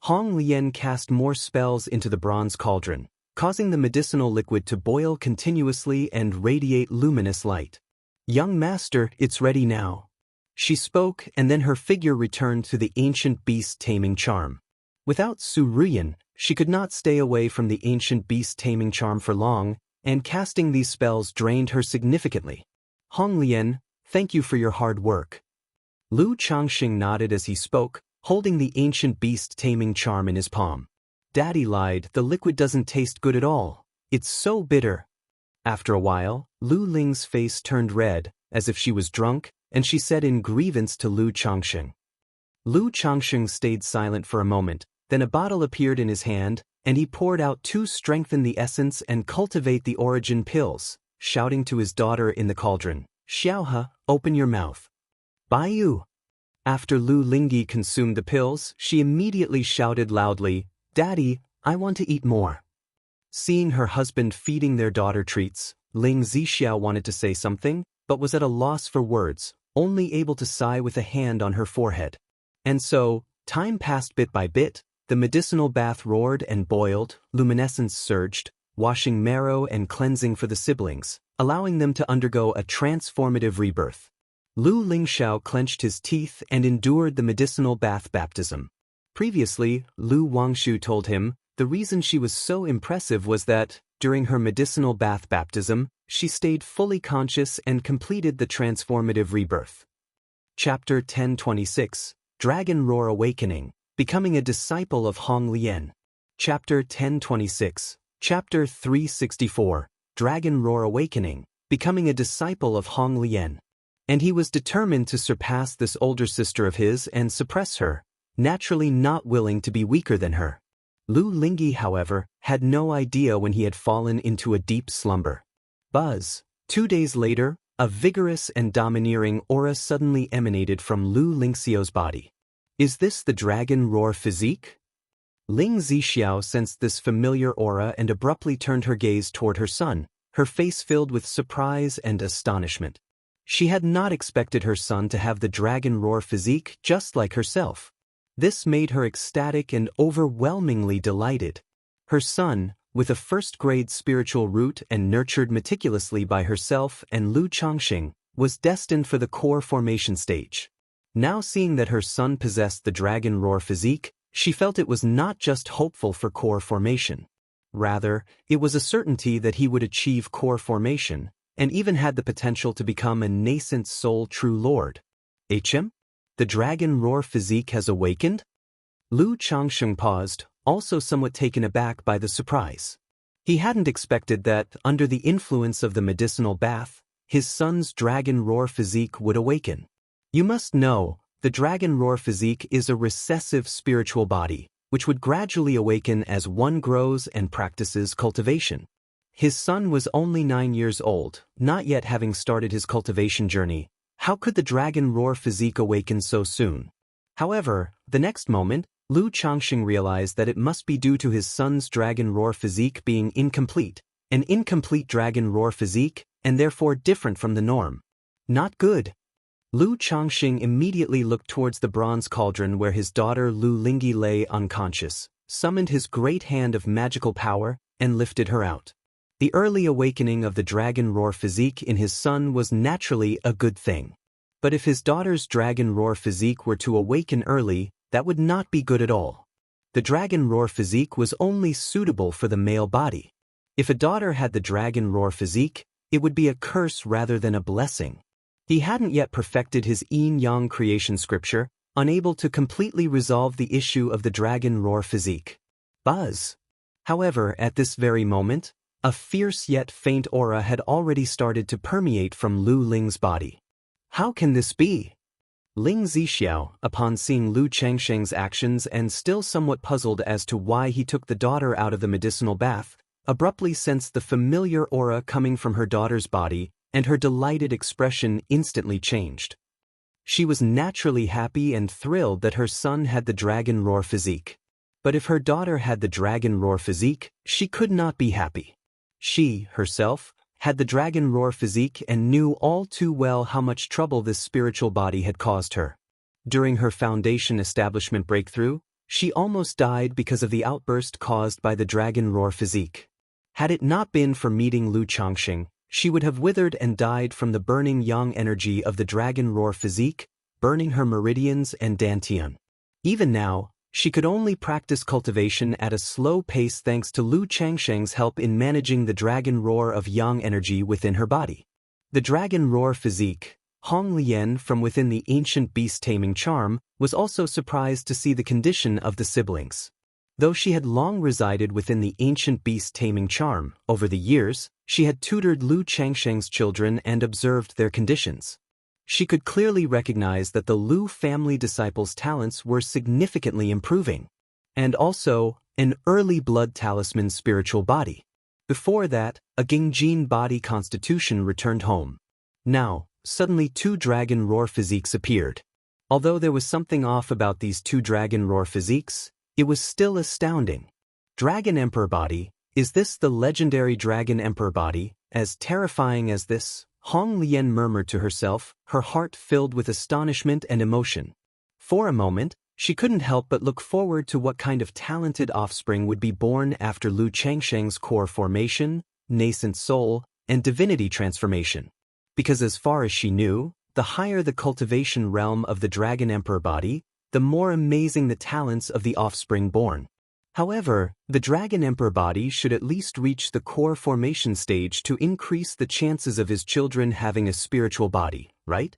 Hong Lian cast more spells into the bronze cauldron, causing the medicinal liquid to boil continuously and radiate luminous light. Young master, it's ready now. She spoke, and then her figure returned to the ancient beast taming charm. Without Su Ruyan, she could not stay away from the ancient beast taming charm for long, and casting these spells drained her significantly. Hong Lian, thank you for your hard work. Lu Changsheng nodded as he spoke, holding the ancient beast taming charm in his palm. Daddy lied, the liquid doesn't taste good at all. It's so bitter. After a while, Lu Ling's face turned red, as if she was drunk, and she said in grievance to Lu Changsheng. Lu Changsheng stayed silent for a moment, then a bottle appeared in his hand, and he poured out 2 strengthen the essence and cultivate the origin pills, shouting to his daughter in the cauldron, Xiaohe, open your mouth. Baiyu. After Lu Lingyi consumed the pills, she immediately shouted loudly, Daddy, I want to eat more. Seeing her husband feeding their daughter treats, Ling Zixiao wanted to say something, but was at a loss for words, only able to sigh with a hand on her forehead. And so, time passed bit by bit, the medicinal bath roared and boiled, luminescence surged, washing marrow and cleansing for the siblings, allowing them to undergo a transformative rebirth. Lu Lingxiao clenched his teeth and endured the medicinal bath baptism. Previously, Lu Wangshu told him, the reason she was so impressive was that, during her medicinal bath baptism, she stayed fully conscious and completed the transformative rebirth. Chapter 1026, Dragon Roar Awakening, Becoming a Disciple of Hong Lian. Chapter 1026, Chapter 364, Dragon Roar Awakening, Becoming a Disciple of Hong Lian. And he was determined to surpass this older sister of his and suppress her, naturally not willing to be weaker than her. Lu Lingyi, however, had no idea when he had fallen into a deep slumber. Buzz. 2 days later, a vigorous and domineering aura suddenly emanated from Lu Lingxiao's body. Is this the dragon roar physique? Ling Zixiao sensed this familiar aura and abruptly turned her gaze toward her son, her face filled with surprise and astonishment. She had not expected her son to have the dragon roar physique just like herself. This made her ecstatic and overwhelmingly delighted. Her son, with a first-grade spiritual root and nurtured meticulously by herself and Lu Changsheng, was destined for the core formation stage. Now seeing that her son possessed the dragon roar physique, she felt it was not just hopeful for core formation. Rather, it was a certainty that he would achieve core formation, and even had the potential to become a nascent soul true lord. HM? The dragon roar physique has awakened? Lu Changsheng paused, also somewhat taken aback by the surprise. He hadn't expected that, under the influence of the medicinal bath, his son's dragon roar physique would awaken. You must know, the dragon roar physique is a recessive spiritual body, which would gradually awaken as one grows and practices cultivation. His son was only 9 years old, not yet having started his cultivation journey. How could the dragon roar physique awaken so soon? However, the next moment, Lu Changxing realized that it must be due to his son's dragon roar physique being incomplete, an incomplete dragon roar physique, and therefore different from the norm. Not good. Lu Changxing immediately looked towards the bronze cauldron where his daughter Lu Lingyi lay unconscious, summoned his great hand of magical power, and lifted her out. The early awakening of the dragon roar physique in his son was naturally a good thing. But if his daughter's dragon roar physique were to awaken early, that would not be good at all. The dragon roar physique was only suitable for the male body. If a daughter had the dragon roar physique, it would be a curse rather than a blessing. He hadn't yet perfected his yin-yang creation scripture, unable to completely resolve the issue of the dragon roar physique. Buzz. However, at this very moment, a fierce yet faint aura had already started to permeate from Lu Ling's body. How can this be? Ling Zixiao, upon seeing Lu Changxing's actions and still somewhat puzzled as to why he took the daughter out of the medicinal bath, abruptly sensed the familiar aura coming from her daughter's body, and her delighted expression instantly changed. She was naturally happy and thrilled that her son had the dragon roar physique. But if her daughter had the dragon roar physique, she could not be happy. She, herself, had the dragon roar physique and knew all too well how much trouble this spiritual body had caused her. During her foundation establishment breakthrough, she almost died because of the outburst caused by the dragon roar physique. Had it not been for meeting Lu Changxing, she would have withered and died from the burning yang energy of the dragon roar physique, burning her meridians and dantian. Even now, she could only practice cultivation at a slow pace thanks to Lu Changxing's help in managing the dragon roar of yang energy within her body. The dragon roar physique, Hong Lian from within the ancient beast taming charm, was also surprised to see the condition of the siblings. Though she had long resided within the ancient beast taming charm, over the years, she had tutored Lu Changxing's children and observed their conditions. She could clearly recognize that the Lu family disciples' talents were significantly improving. And also, an early blood talisman spiritual body. Before that, a Gingjin body constitution returned home. Now, suddenly 2 dragon roar physiques appeared. Although there was something off about these 2 dragon roar physiques, it was still astounding. Dragon Emperor body, is this the legendary Dragon Emperor body? As terrifying as this? Hong Lian murmured to herself, her heart filled with astonishment and emotion. For a moment, she couldn't help but look forward to what kind of talented offspring would be born after Lu Changxing's core formation, nascent soul, and divinity transformation. Because as far as she knew, the higher the cultivation realm of the Dragon Emperor body, the more amazing the talents of the offspring born. However, the Dragon Emperor body should at least reach the core formation stage to increase the chances of his children having a spiritual body, right?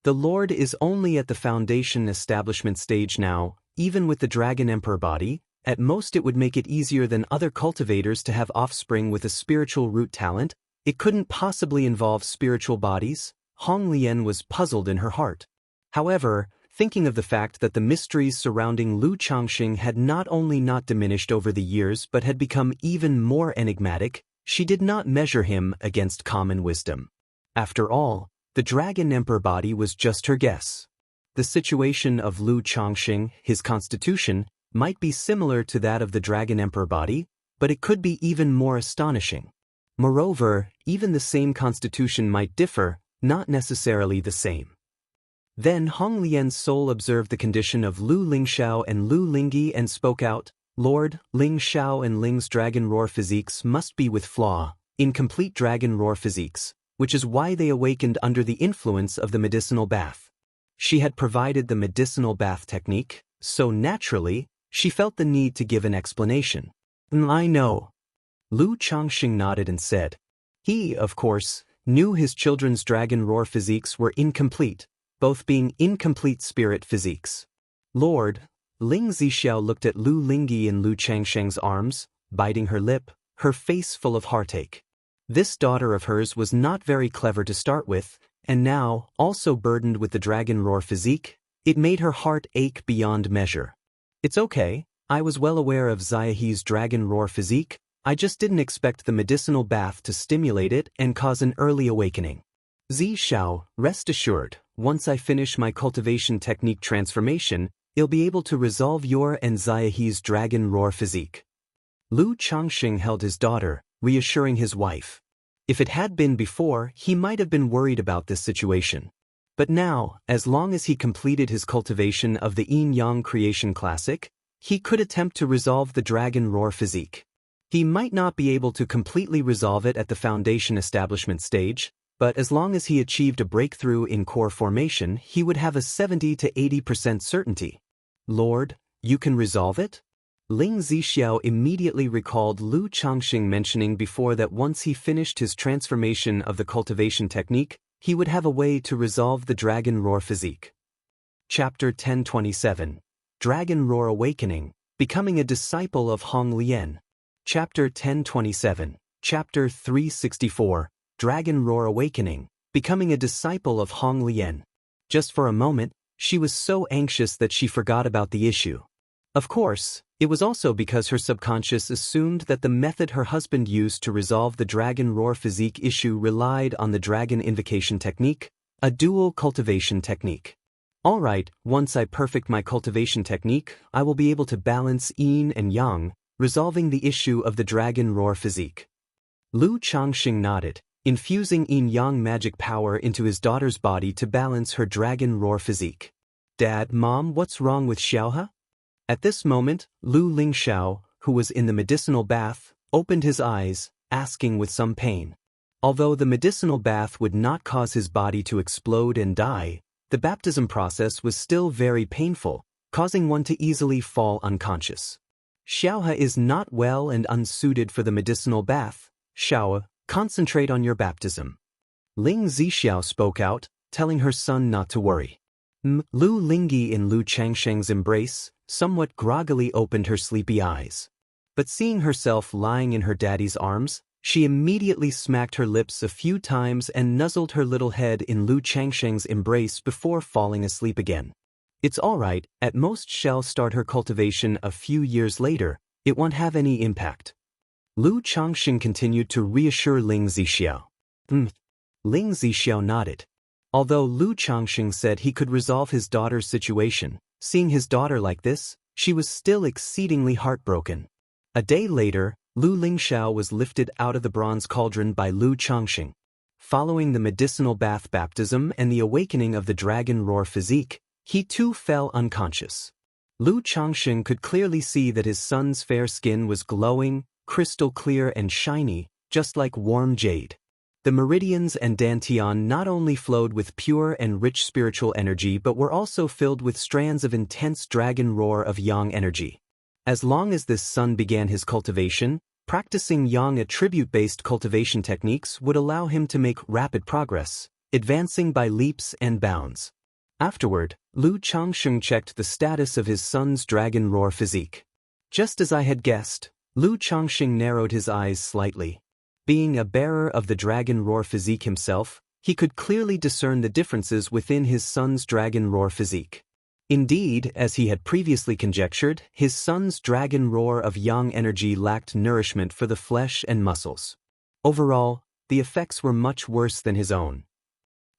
The Lord is only at the foundation establishment stage now. Even with the Dragon Emperor body, at most it would make it easier than other cultivators to have offspring with a spiritual root talent. It couldn't possibly involve spiritual bodies. Hong Lian was puzzled in her heart. However, thinking of the fact that the mysteries surrounding Lu Changxing had not only not diminished over the years but had become even more enigmatic, she did not measure him against common wisdom. After all, the Dragon Emperor body was just her guess. The situation of Lu Changxing, his constitution, might be similar to that of the Dragon Emperor body, but it could be even more astonishing. Moreover, even the same constitution might differ, not necessarily the same. Then Hong Lian's soul observed the condition of Lu Lingxiao and Lu Lingyi and spoke out, Lord, Ling Xiao and Ling's dragon roar physiques must be with flaw, incomplete dragon roar physiques, which is why they awakened under the influence of the medicinal bath. She had provided the medicinal bath technique, so naturally, she felt the need to give an explanation. I know. Lu Changxing nodded and said. He, of course, knew his children's dragon roar physiques were incomplete, both being incomplete spirit physiques. Lord, Ling Zixiao looked at Lu Lingyi in Lu Changsheng's arms, biting her lip, her face full of heartache. This daughter of hers was not very clever to start with, and now, also burdened with the dragon roar physique, it made her heart ache beyond measure. It's okay, I was well aware of Xiaohe's dragon roar physique, I just didn't expect the medicinal bath to stimulate it and cause an early awakening. Zixiao, rest assured, once I finish my cultivation technique transformation, you'll be able to resolve your and Xiaohe's dragon roar physique. Lu Changxing held his daughter, reassuring his wife. If it had been before, he might have been worried about this situation. But now, as long as he completed his cultivation of the Yin-Yang Creation Classic, he could attempt to resolve the dragon roar physique. He might not be able to completely resolve it at the foundation establishment stage, but as long as he achieved a breakthrough in core formation, he would have a 70 to 80% certainty. Lord, you can resolve it? Ling Zixiao immediately recalled Lu Changxing mentioning before that once he finished his transformation of the cultivation technique, he would have a way to resolve the dragon roar physique. Chapter 1027. Dragon Roar Awakening, Becoming a Disciple of Hong Lian. Chapter 1027. Chapter 364. Dragon Roar Awakening, Becoming a Disciple of Hong Lian. Just for a moment, she was so anxious that she forgot about the issue. Of course, it was also because her subconscious assumed that the method her husband used to resolve the dragon roar physique issue relied on the dragon invocation technique, a dual cultivation technique. Alright, once I perfect my cultivation technique, I will be able to balance yin and yang, resolving the issue of the dragon roar physique. Lu Changxing nodded, infusing yin-yang magic power into his daughter's body to balance her dragon roar physique. Dad, Mom, what's wrong with Xiaohe? At this moment, Lu Lingxiao, who was in the medicinal bath, opened his eyes, asking with some pain. Although the medicinal bath would not cause his body to explode and die, the baptism process was still very painful, causing one to easily fall unconscious. Xiaohe is not well and unsuited for the medicinal bath. Xiaohe, concentrate on your baptism. Ling Zixiao spoke out, telling her son not to worry. Lu Lingyi in Lu Changsheng's embrace, somewhat groggily opened her sleepy eyes. But seeing herself lying in her daddy's arms, she immediately smacked her lips a few times and nuzzled her little head in Lu Changsheng's embrace before falling asleep again. It's alright, at most she'll start her cultivation a few years later, it won't have any impact. Lu Changxing continued to reassure Ling Zixiao. Ling Zixiao nodded. Although Lu Changxing said he could resolve his daughter's situation, seeing his daughter like this, she was still exceedingly heartbroken. A day later, Lu Lingxiao was lifted out of the bronze cauldron by Lu Changxing. Following the medicinal bath baptism and the awakening of the dragon roar physique, he too fell unconscious. Lu Changxing could clearly see that his son's fair skin was glowing, crystal clear and shiny, just like warm jade. The meridians and dantian not only flowed with pure and rich spiritual energy but were also filled with strands of intense dragon roar of yang energy. As long as this son began his cultivation, practicing yang attribute-based cultivation techniques would allow him to make rapid progress, advancing by leaps and bounds. Afterward, Lu Changxing checked the status of his son's dragon roar physique. Just as I had guessed, Lu Changxing narrowed his eyes slightly. Being a bearer of the dragon roar physique himself, he could clearly discern the differences within his son's dragon roar physique. Indeed, as he had previously conjectured, his son's dragon roar of yang energy lacked nourishment for the flesh and muscles. Overall, the effects were much worse than his own.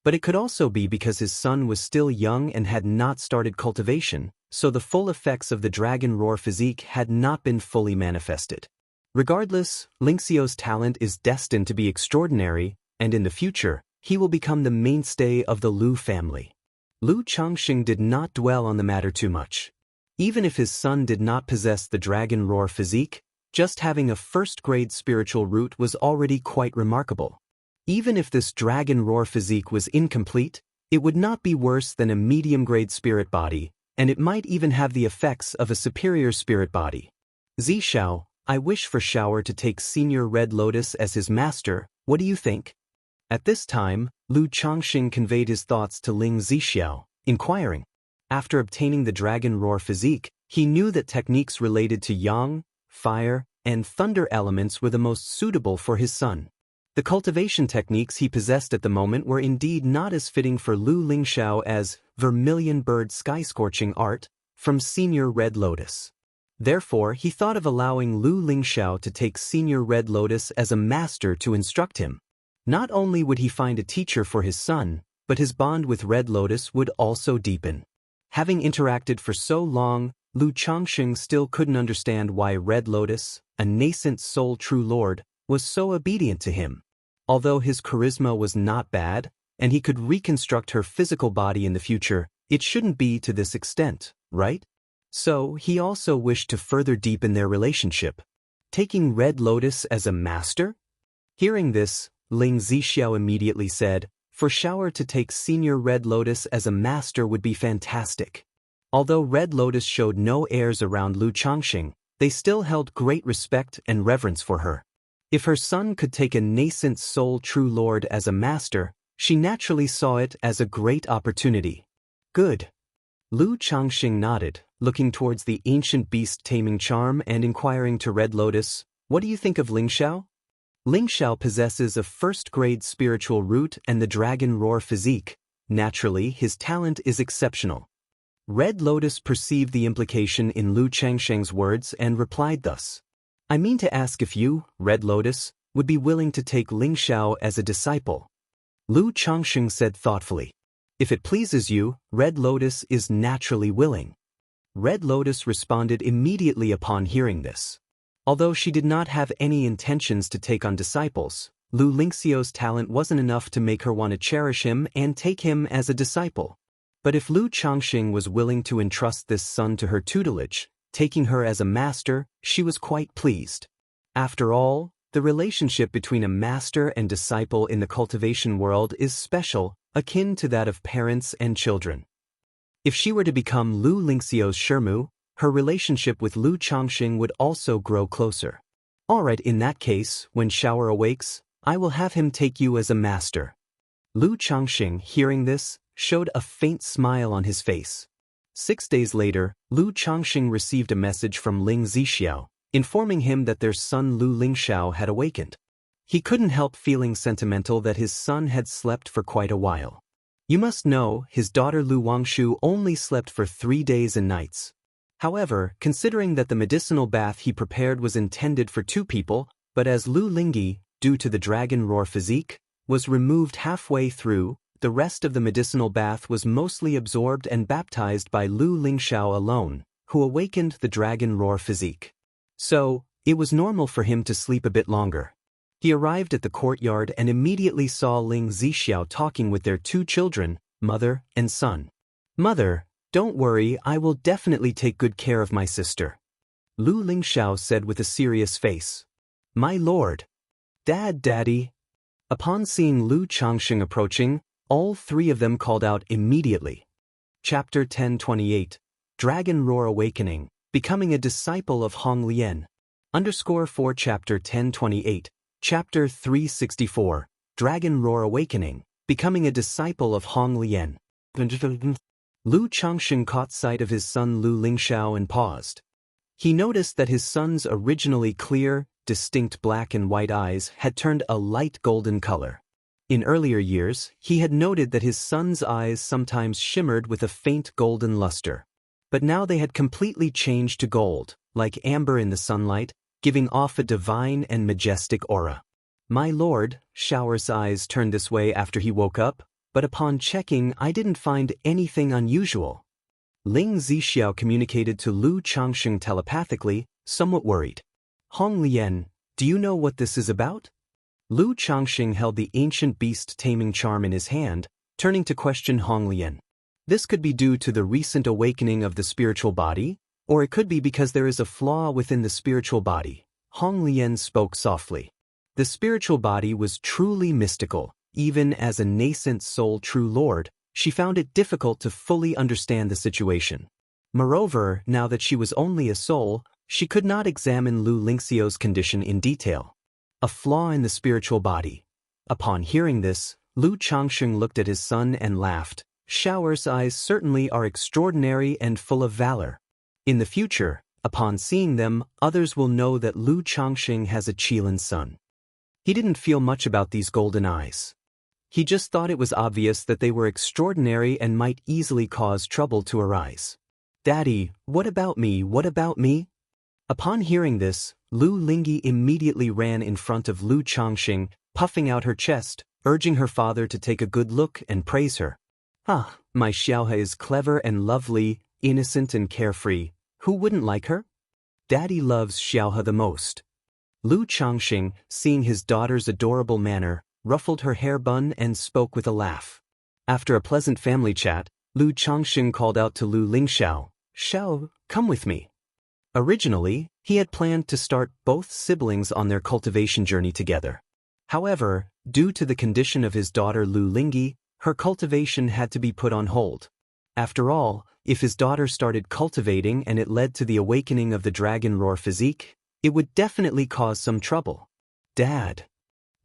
But it could also be because his son was still young and had not started cultivation, so the full effects of the dragon roar physique had not been fully manifested. Regardless, Lingxiao's talent is destined to be extraordinary, and in the future, he will become the mainstay of the Lu family. Lu Changxing did not dwell on the matter too much. Even if his son did not possess the dragon roar physique, just having a first-grade spiritual root was already quite remarkable. Even if this dragon roar physique was incomplete, it would not be worse than a medium-grade spirit body, and it might even have the effects of a superior spirit body. Zixiao, I wish for Xiaohe to take Senior Red Lotus as his master, what do you think? At this time, Lu Changxing conveyed his thoughts to Ling Zixiao, inquiring. After obtaining the dragon roar physique, He knew that techniques related to yang, fire, and thunder elements were the most suitable for his son. The cultivation techniques he possessed at the moment were indeed not as fitting for Lu Lingxiao as vermilion bird sky-scorching art from Senior Red Lotus. Therefore, he thought of allowing Lu Lingxiao to take Senior Red Lotus as a master to instruct him. Not only would he find a teacher for his son, but his bond with Red Lotus would also deepen. Having interacted for so long, Lu Changxing still couldn't understand why Red Lotus, a nascent soul true lord, was so obedient to him. Although his charisma was not bad, and he could reconstruct her physical body in the future, it shouldn't be to this extent, right? So, he also wished to further deepen their relationship. Taking Red Lotus as a master? Hearing this, Ling Zixiao immediately said, for Xiao to take Senior Red Lotus as a master would be fantastic. Although Red Lotus showed no heirs around Lu Changxing, they still held great respect and reverence for her. If her son could take a nascent soul true lord as a master, she naturally saw it as a great opportunity. Good. Lu Changxing nodded, looking towards the ancient beast taming charm and inquiring to Red Lotus, what do you think of Lingxiao? Lingxiao possesses a first-grade spiritual root and the dragon roar physique. Naturally, his talent is exceptional. Red Lotus perceived the implication in Lu Changxing's words and replied thus. I mean to ask if you, Red Lotus, would be willing to take Lingxiao as a disciple. Lu Changxing said thoughtfully. If it pleases you, Red Lotus is naturally willing. Red Lotus responded immediately upon hearing this. Although she did not have any intentions to take on disciples, Lu Lingxiao's talent wasn't enough to make her want to cherish him and take him as a disciple. But if Lu Changxing was willing to entrust this son to her tutelage, taking her as a master, she was quite pleased. After all, the relationship between a master and disciple in the cultivation world is special, akin to that of parents and children. If she were to become Lu Lingxiao's Shermu, her relationship with Lu Changxing would also grow closer. Alright, in that case, when Xiao awakes, I will have him take you as a master. Lu Changxing, hearing this, showed a faint smile on his face. 6 days later, Lu Changxing received a message from Ling Zixiao, informing him that their son Lu Lingxiao had awakened. He couldn't help feeling sentimental that his son had slept for quite a while. You must know, his daughter Lu Wangshu only slept for 3 days and nights. However, considering that the medicinal bath he prepared was intended for 2 people, but as Lu Lingyi, due to the dragon roar physique, was removed halfway through, the rest of the medicinal bath was mostly absorbed and baptized by Lu Lingxiao alone, who awakened the dragon roar physique. So, it was normal for him to sleep a bit longer. He arrived at the courtyard and immediately saw Ling Zixiao talking with their 2 children, mother and son. Mother, don't worry, I will definitely take good care of my sister. Lu Lingxiao said with a serious face. My lord. Daddy. Upon seeing Lu Changxing approaching, all 3 of them called out immediately. Chapter 1028, Dragon Roar Awakening, Becoming a Disciple of Hong Lian. _4 Chapter 1028, Chapter 364, Dragon Roar Awakening, Becoming a Disciple of Hong Lian. Lu Changxing caught sight of his son Lu Lingxiao and paused. He noticed that his son's originally clear, distinct black and white eyes had turned a light golden color. In earlier years, he had noted that his son's eyes sometimes shimmered with a faint golden luster. But now they had completely changed to gold, like amber in the sunlight, giving off a divine and majestic aura. My lord, Xiao's eyes turned this way after he woke up, but upon checking I didn't find anything unusual. Ling Zixiao communicated to Lu Changxing telepathically, somewhat worried. Hong Lian, do you know what this is about? Lu Changxing held the ancient beast taming charm in his hand, turning to question Hong Lian. This could be due to the recent awakening of the spiritual body, or it could be because there is a flaw within the spiritual body. Hong Lian spoke softly. The spiritual body was truly mystical. Even as a nascent soul true lord, she found it difficult to fully understand the situation. Moreover, now that she was only a soul, she could not examine Lu Lingxiao's condition in detail. A flaw in the spiritual body. Upon hearing this, Lu Changxing looked at his son and laughed. Xiao's eyes certainly are extraordinary and full of valor. In the future, upon seeing them, others will know that Lu Changxing has a Qilin son. He didn't feel much about these golden eyes. He just thought it was obvious that they were extraordinary and might easily cause trouble to arise. "Daddy, what about me? What about me?" Upon hearing this, Lu Lingyi immediately ran in front of Lu Changxing, puffing out her chest, urging her father to take a good look and praise her. "Ah, my Xiaohe is clever and lovely, innocent and carefree. Who wouldn't like her? Daddy loves Xiaohe the most." Lu Changxing, seeing his daughter's adorable manner, ruffled her hair bun and spoke with a laugh. After a pleasant family chat, Lu Changxing called out to Lu Lingxiao, "Xiao, come with me." Originally, he had planned to start both siblings on their cultivation journey together. However, due to the condition of his daughter Lu Lingyi, her cultivation had to be put on hold. After all, if his daughter started cultivating and it led to the awakening of the dragon roar physique, it would definitely cause some trouble. "Dad."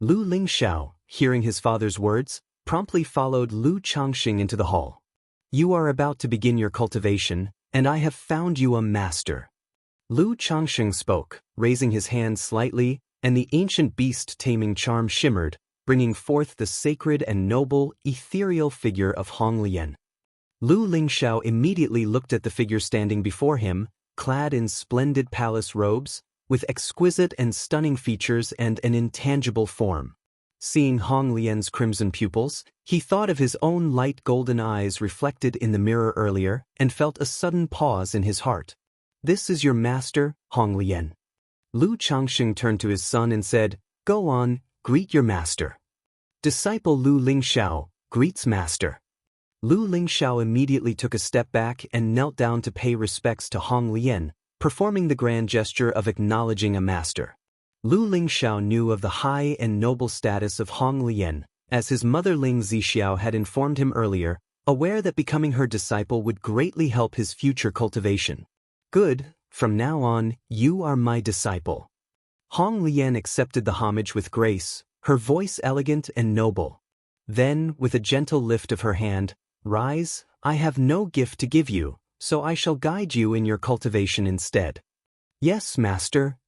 Lu Lingxiao, hearing his father's words, promptly followed Lu Changxing into the hall. "You are about to begin your cultivation, and I have found you a master." Lu Changxing spoke, raising his hand slightly, and the ancient beast-taming charm shimmered, bringing forth the sacred and noble, ethereal figure of Hong Lian. Lu Lingxiao immediately looked at the figure standing before him, clad in splendid palace robes, with exquisite and stunning features and an intangible form. Seeing Hong Lian's crimson pupils, he thought of his own light golden eyes reflected in the mirror earlier and felt a sudden pause in his heart. "This is your master, Hong Lian." Lu Changxing turned to his son and said, "Go on, greet your master." Disciple Lu Lingxiao greets master. Lu Lingxiao immediately took a step back and knelt down to pay respects to Hong Lian, performing the grand gesture of acknowledging a master. Lu Lingxiao knew of the high and noble status of Hong Lian, as his mother Ling Zixiao had informed him earlier, aware that becoming her disciple would greatly help his future cultivation. "Good, from now on, you are my disciple." Hong Lian accepted the homage with grace, her voice elegant and noble. Then, with a gentle lift of her hand, "Rise, I have no gift to give you, so I shall guide you in your cultivation instead." "Yes, master."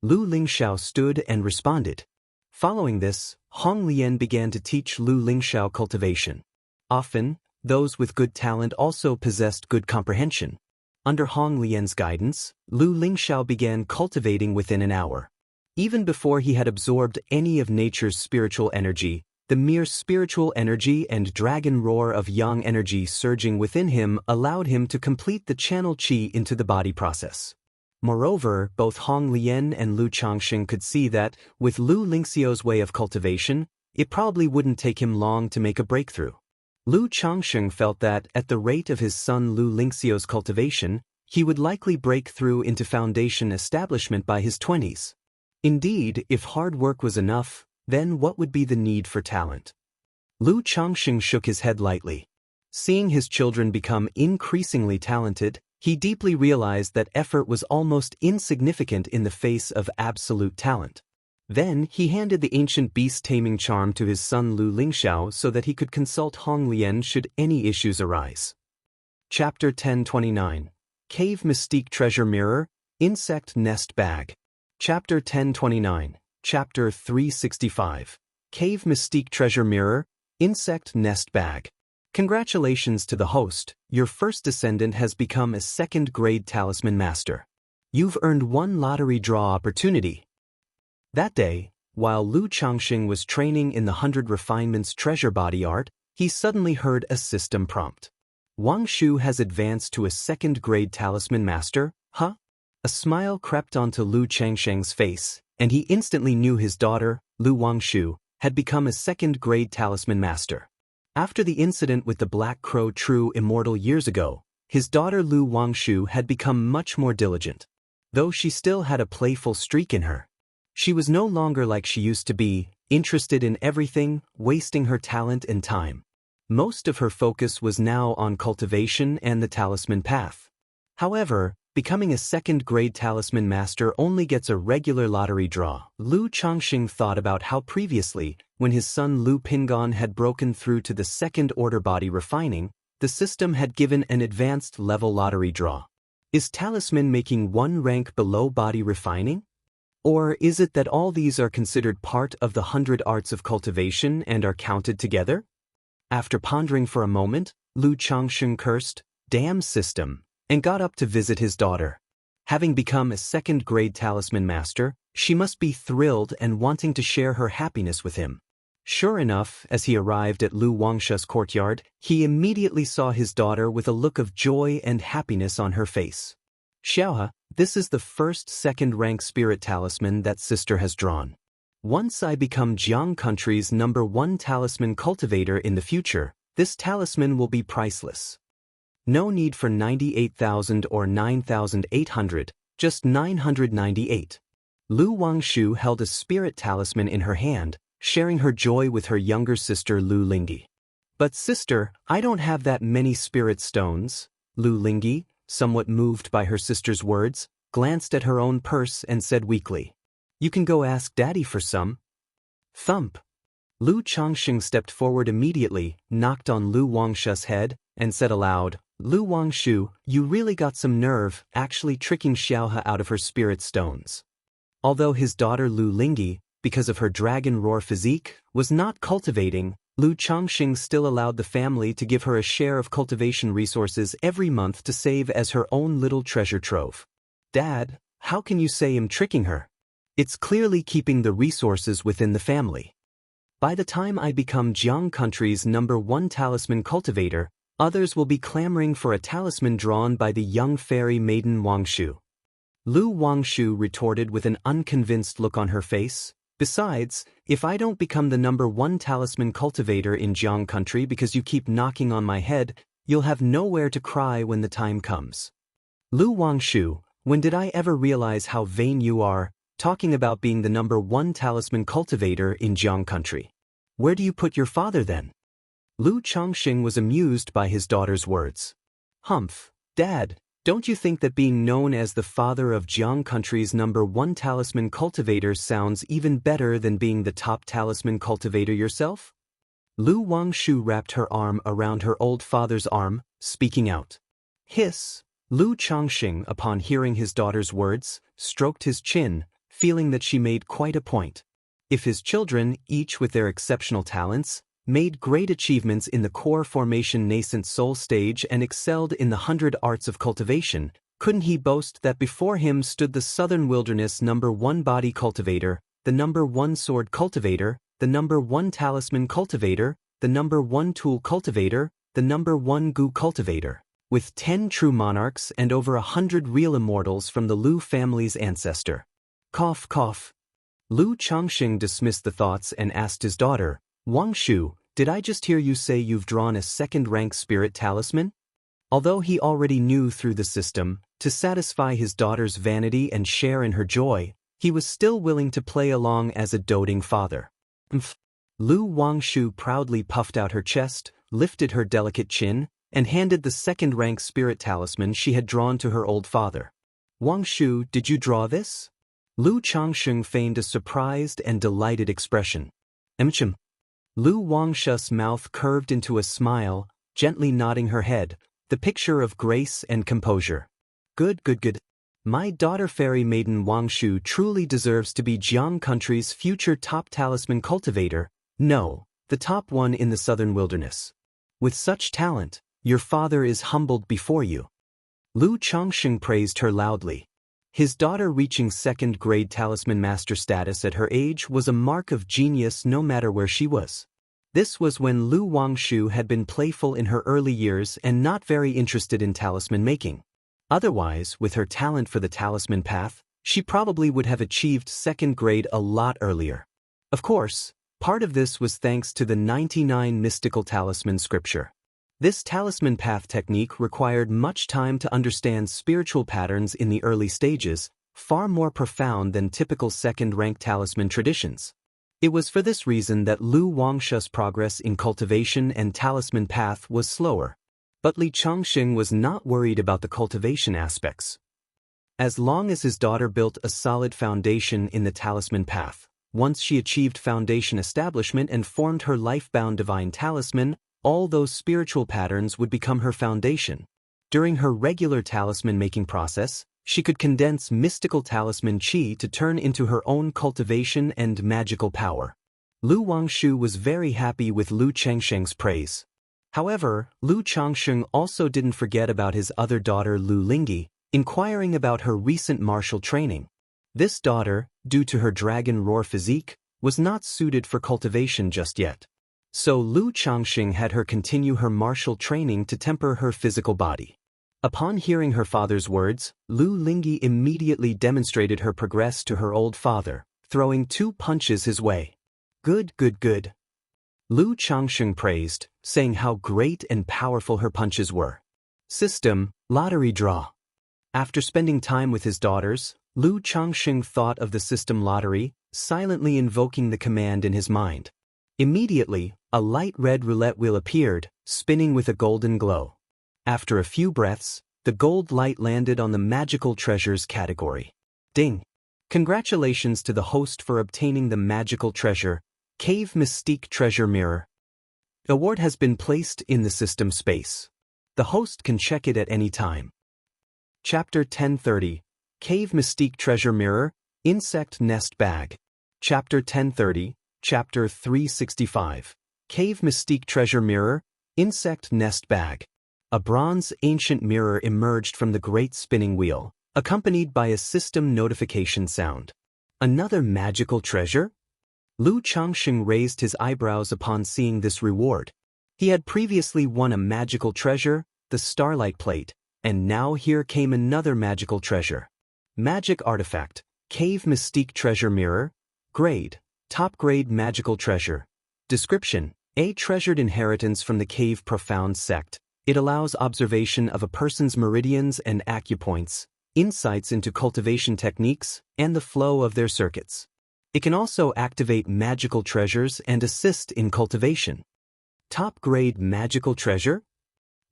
Lu Lingxiao stood and responded. Following this, Hong Lian began to teach Lu Lingxiao cultivation. Often, those with good talent also possessed good comprehension. Under Hong Lian's guidance, Lu Lingxiao began cultivating within an hour. Even before he had absorbed any of nature's spiritual energy, the mere spiritual energy and dragon roar of yang energy surging within him allowed him to complete the channel qi into the body process. Moreover, both Hong Lian and Lu Changxing could see that, with Lu Lingxiao's way of cultivation, it probably wouldn't take him long to make a breakthrough. Lu Changxing felt that, at the rate of his son Lu Lingxiao's cultivation, he would likely break through into foundation establishment by his 20s. Indeed, if hard work was enough, then what would be the need for talent? Lu Changxing shook his head lightly. Seeing his children become increasingly talented, he deeply realized that effort was almost insignificant in the face of absolute talent. Then he handed the ancient beast-taming charm to his son Lu Lingxiao so that he could consult Hong Lian should any issues arise. Chapter 1029. Cave Mystique Treasure Mirror, Insect Nest Bag. Chapter 1029. Chapter 365. Cave Mystique Treasure Mirror, Insect Nest Bag. Congratulations to the host, your first descendant has become a second-grade talisman master. You've earned one lottery draw opportunity. That day, while Lu Changxing was training in the 100 Refinements treasure body art, he suddenly heard a system prompt. "Wang Shu has advanced to a second-grade talisman master, huh?" A smile crept onto Lu Changxing's face, and he instantly knew his daughter, Lu Wangshu, had become a second-grade talisman master. After the incident with the Black Crow True Immortal years ago, his daughter Lu Wangshu had become much more diligent. Though she still had a playful streak in her, she was no longer like she used to be, interested in everything, wasting her talent and time. Most of her focus was now on cultivation and the talisman path. However, becoming a second-grade talisman master only gets a regular lottery draw. Lu Changxing thought about how previously, when his son Lu Pingon had broken through to the second-order body refining, the system had given an advanced level lottery draw. Is talisman making one rank below body refining? Or is it that all these are considered part of the 100 arts of cultivation and are counted together? After pondering for a moment, Lu Changsheng cursed, "Damn system," and got up to visit his daughter. Having become a second-grade talisman master, she must be thrilled and wanting to share her happiness with him. Sure enough, as he arrived at Lu Wangsha's courtyard, he immediately saw his daughter with a look of joy and happiness on her face. "Xiaohe, this is the first second-rank spirit talisman that sister has drawn. Once I become Jiang country's #1 talisman cultivator in the future, this talisman will be priceless. No need for 98,000 or 9,800, just 998. Lu Wangshu held a spirit talisman in her hand, sharing her joy with her younger sister Lu Lingyi. "But sister, I don't have that many spirit stones." Lu Lingyi, somewhat moved by her sister's words, glanced at her own purse and said weakly, "You can go ask Daddy for some." Thump. Lu Changsheng stepped forward immediately, knocked on Lu Wangshu's head, and said aloud, "Lu Wangshu, you really got some nerve, actually tricking Xiaohe out of her spirit stones." Although his daughter Lu Lingyi, because of her dragon roar physique, was not cultivating, Lu Changsheng still allowed the family to give her a share of cultivation resources every month to save as her own little treasure trove. "Dad, how can you say I'm tricking her? It's clearly keeping the resources within the family. By the time I become Jiang country's #1 talisman cultivator, others will be clamoring for a talisman drawn by the young fairy maiden Wangshu." Lu Wangshu retorted with an unconvinced look on her face. "Besides, if I don't become the #1 talisman cultivator in Jiang country because you keep knocking on my head, you'll have nowhere to cry when the time comes." "Lu Wangshu, when did I ever realize how vain you are, talking about being the #1 talisman cultivator in Jiang country? Where do you put your father then?" Lu Changsheng was amused by his daughter's words. "Humph, Dad, don't you think that being known as the father of Jiang country's #1 talisman cultivator sounds even better than being the top talisman cultivator yourself?" Lu Wangshu wrapped her arm around her old father's arm, speaking out. "Hiss." Lu Changsheng, upon hearing his daughter's words, stroked his chin, feeling that she made quite a point. If his children, each with their exceptional talents, made great achievements in the core formation nascent soul stage and excelled in the 100 arts of cultivation, couldn't he boast that before him stood the southern wilderness #1 body cultivator, the #1 sword cultivator, the #1 talisman cultivator, the #1 tool cultivator, the #1 goo cultivator, with 10 true monarchs and over 100 real immortals from the Lu family's ancestor. Cough cough. Lu Changsheng dismissed the thoughts and asked his daughter, "Wangshu, did I just hear you say you've drawn a second-rank spirit talisman?" Although he already knew through the system, to satisfy his daughter's vanity and share in her joy, he was still willing to play along as a doting father. "Mph." Lu Wangshu proudly puffed out her chest, lifted her delicate chin, and handed the second-rank spirit talisman she had drawn to her old father. "Wangshu, did you draw this?" Lu Changsheng feigned a surprised and delighted expression. "Emchim." Lu Wangshu's mouth curved into a smile, gently nodding her head, the picture of grace and composure. "Good, good, good. My daughter fairy maiden Wangshu truly deserves to be Jiang country's future top talisman cultivator, no, the top one in the southern wilderness. With such talent, your father is humbled before you." Lu Changsheng praised her loudly. His daughter reaching second-grade talisman master status at her age was a mark of genius no matter where she was. This was when Lu Wangshu had been playful in her early years and not very interested in talisman making. Otherwise, with her talent for the talisman path, she probably would have achieved second grade a lot earlier. Of course, part of this was thanks to the 99 mystical talisman scripture. This talisman path technique required much time to understand spiritual patterns in the early stages, far more profound than typical second-rank talisman traditions. It was for this reason that Lu Wangshu's progress in cultivation and talisman path was slower. But Li Changxing was not worried about the cultivation aspects. As long as his daughter built a solid foundation in the talisman path, once she achieved foundation establishment and formed her life-bound divine talisman, all those spiritual patterns would become her foundation. During her regular talisman-making process, she could condense mystical talisman qi to turn into her own cultivation and magical power. Lu Wangshu was very happy with Lu Chengsheng's praise. However, Lu Changsheng also didn't forget about his other daughter Lu Lingyi, inquiring about her recent martial training. This daughter, due to her dragon roar physique, was not suited for cultivation just yet. So Lu Changsheng had her continue her martial training to temper her physical body. Upon hearing her father's words, Lu Lingyi immediately demonstrated her progress to her old father, throwing 2 punches his way. Good, good, good. Lu Changsheng praised, saying how great and powerful her punches were. System, lottery draw. After spending time with his daughters, Lu Changsheng thought of the system lottery, silently invoking the command in his mind. Immediately, a light red roulette wheel appeared, spinning with a golden glow. After a few breaths, the gold light landed on the magical treasures category. Ding! Congratulations to the host for obtaining the magical treasure, Cave Mystique Treasure Mirror. Award has been placed in the system space. The host can check it at any time. Chapter 1030, Cave Mystique Treasure Mirror, Insect Nest Bag. Chapter 1030, Chapter 365, Cave Mystique Treasure Mirror, Insect Nest Bag. A bronze ancient mirror emerged from the great spinning wheel, accompanied by a system notification sound. Another magical treasure? Lu Changsheng raised his eyebrows upon seeing this reward. He had previously won a magical treasure, the Starlight Plate, and now here came another magical treasure. Magic Artifact, Cave Mystique Treasure Mirror. Grade, Top Grade Magical Treasure. Description, a treasured inheritance from the Cave Profound sect. It allows observation of a person's meridians and acupoints, insights into cultivation techniques, and the flow of their circuits. It can also activate magical treasures and assist in cultivation. Top-grade magical treasure?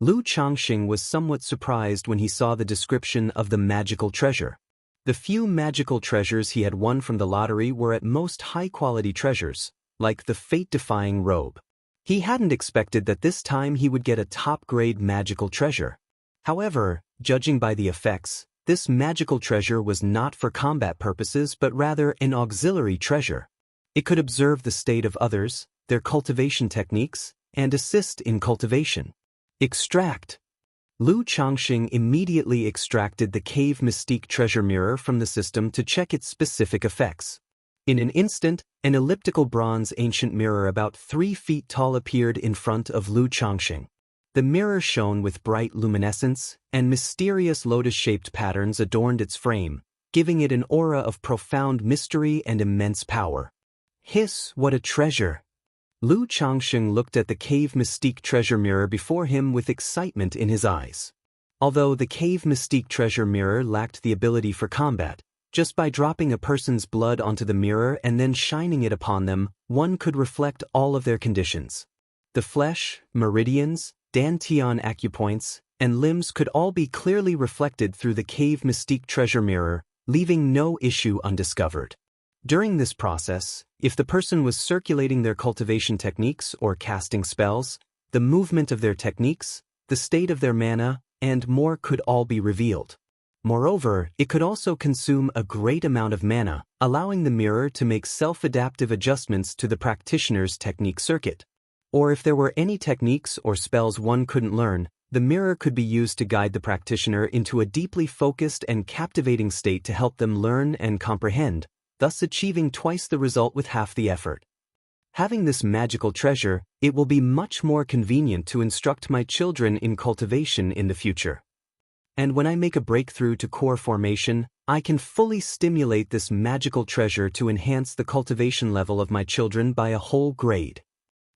Lu Changsheng was somewhat surprised when he saw the description of the magical treasure. The few magical treasures he had won from the lottery were at most high-quality treasures, like the fate-defying robe. He hadn't expected that this time he would get a top-grade magical treasure. However, judging by the effects, this magical treasure was not for combat purposes but rather an auxiliary treasure. It could observe the state of others, their cultivation techniques, and assist in cultivation. Extract. Lu Changsheng immediately extracted the Cave Mystique Treasure Mirror from the system to check its specific effects. In an instant, an elliptical bronze ancient mirror about 3 feet tall appeared in front of Lu Changsheng. The mirror shone with bright luminescence, and mysterious lotus-shaped patterns adorned its frame, giving it an aura of profound mystery and immense power. Hiss, what a treasure! Lu Changsheng looked at the Cave Mystique Treasure Mirror before him with excitement in his eyes. Although the Cave Mystique Treasure Mirror lacked the ability for combat, just by dropping a person's blood onto the mirror and then shining it upon them, one could reflect all of their conditions. The flesh, meridians, dantian acupoints, and limbs could all be clearly reflected through the Cave Mystique Treasure Mirror, leaving no issue undiscovered. During this process, if the person was circulating their cultivation techniques or casting spells, the movement of their techniques, the state of their mana, and more could all be revealed. Moreover, it could also consume a great amount of mana, allowing the mirror to make self-adaptive adjustments to the practitioner's technique circuit. Or if there were any techniques or spells one couldn't learn, the mirror could be used to guide the practitioner into a deeply focused and captivating state to help them learn and comprehend, thus achieving twice the result with half the effort. Having this magical treasure, it will be much more convenient to instruct my children in cultivation in the future. And when I make a breakthrough to core formation, I can fully stimulate this magical treasure to enhance the cultivation level of my children by a whole grade.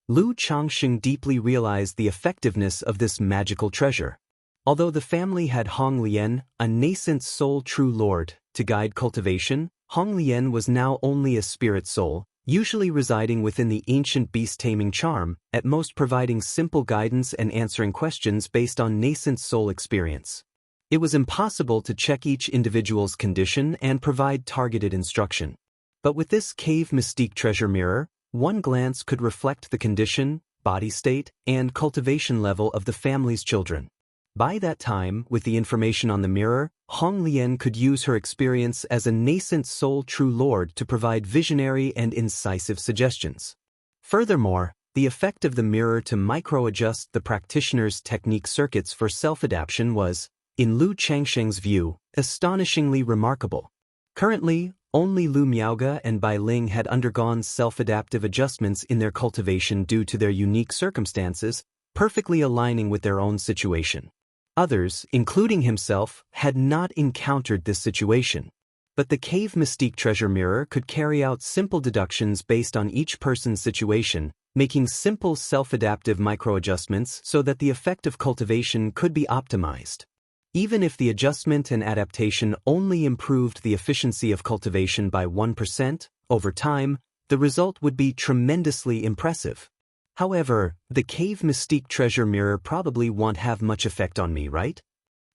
Lu Changsheng deeply realized the effectiveness of this magical treasure. Although the family had Hong Lian, a nascent soul true lord, to guide cultivation, Hong Lian was now only a spirit soul, usually residing within the ancient beast-taming charm, at most providing simple guidance and answering questions based on nascent soul experience. It was impossible to check each individual's condition and provide targeted instruction. But with this Cave Mystique Treasure Mirror, one glance could reflect the condition, body state, and cultivation level of the family's children. By that time, with the information on the mirror, Wang Lin could use her experience as a nascent soul true lord to provide visionary and incisive suggestions. Furthermore, the effect of the mirror to micro-adjust the practitioner's technique circuits for self-adaptation was, in Lu Changsheng's view, astonishingly remarkable. Currently, only Lu Miaoge and Bai Ling had undergone self-adaptive adjustments in their cultivation due to their unique circumstances, perfectly aligning with their own situation. Others, including himself, had not encountered this situation. But the cave mystique treasure mirror could carry out simple deductions based on each person's situation, making simple self-adaptive micro-adjustments so that the effect of cultivation could be optimized. Even if the adjustment and adaptation only improved the efficiency of cultivation by 1%, over time, the result would be tremendously impressive. However, the cave mystique treasure mirror probably won't have much effect on me, right?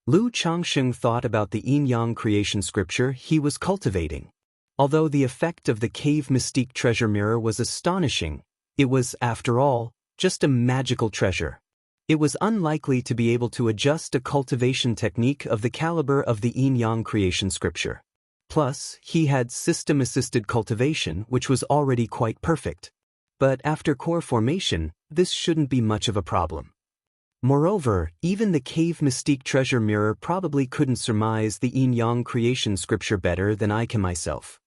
Lu Changsheng thought about the yin-yang creation scripture he was cultivating. Although the effect of the cave mystique treasure mirror was astonishing, it was, after all, just a magical treasure. It was unlikely to be able to adjust a cultivation technique of the caliber of the yin-yang creation scripture. Plus, he had system-assisted cultivation, which was already quite perfect. But after core formation, this shouldn't be much of a problem. Moreover, even the cave mystique treasure mirror probably couldn't surmise the yin-yang creation scripture better than I can myself.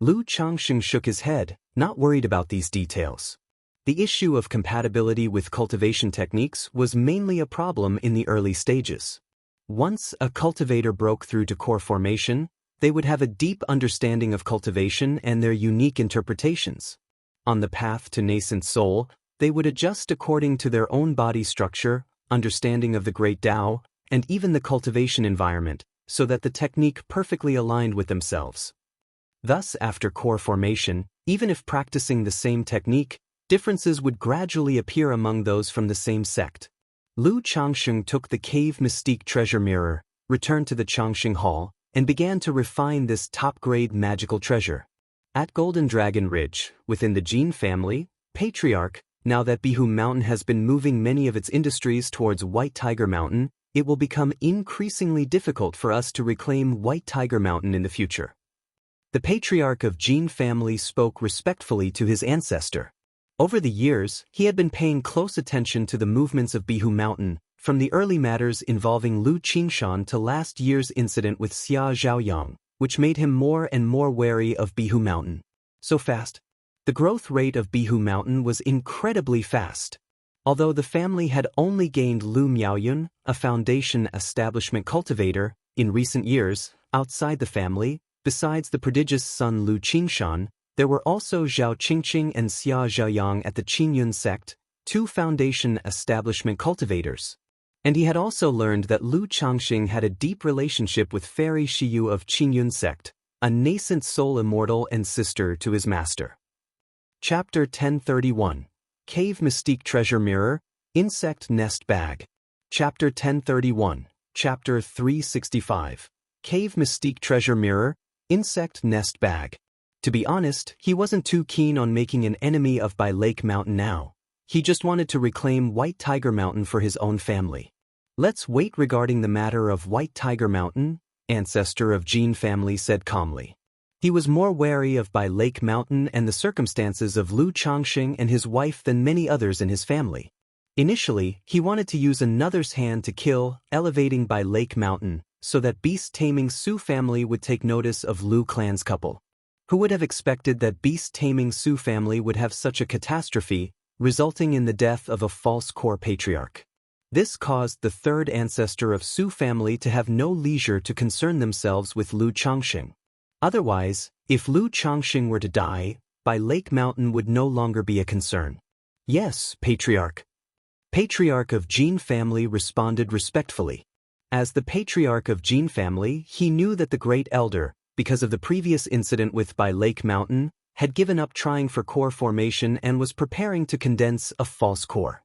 Lu Changsheng shook his head, not worried about these details. The issue of compatibility with cultivation techniques was mainly a problem in the early stages. Once a cultivator broke through to core formation, they would have a deep understanding of cultivation and their unique interpretations. On the path to nascent soul, they would adjust according to their own body structure, understanding of the great Tao, and even the cultivation environment, so that the technique perfectly aligned with themselves. Thus, after core formation, even if practicing the same technique, differences would gradually appear among those from the same sect. Lu Changsheng took the cave mystique treasure mirror, returned to the Changsheng Hall, and began to refine this top-grade magical treasure. At Golden Dragon Ridge, within the Jin family, patriarch, now that Bihu Mountain has been moving many of its industries towards White Tiger Mountain, it will become increasingly difficult for us to reclaim White Tiger Mountain in the future. The patriarch of Jin family spoke respectfully to his ancestor. Over the years, he had been paying close attention to the movements of Bihu Mountain, from the early matters involving Lu Qingshan to last year's incident with Xia Zhaoyang, which made him more and more wary of Bihu Mountain. So fast. The growth rate of Bihu Mountain was incredibly fast. Although the family had only gained Lu Miaoyun, a foundation establishment cultivator, in recent years, outside the family, besides the prodigious son Lu Qingshan, there were also Zhao Qingqing and Xia Zhaoyang at the Qingyun sect, two foundation establishment cultivators. And he had also learned that Lu Changxing had a deep relationship with Fairy Shiyu of Qingyun sect, a nascent soul immortal and sister to his master. Chapter 1031. Cave Mystique Treasure Mirror, Insect Nest Bag. Chapter 1031, Chapter 365. Cave Mystique Treasure Mirror, Insect Nest Bag. To be honest, he wasn't too keen on making an enemy of Bai Lake Mountain now. He just wanted to reclaim White Tiger Mountain for his own family. Let's wait regarding the matter of White Tiger Mountain, ancestor of Jin family said calmly. He was more wary of Bai Lake Mountain and the circumstances of Lu Changxing and his wife than many others in his family. Initially, he wanted to use another's hand to kill, elevating Bai Lake Mountain, so that beast-taming Su family would take notice of Lu clan's couple. Who would have expected that beast-taming Su family would have such a catastrophe, resulting in the death of a false core patriarch? This caused the third ancestor of Su family to have no leisure to concern themselves with Lu Changxing. Otherwise, if Lu Changxing were to die, Bai Lake Mountain would no longer be a concern. Yes, patriarch. Patriarch of Jin family responded respectfully. As the patriarch of Jin family, he knew that the great elder, because of the previous incident with Bai Lake Mountain, had given up trying for core formation and was preparing to condense a false core.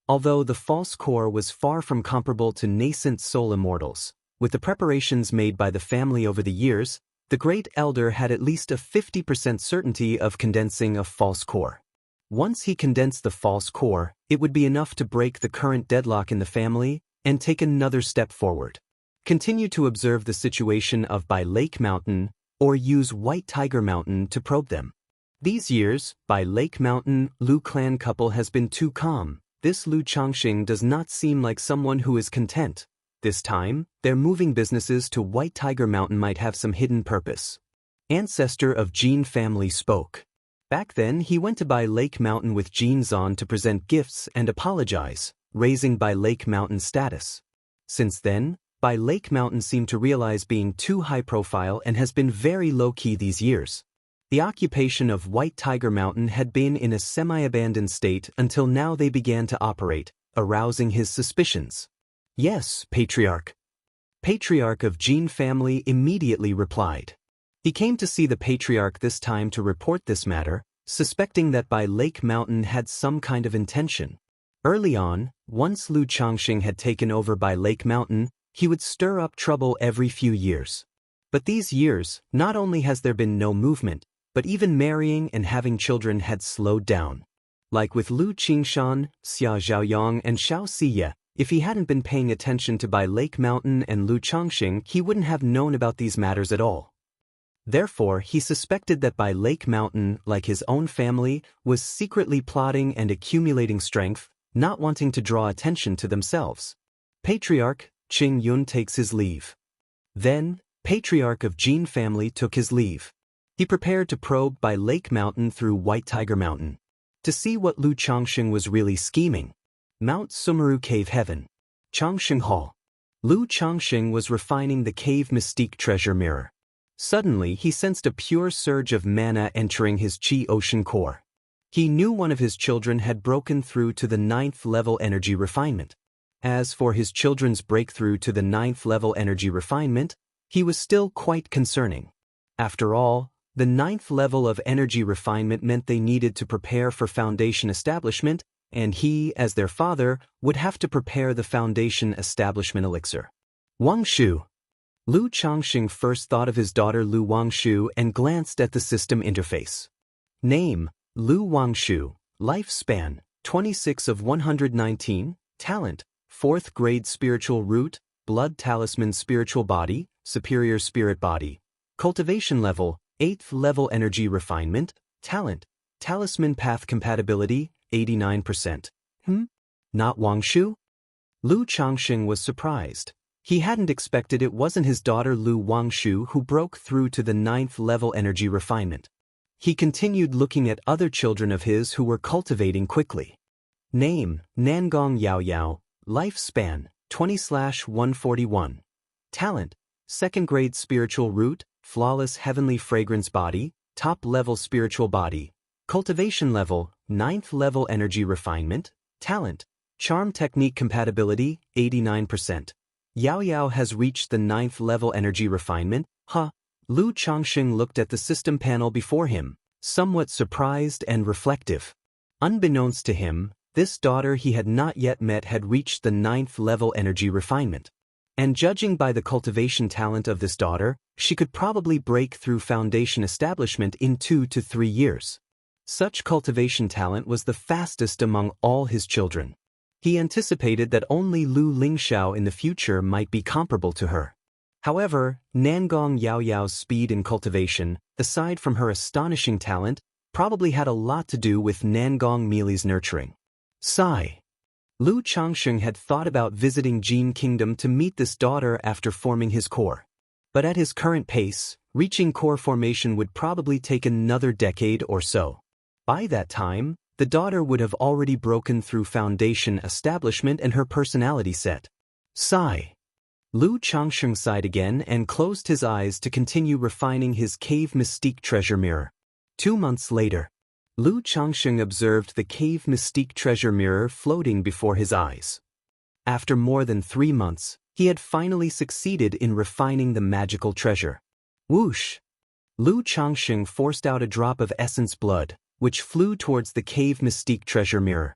Although the false core was far from comparable to nascent soul immortals, with the preparations made by the family over the years, the great elder had at least a 50% certainty of condensing a false core. Once he condensed the false core, it would be enough to break the current deadlock in the family and take another step forward. Continue to observe the situation of by Lake Mountain, or use White Tiger Mountain to probe them. These years, by Lake Mountain, Lu clan couple has been too calm. This Lu Changxing does not seem like someone who is content. This time, their moving businesses to White Tiger Mountain might have some hidden purpose. Ancestor of Jin family spoke. Back then he went to Bai Lake Mountain with Jin Zan to present gifts and apologize, raising Bai Lake Mountain status. Since then, Bai Lake Mountain seemed to realize being too high profile and has been very low-key these years. The occupation of White Tiger Mountain had been in a semi-abandoned state until now they began to operate, arousing his suspicions. Yes, Patriarch. Patriarch of Jin family immediately replied. He came to see the Patriarch this time to report this matter, suspecting that Bai Lake Mountain had some kind of intention. Early on, once Lu Changxing had taken over Bai Lake Mountain, he would stir up trouble every few years. But these years, not only has there been no movement, but even marrying and having children had slowed down. Like with Lu Qingshan, Xia Zhaoyang and Xiao Siye, if he hadn't been paying attention to Bai Lake Mountain and Lu Changxing, he wouldn't have known about these matters at all. Therefore, he suspected that Bai Lake Mountain, like his own family, was secretly plotting and accumulating strength, not wanting to draw attention to themselves. Patriarch Qing Yun takes his leave. Then, Patriarch of Jin family took his leave. He prepared to probe Bai Lake Mountain through White Tiger Mountain. To see what Lu Changxing was really scheming. Mount Sumeru Cave Heaven. Changxing Hall. Lu Changxing was refining the cave mystique treasure mirror. Suddenly, he sensed a pure surge of mana entering his Qi ocean core. He knew one of his children had broken through to the 9th level energy refinement. As for his children's breakthrough to the 9th level energy refinement, he was still quite concerning. After all, the 9th level of energy refinement meant they needed to prepare for foundation establishment, and he, as their father, would have to prepare the foundation establishment elixir. Wang Shu. Lu Changxing first thought of his daughter Lu Wangshu and glanced at the system interface. Name, Lu Wangshu. Lifespan, 26 of 119. Talent, 4th grade spiritual root, blood talisman spiritual body, superior spirit body. Cultivation level, 8th level energy refinement. Talent, talisman path compatibility, 89%. Not Wangshu? Lu Changxing was surprised. He hadn't expected it wasn't his daughter Lu Wangshu who broke through to the 9th level energy refinement. He continued looking at other children of his who were cultivating quickly. Name, Nangong Yao Yao. Lifespan, 20/141. Talent, 2nd grade spiritual root, flawless heavenly fragrance body, top level spiritual body. Cultivation level, 9th level energy refinement. Talent, charm technique compatibility, 89%. Yao Yao has reached the 9th level energy refinement. Lu Changxing looked at the system panel before him, somewhat surprised and reflective. Unbeknownst to him, this daughter he had not yet met had reached the 9th level energy refinement. And judging by the cultivation talent of this daughter, she could probably break through foundation establishment in 2 to 3 years. Such cultivation talent was the fastest among all his children. He anticipated that only Lu Lingxiao in the future might be comparable to her. However, Nangong Yao Yao's speed in cultivation, aside from her astonishing talent, probably had a lot to do with Nangong Meili's nurturing. Sigh. Lu Changxing had thought about visiting Jin Kingdom to meet this daughter after forming his core. But at his current pace, reaching core formation would probably take another decade or so. By that time, the daughter would have already broken through foundation establishment and her personality set. Sigh. Lu Changxing sighed again and closed his eyes to continue refining his cave mystique treasure mirror. 2 months later, Lu Changxing observed the cave mystique treasure mirror floating before his eyes. After more than 3 months, he had finally succeeded in refining the magical treasure. Whoosh! Lu Changxing forced out a drop of essence blood, which flew towards the cave mystique treasure mirror.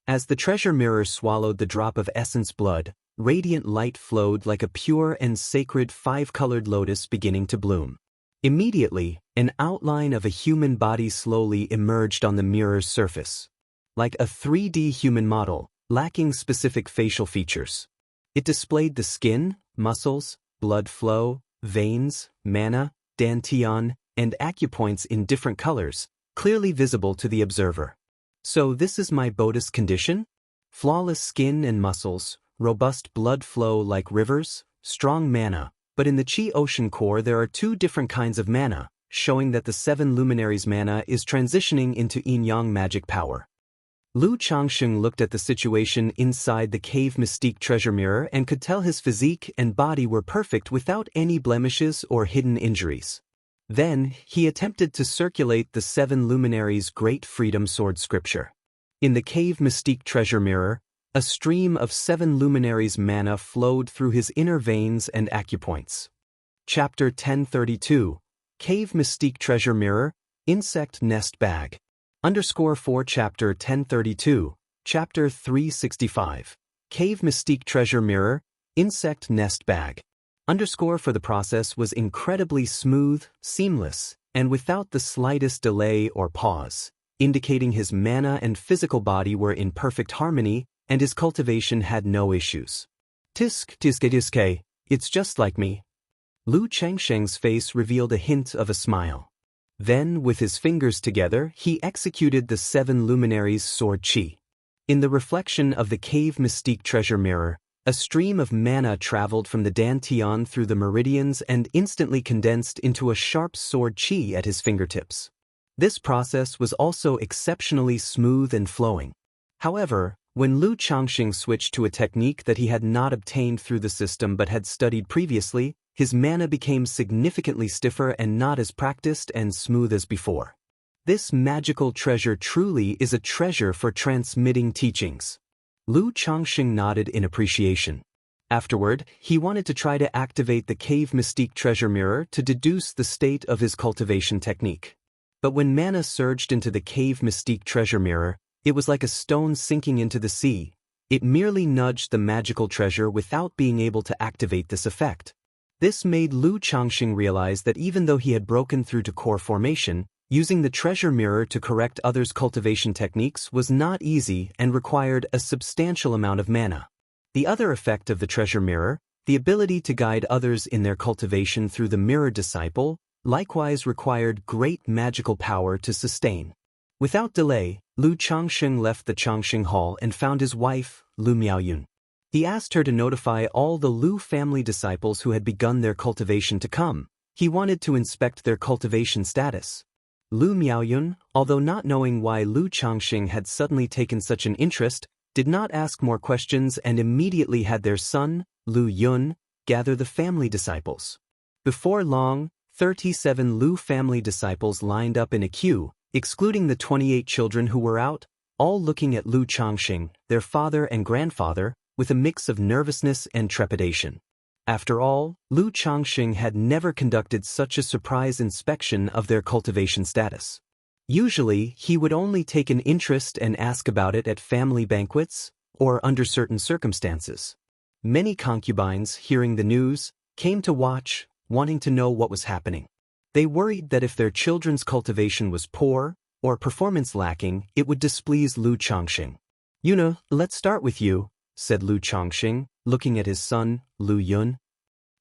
As the treasure mirror swallowed the drop of essence blood, radiant light flowed like a pure and sacred 5-colored lotus beginning to bloom. Immediately, an outline of a human body slowly emerged on the mirror's surface. Like a 3D human model, lacking specific facial features. It displayed the skin, muscles, blood flow, veins, mana, dantian, and acupoints in different colors, clearly visible to the observer. So this is my Buddhist condition? Flawless skin and muscles, robust blood flow like rivers, strong mana, but in the Qi ocean core there are two different kinds of mana, showing that the 7 luminaries' mana is transitioning into yin-yang magic power. Lu Changsheng looked at the situation inside the cave mystique treasure mirror and could tell his physique and body were perfect without any blemishes or hidden injuries. Then, he attempted to circulate the 7 luminaries' great freedom sword scripture. In the cave mystique treasure mirror, a stream of 7 luminaries' mana flowed through his inner veins and acupoints. Chapter 1032, Cave Mystique Treasure Mirror, Insect Nest Bag. _4 Chapter 1032, Chapter 365, Cave Mystique Treasure Mirror, Insect Nest Bag. For the process was incredibly smooth, seamless, and without the slightest delay or pause, indicating his mana and physical body were in perfect harmony, and his cultivation had no issues. Tiske, it's just like me. Lu Changsheng's face revealed a hint of a smile. Then, with his fingers together, he executed the 7 luminaries' sword qi. In the reflection of the cave mystique treasure mirror, a stream of mana traveled from the dantian through the meridians and instantly condensed into a sharp sword qi at his fingertips. This process was also exceptionally smooth and flowing. However, when Lu Changsheng switched to a technique that he had not obtained through the system but had studied previously, his mana became significantly stiffer and not as practiced and smooth as before. This magical treasure truly is a treasure for transmitting teachings. Lu Changsheng nodded in appreciation. Afterward, he wanted to try to activate the cave mystique treasure mirror to deduce the state of his cultivation technique. But when mana surged into the cave mystique treasure mirror, it was like a stone sinking into the sea. It merely nudged the magical treasure without being able to activate this effect. This made Lu Changsheng realize that even though he had broken through to core formation, using the treasure mirror to correct others' cultivation techniques was not easy and required a substantial amount of mana. The other effect of the treasure mirror, the ability to guide others in their cultivation through the mirror disciple, likewise required great magical power to sustain. Without delay, Lu Changsheng left the Changsheng Hall and found his wife, Lu Miaoyun. He asked her to notify all the Lu family disciples who had begun their cultivation to come. He wanted to inspect their cultivation status. Lu Miaoyun, although not knowing why Lu Changsheng had suddenly taken such an interest, did not ask more questions and immediately had their son, Lu Yun, gather the family disciples. Before long, 37 Lu family disciples lined up in a queue, excluding the 28 children who were out, all looking at Lu Changsheng, their father and grandfather, with a mix of nervousness and trepidation. After all, Lu Changsheng had never conducted such a surprise inspection of their cultivation status. Usually, he would only take an interest and ask about it at family banquets, or under certain circumstances. Many concubines, hearing the news, came to watch, wanting to know what was happening. They worried that if their children's cultivation was poor, or performance lacking, it would displease Lu Changsheng. Yuna, let's start with you, said Lu Changsheng, looking at his son, Lu Yun.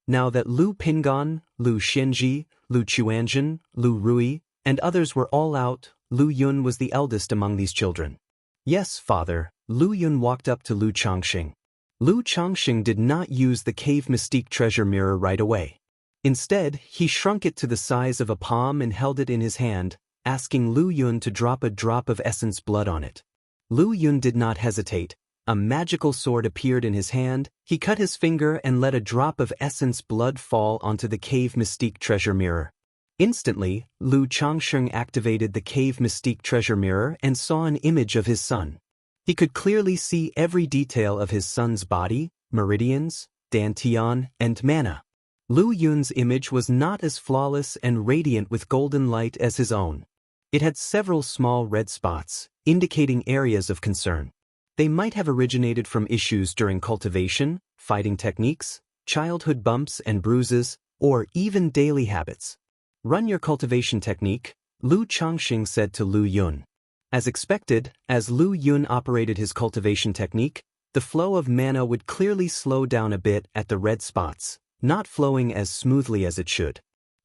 Now that Lu Pingan, Lu Xianji, Lu Chuanjin, Lu Rui, and others were all out, Lu Yun was the eldest among these children. Yes, father, Lu Yun walked up to Lu Changsheng. Lu Changsheng did not use the cave mystique treasure mirror right away. Instead, he shrunk it to the size of a palm and held it in his hand, asking Lu Yun to drop a drop of essence blood on it. Lu Yun did not hesitate. A magical sword appeared in his hand, he cut his finger and let a drop of essence blood fall onto the cave mystique treasure mirror. Instantly, Lu Changsheng activated the cave mystique treasure mirror and saw an image of his son. He could clearly see every detail of his son's body, meridians, dantian, and mana. Lu Yun's image was not as flawless and radiant with golden light as his own. It had several small red spots, indicating areas of concern. They might have originated from issues during cultivation, fighting techniques, childhood bumps and bruises, or even daily habits. Run your cultivation technique, Lu Changsheng said to Lu Yun. As expected, as Lu Yun operated his cultivation technique, the flow of mana would clearly slow down a bit at the red spots, not flowing as smoothly as it should.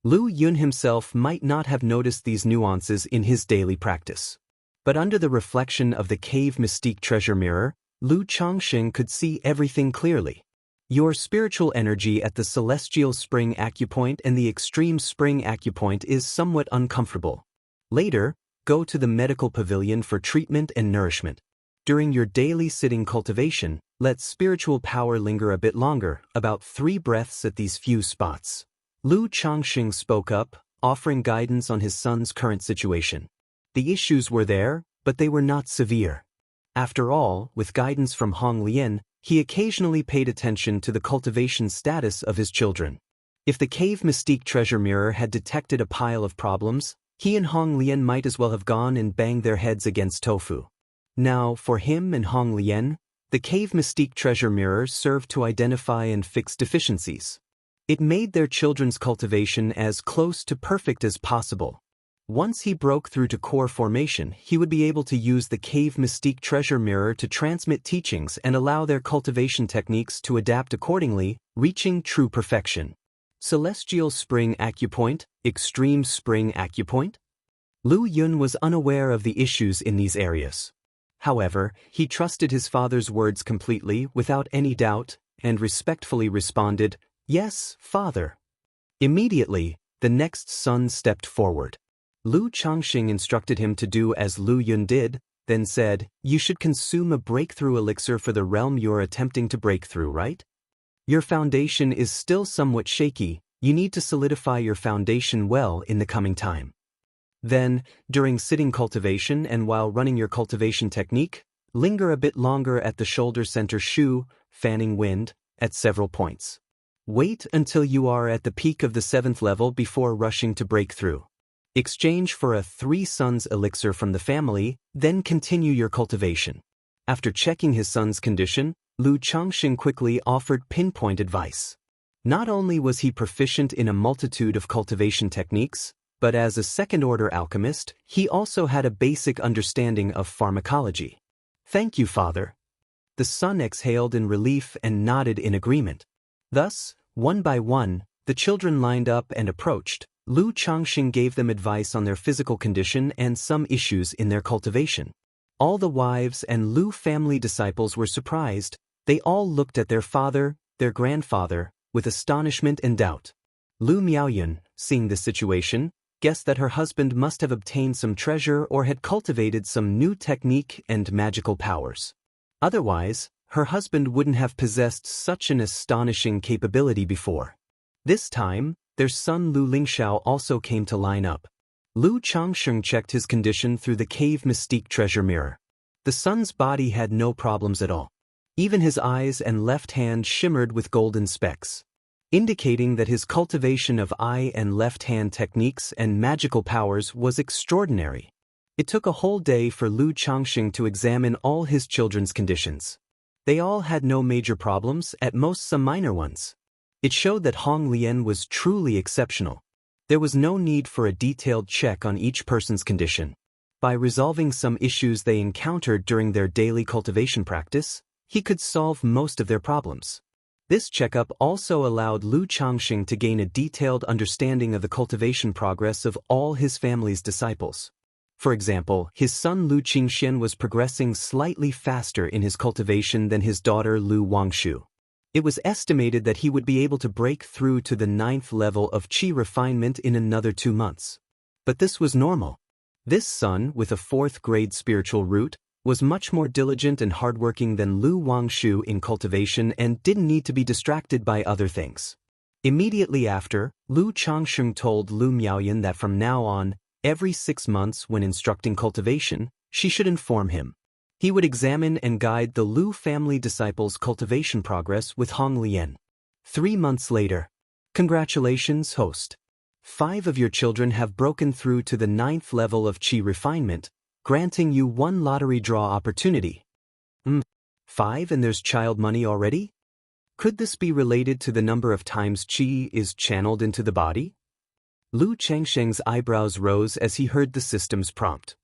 Lu Yun himself might not have noticed these nuances in his daily practice. But under the reflection of the cave mystique treasure mirror, Lu Changxing could see everything clearly. Your spiritual energy at the celestial spring acupoint and the extreme spring acupoint is somewhat uncomfortable. Later, go to the medical pavilion for treatment and nourishment. During your daily sitting cultivation, let spiritual power linger a bit longer, about 3 breaths at these few spots. Lu Changxing spoke up, offering guidance on his son's current situation. The issues were there, but they were not severe. After all, with guidance from Wang Lin, he occasionally paid attention to the cultivation status of his children. If the cave mystique treasure mirror had detected a pile of problems, he and Wang Lin might as well have gone and banged their heads against tofu. Now, for him and Wang Lin, the cave mystique treasure mirror served to identify and fix deficiencies. It made their children's cultivation as close to perfect as possible. Once he broke through to core formation, he would be able to use the cave mystique treasure mirror to transmit teachings and allow their cultivation techniques to adapt accordingly, reaching true perfection. Celestial spring acupoint, extreme spring acupoint? Lu Yun was unaware of the issues in these areas. However, he trusted his father's words completely, without any doubt, and respectfully responded, "Yes, father." Immediately, the next son stepped forward. Lu Changxing instructed him to do as Lu Yun did, then said, "You should consume a breakthrough elixir for the realm you're attempting to break through, right? Your foundation is still somewhat shaky, you need to solidify your foundation well in the coming time. Then, during sitting cultivation and while running your cultivation technique, linger a bit longer at the shoulder center shu, fanning wind, at several points. Wait until you are at the peak of the 7th level before rushing to break through. Exchange for a 3 sons elixir from the family, then continue your cultivation." After checking his son's condition, Lu Changxing quickly offered pinpoint advice. Not only was he proficient in a multitude of cultivation techniques, but as a second-order alchemist, he also had a basic understanding of pharmacology. "Thank you, father." The son exhaled in relief and nodded in agreement. Thus, one by one, the children lined up and approached. Lu Changxing gave them advice on their physical condition and some issues in their cultivation. All the wives and Lu family disciples were surprised. They all looked at their father, their grandfather, with astonishment and doubt. Lu Miaoyun, seeing the situation, guessed that her husband must have obtained some treasure or had cultivated some new technique and magical powers. Otherwise, her husband wouldn't have possessed such an astonishing capability before. This time, their son Lu Lingxiao also came to line up. Lu Changxing checked his condition through the cave mystique treasure mirror. The son's body had no problems at all. Even his eyes and left hand shimmered with golden specks, indicating that his cultivation of eye and left hand techniques and magical powers was extraordinary. It took a whole day for Lu Changxing to examine all his children's conditions. They all had no major problems, at most some minor ones. It showed that Wang Lin was truly exceptional. There was no need for a detailed check on each person's condition. By resolving some issues they encountered during their daily cultivation practice, he could solve most of their problems. This checkup also allowed Lu Changxing to gain a detailed understanding of the cultivation progress of all his family's disciples. For example, his son Lu Qingxian was progressing slightly faster in his cultivation than his daughter Lu Wangshu. It was estimated that he would be able to break through to the 9th level of qi refinement in another 2 months. But this was normal. This son, with a 4th grade spiritual root, was much more diligent and hardworking than Lu Wangshu in cultivation and didn't need to be distracted by other things. Immediately after, Lu Changxing told Lu Miaoyan that from now on, every 6 months when instructing cultivation, she should inform him. He would examine and guide the Lu family disciples' cultivation progress with Wang Lin. 3 months later. Congratulations, host. 5 of your children have broken through to the 9th level of qi refinement, granting you 1 lottery draw opportunity. 5 and there's child money already? Could this be related to the number of times qi is channeled into the body? Lu Changxing's eyebrows rose as he heard the system's prompt.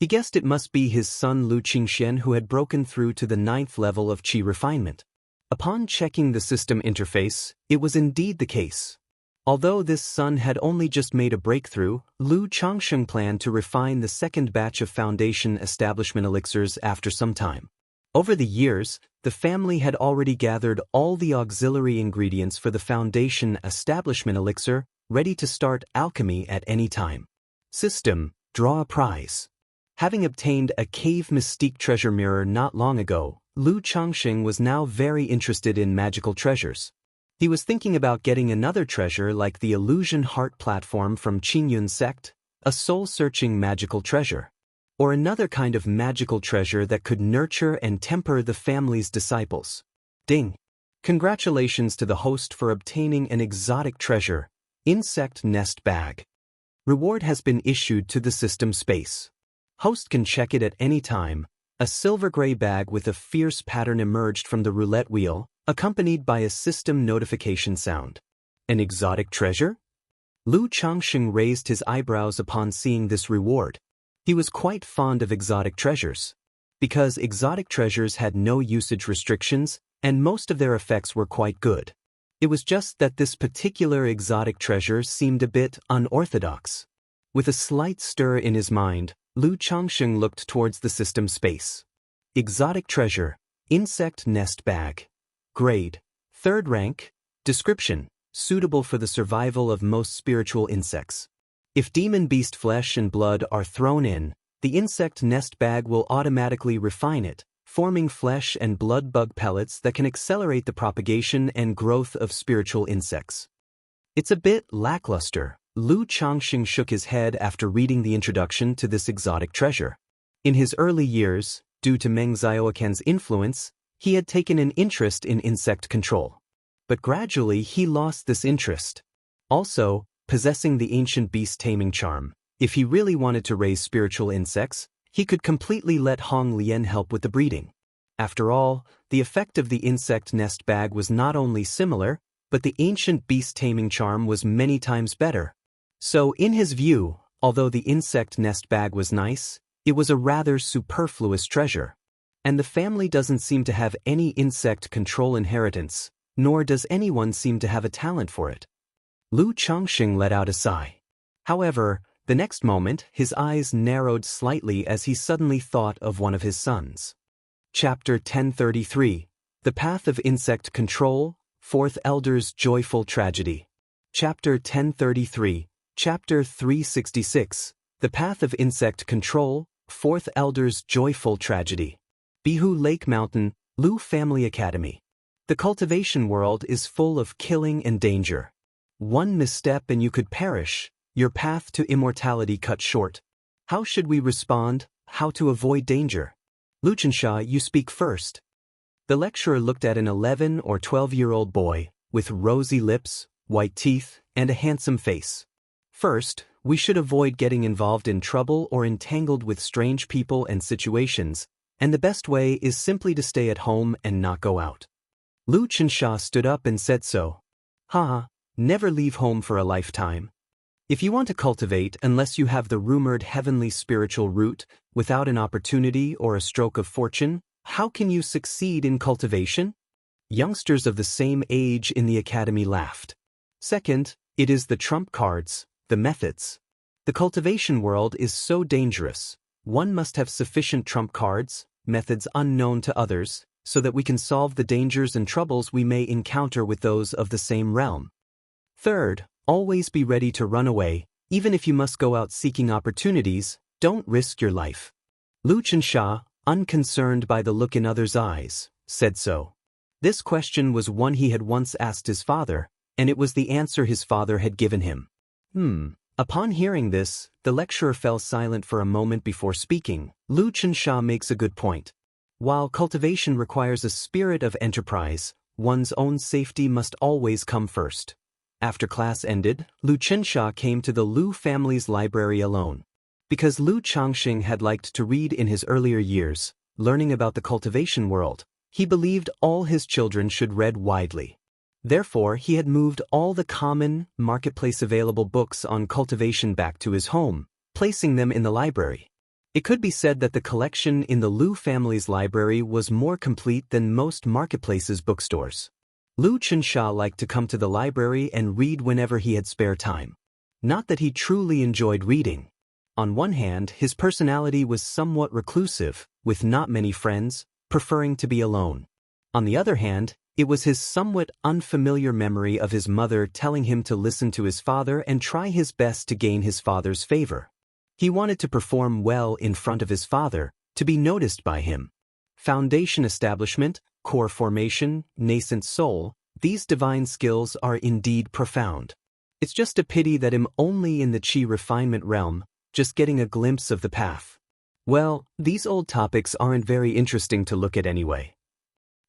He guessed it must be his son Lu Qingxian who had broken through to the 9th level of qi refinement. Upon checking the system interface, it was indeed the case. Although this son had only just made a breakthrough, Lu Changsheng planned to refine the second batch of foundation establishment elixirs after some time. Over the years, the family had already gathered all the auxiliary ingredients for the foundation establishment elixir, ready to start alchemy at any time. System: draw a prize. Having obtained a cave mystique treasure mirror not long ago, Lu Changsheng was now very interested in magical treasures. He was thinking about getting another treasure like the Illusion Heart platform from Qingyun sect, a soul-searching magical treasure. Or another kind of magical treasure that could nurture and temper the family's disciples. Ding! Congratulations to the host for obtaining an exotic treasure, insect nest bag. Reward has been issued to the system space. Host can check it at any time. A silver-gray bag with a fierce pattern emerged from the roulette wheel, accompanied by a system notification sound. An exotic treasure? Lu Changsheng raised his eyebrows upon seeing this reward. He was quite fond of exotic treasures. Because exotic treasures had no usage restrictions, and most of their effects were quite good. It was just that this particular exotic treasure seemed a bit unorthodox. With a slight stir in his mind, Lu Changsheng looked towards the system space. Exotic treasure, insect nest bag. Grade: 3rd rank. Description: suitable for the survival of most spiritual insects. If demon beast flesh and blood are thrown in, the insect nest bag will automatically refine it, forming flesh and blood bug pellets that can accelerate the propagation and growth of spiritual insects. It's a bit lackluster. Lu Changsheng shook his head after reading the introduction to this exotic treasure. In his early years, due to Meng Xiaoquan's influence, he had taken an interest in insect control. But gradually he lost this interest. Also, possessing the ancient beast taming charm, if he really wanted to raise spiritual insects, he could completely let Hong Lian help with the breeding. After all, the effect of the insect nest bag was not only similar, but the ancient beast taming charm was many times better. So in his view, although the insect nest bag was nice, it was a rather superfluous treasure. And the family doesn't seem to have any insect control inheritance, nor does anyone seem to have a talent for it. Lu Changsheng let out a sigh. However, the next moment, his eyes narrowed slightly as he suddenly thought of one of his sons. Chapter 1033, The Path of Insect Control, 4th Elder's Joyful Tragedy. Chapter 1033, Chapter 366, The Path of Insect Control, 4th Elder's Joyful Tragedy. Bihu Lake Mountain, Lu Family Academy. The cultivation world is full of killing and danger. One misstep and you could perish, your path to immortality cut short. How should we respond? How to avoid danger? Lu Xianxia, you speak first. The lecturer looked at an 11 or 12-year-old boy, with rosy lips, white teeth, and a handsome face. First, we should avoid getting involved in trouble or entangled with strange people and situations, and the best way is simply to stay at home and not go out. Lu Xianxia stood up and said so. Never leave home for a lifetime. If you want to cultivate unless you have the rumored heavenly spiritual root, without an opportunity or a stroke of fortune, how can you succeed in cultivation? Youngsters of the same age in the academy laughed. Second, it is the trump cards, the methods. The cultivation world is so dangerous. One must have sufficient trump cards, methods unknown to others, so that we can solve the dangers and troubles we may encounter with those of the same realm. Third, always be ready to run away, even if you must go out seeking opportunities, don't risk your life. Lu Xianxia, unconcerned by the look in others' eyes, said so. This question was one he had once asked his father, and it was the answer his father had given him. Upon hearing this, the lecturer fell silent for a moment before speaking. Lu Xianxia makes a good point. While cultivation requires a spirit of enterprise, one's own safety must always come first. After class ended, Lu Xianxia came to the Lu family's library alone. Because Lu Changsheng had liked to read in his earlier years, learning about the cultivation world, he believed all his children should read widely. Therefore, he had moved all the common, marketplace-available books on cultivation back to his home, placing them in the library. It could be said that the collection in the Lu family's library was more complete than most marketplaces' bookstores. Lu Xianxia liked to come to the library and read whenever he had spare time. Not that he truly enjoyed reading. On one hand, his personality was somewhat reclusive, with not many friends, preferring to be alone. On the other hand, it was his somewhat unfamiliar memory of his mother telling him to listen to his father and try his best to gain his father's favor. He wanted to perform well in front of his father, to be noticed by him. Foundation establishment, core formation, nascent soul, these divine skills are indeed profound. It's just a pity that I'm only in the chi refinement realm, just getting a glimpse of the path. Well, these old topics aren't very interesting to look at anyway.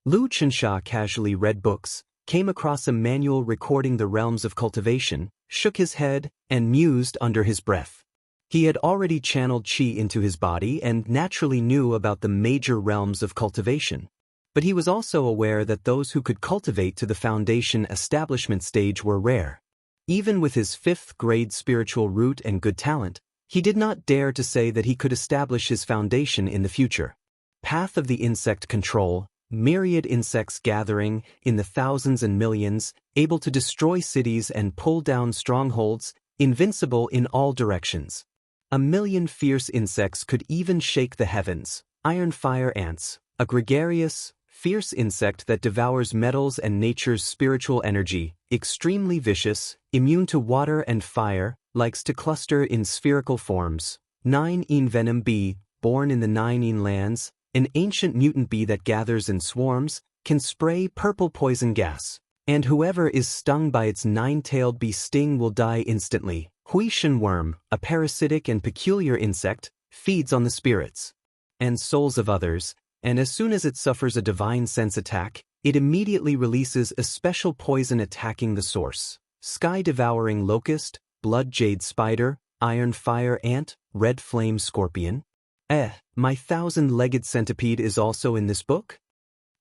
Lu Xianxia casually read books, came across a manual recording the realms of cultivation, shook his head, and mused under his breath. He had already channeled qi into his body and naturally knew about the major realms of cultivation. But he was also aware that those who could cultivate to the foundation establishment stage were rare. Even with his 5th grade spiritual root and good talent, he did not dare to say that he could establish his foundation in the future. Path of the insect control, myriad insects gathering, in the thousands and millions, able to destroy cities and pull down strongholds, invincible in all directions. A million fierce insects could even shake the heavens. Iron fire ants, a gregarious, fierce insect that devours metals and nature's spiritual energy, extremely vicious, immune to water and fire, likes to cluster in spherical forms. 9 venom bee, born in the 9 lands, an ancient mutant bee that gathers in swarms, can spray purple poison gas. And whoever is stung by its 9-tailed bee sting will die instantly. Huishan worm, a parasitic and peculiar insect, feeds on the spirits and souls of others, and as soon as it suffers a divine sense attack, it immediately releases a special poison attacking the source. Sky-devouring locust, blood jade spider, iron fire ant, red flame scorpion. My 1,000-legged centipede is also in this book?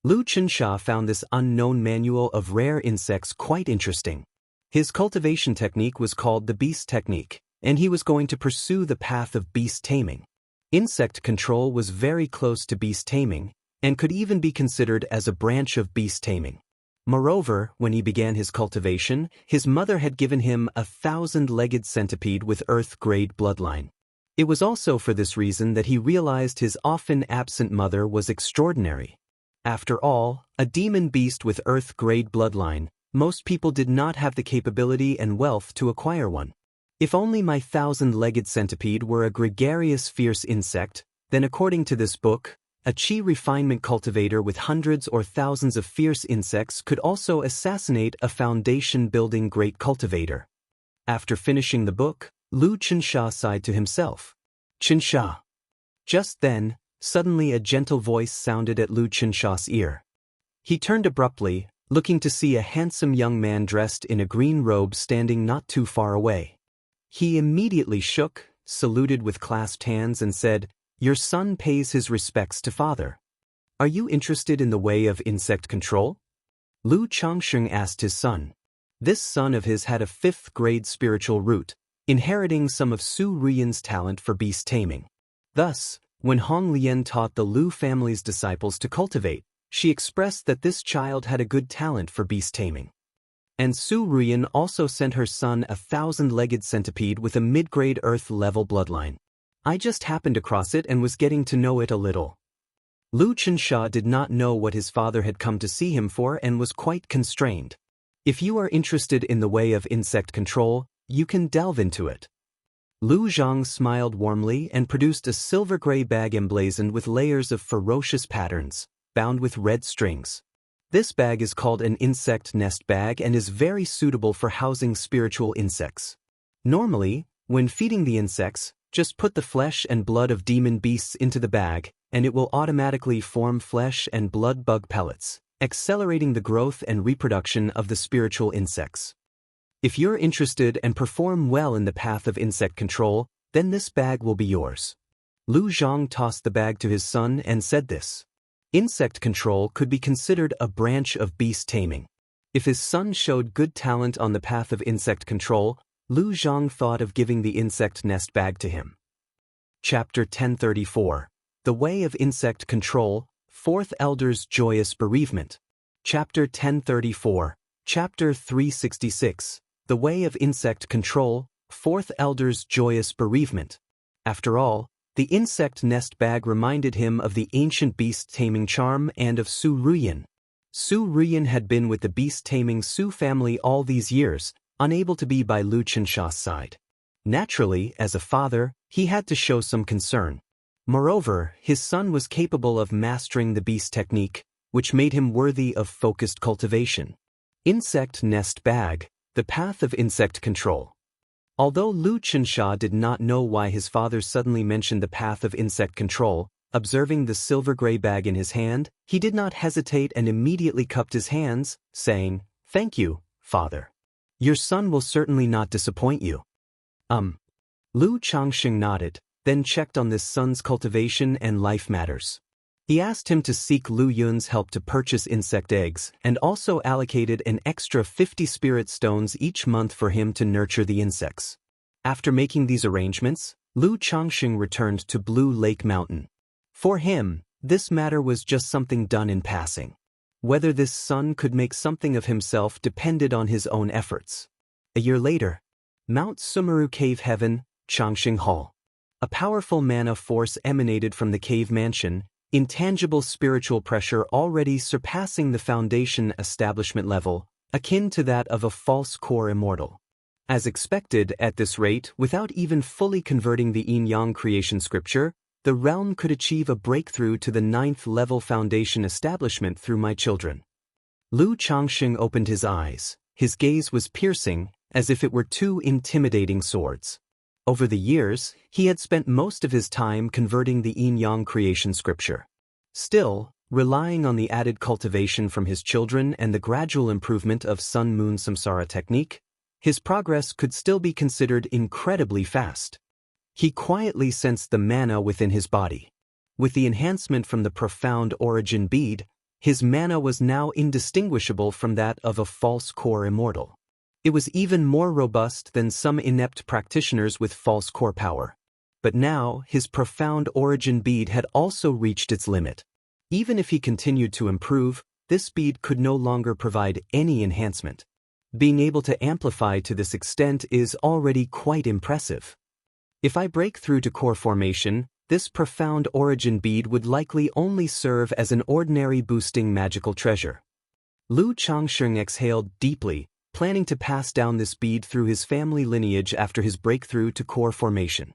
Lu Xianxia found this unknown manual of rare insects quite interesting. His cultivation technique was called the beast technique, and he was going to pursue the path of beast taming. Insect control was very close to beast taming, and could even be considered as a branch of beast taming. Moreover, when he began his cultivation, his mother had given him a 1,000-legged centipede with Earth-grade bloodline. It was also for this reason that he realized his often absent mother was extraordinary. After all, a demon beast with Earth-grade bloodline, most people did not have the capability and wealth to acquire one. If only my 1,000-legged centipede were a gregarious fierce insect, then according to this book, a chi refinement cultivator with hundreds or thousands of fierce insects could also assassinate a foundation-building great cultivator. After finishing the book, Lu Xianxia sighed to himself. Xianxia. Just then, suddenly a gentle voice sounded at Lu Xianxia's ear. He turned abruptly, looking to see a handsome young man dressed in a green robe standing not too far away. He immediately shook, saluted with clasped hands and said, "Your son pays his respects to father. Are you interested in the way of insect control?" Lu Changsheng asked his son. This son of his had a 5th-grade spiritual root, inheriting some of Su Ruyan's talent for beast taming. Thus, when Hong Lian taught the Lu family's disciples to cultivate, she expressed that this child had a good talent for beast taming. And Su Ruyan also sent her son a 1,000-legged centipede with a mid-grade Earth-level bloodline. I just happened across it and was getting to know it a little. Lu Xianxia did not know what his father had come to see him for and was quite constrained. If you are interested in the way of insect control, you can delve into it. Lu Zhang smiled warmly and produced a silver-gray bag emblazoned with layers of ferocious patterns, bound with red strings. This bag is called an insect nest bag and is very suitable for housing spiritual insects. Normally, when feeding the insects, just put the flesh and blood of demon beasts into the bag, and it will automatically form flesh and blood bug pellets, accelerating the growth and reproduction of the spiritual insects. If you're interested and perform well in the path of insect control, then this bag will be yours. Lu Zhang tossed the bag to his son and said this. Insect control could be considered a branch of beast taming. If his son showed good talent on the path of insect control, Lu Zhang thought of giving the insect nest bag to him. Chapter 1034. The Way of Insect Control, Fourth Elder's Joyous Bereavement. Chapter 1034. Chapter 366. The Way of Insect Control, Fourth Elder's Joyous Bereavement. After all, the insect nest bag reminded him of the ancient beast taming charm and of Su Ruyan. Su Ruyan had been with the beast-taming Su family all these years, unable to be by Lu Qinsha's side. Naturally, as a father, he had to show some concern. Moreover, his son was capable of mastering the beast technique, which made him worthy of focused cultivation. Insect Nest Bag, the Path of Insect Control. Although Lu Qinsha did not know why his father suddenly mentioned the path of insect control, observing the silver-gray bag in his hand, he did not hesitate and immediately cupped his hands, saying, "Thank you, father. Your son will certainly not disappoint you." Lu Changxing nodded, then checked on this son's cultivation and life matters. He asked him to seek Lu Yun's help to purchase insect eggs and also allocated an extra 50 spirit stones each month for him to nurture the insects. After making these arrangements, Lu Changxing returned to Blue Lake Mountain. For him, this matter was just something done in passing. Whether this son could make something of himself depended on his own efforts. A year later, Mount Sumeru Cave Heaven, Changxing Hall. A powerful mana force emanated from the cave mansion, intangible spiritual pressure already surpassing the foundation establishment level, akin to that of a false core immortal. As expected at this rate, without even fully converting the yin-yang creation scripture, the realm could achieve a breakthrough to the 9th level foundation establishment through my children. Lu Changxing opened his eyes. His gaze was piercing, as if it were two intimidating swords. Over the years, he had spent most of his time converting the yin-yang creation scripture. Still, relying on the added cultivation from his children and the gradual improvement of Sun-Moon Samsara technique, his progress could still be considered incredibly fast. He quietly sensed the mana within his body. With the enhancement from the profound origin bead, his mana was now indistinguishable from that of a false core immortal. It was even more robust than some inept practitioners with false core power. But now, his profound origin bead had also reached its limit. Even if he continued to improve, this bead could no longer provide any enhancement. Being able to amplify to this extent is already quite impressive. If I break through to core formation, this profound origin bead would likely only serve as an ordinary boosting magical treasure. Lu Changxing exhaled deeply, planning to pass down this bead through his family lineage after his breakthrough to core formation.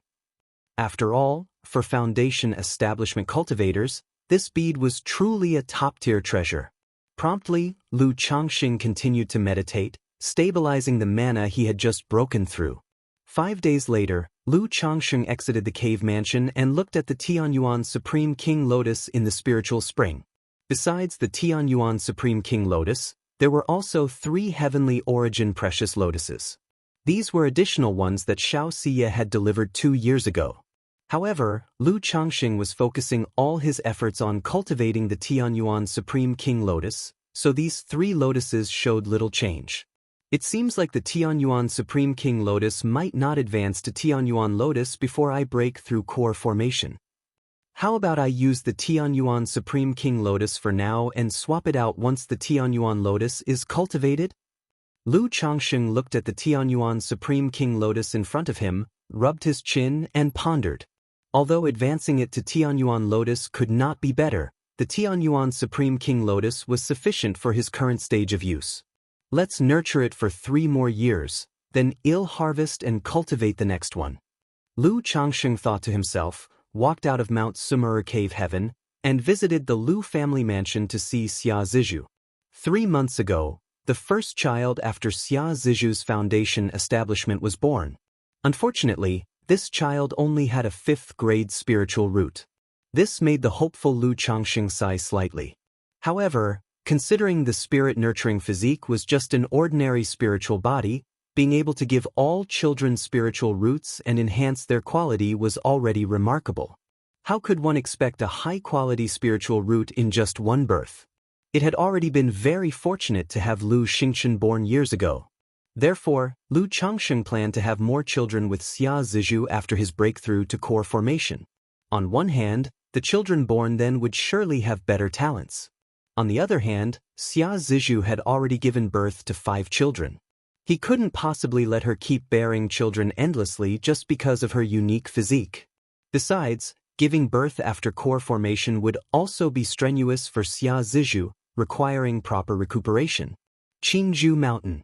After all, for foundation establishment cultivators, this bead was truly a top-tier treasure. Promptly, Lu Changxing continued to meditate, stabilizing the mana he had just broken through. 5 days later, Lu Changxing exited the cave mansion and looked at the Tianyuan Supreme King Lotus in the spiritual spring. Besides the Tianyuan Supreme King Lotus, there were also 3 heavenly origin precious lotuses. These were additional ones that Xiao Xie had delivered 2 years ago. However, Lu Changxing was focusing all his efforts on cultivating the Tianyuan Supreme King Lotus, so these 3 lotuses showed little change. It seems like the Tianyuan Supreme King Lotus might not advance to Tianyuan Lotus before I break through core formation. How about I use the Tianyuan Supreme King Lotus for now and swap it out once the Tianyuan Lotus is cultivated? Lu Changxing looked at the Tianyuan Supreme King Lotus in front of him, rubbed his chin, and pondered. Although advancing it to Tianyuan Lotus could not be better, the Tianyuan Supreme King Lotus was sufficient for his current stage of use. Let's nurture it for 3 more years, then I'll harvest and cultivate the next one. Lu Changxing thought to himself, walked out of Mount Sumeru Cave Heaven, and visited the Lu family mansion to see Xia Zizhu. 3 months ago, the first child after Xia Zizhu's foundation establishment was born. Unfortunately, this child only had a 5th grade spiritual root. This made the hopeful Lu Changxing sigh slightly. However, considering the spirit-nurturing physique was just an ordinary spiritual body, being able to give all children spiritual roots and enhance their quality was already remarkable. How could one expect a high-quality spiritual root in just 1 birth? It had already been very fortunate to have Lu Xingchen born years ago. Therefore, Lu Changsheng planned to have more children with Xia Zizhu after his breakthrough to core formation. On one hand, the children born then would surely have better talents. On the other hand, Xia Zizhu had already given birth to 5 children. He couldn't possibly let her keep bearing children endlessly just because of her unique physique. Besides, giving birth after core formation would also be strenuous for Xia Zizhu, requiring proper recuperation. Qingzhou Mountain.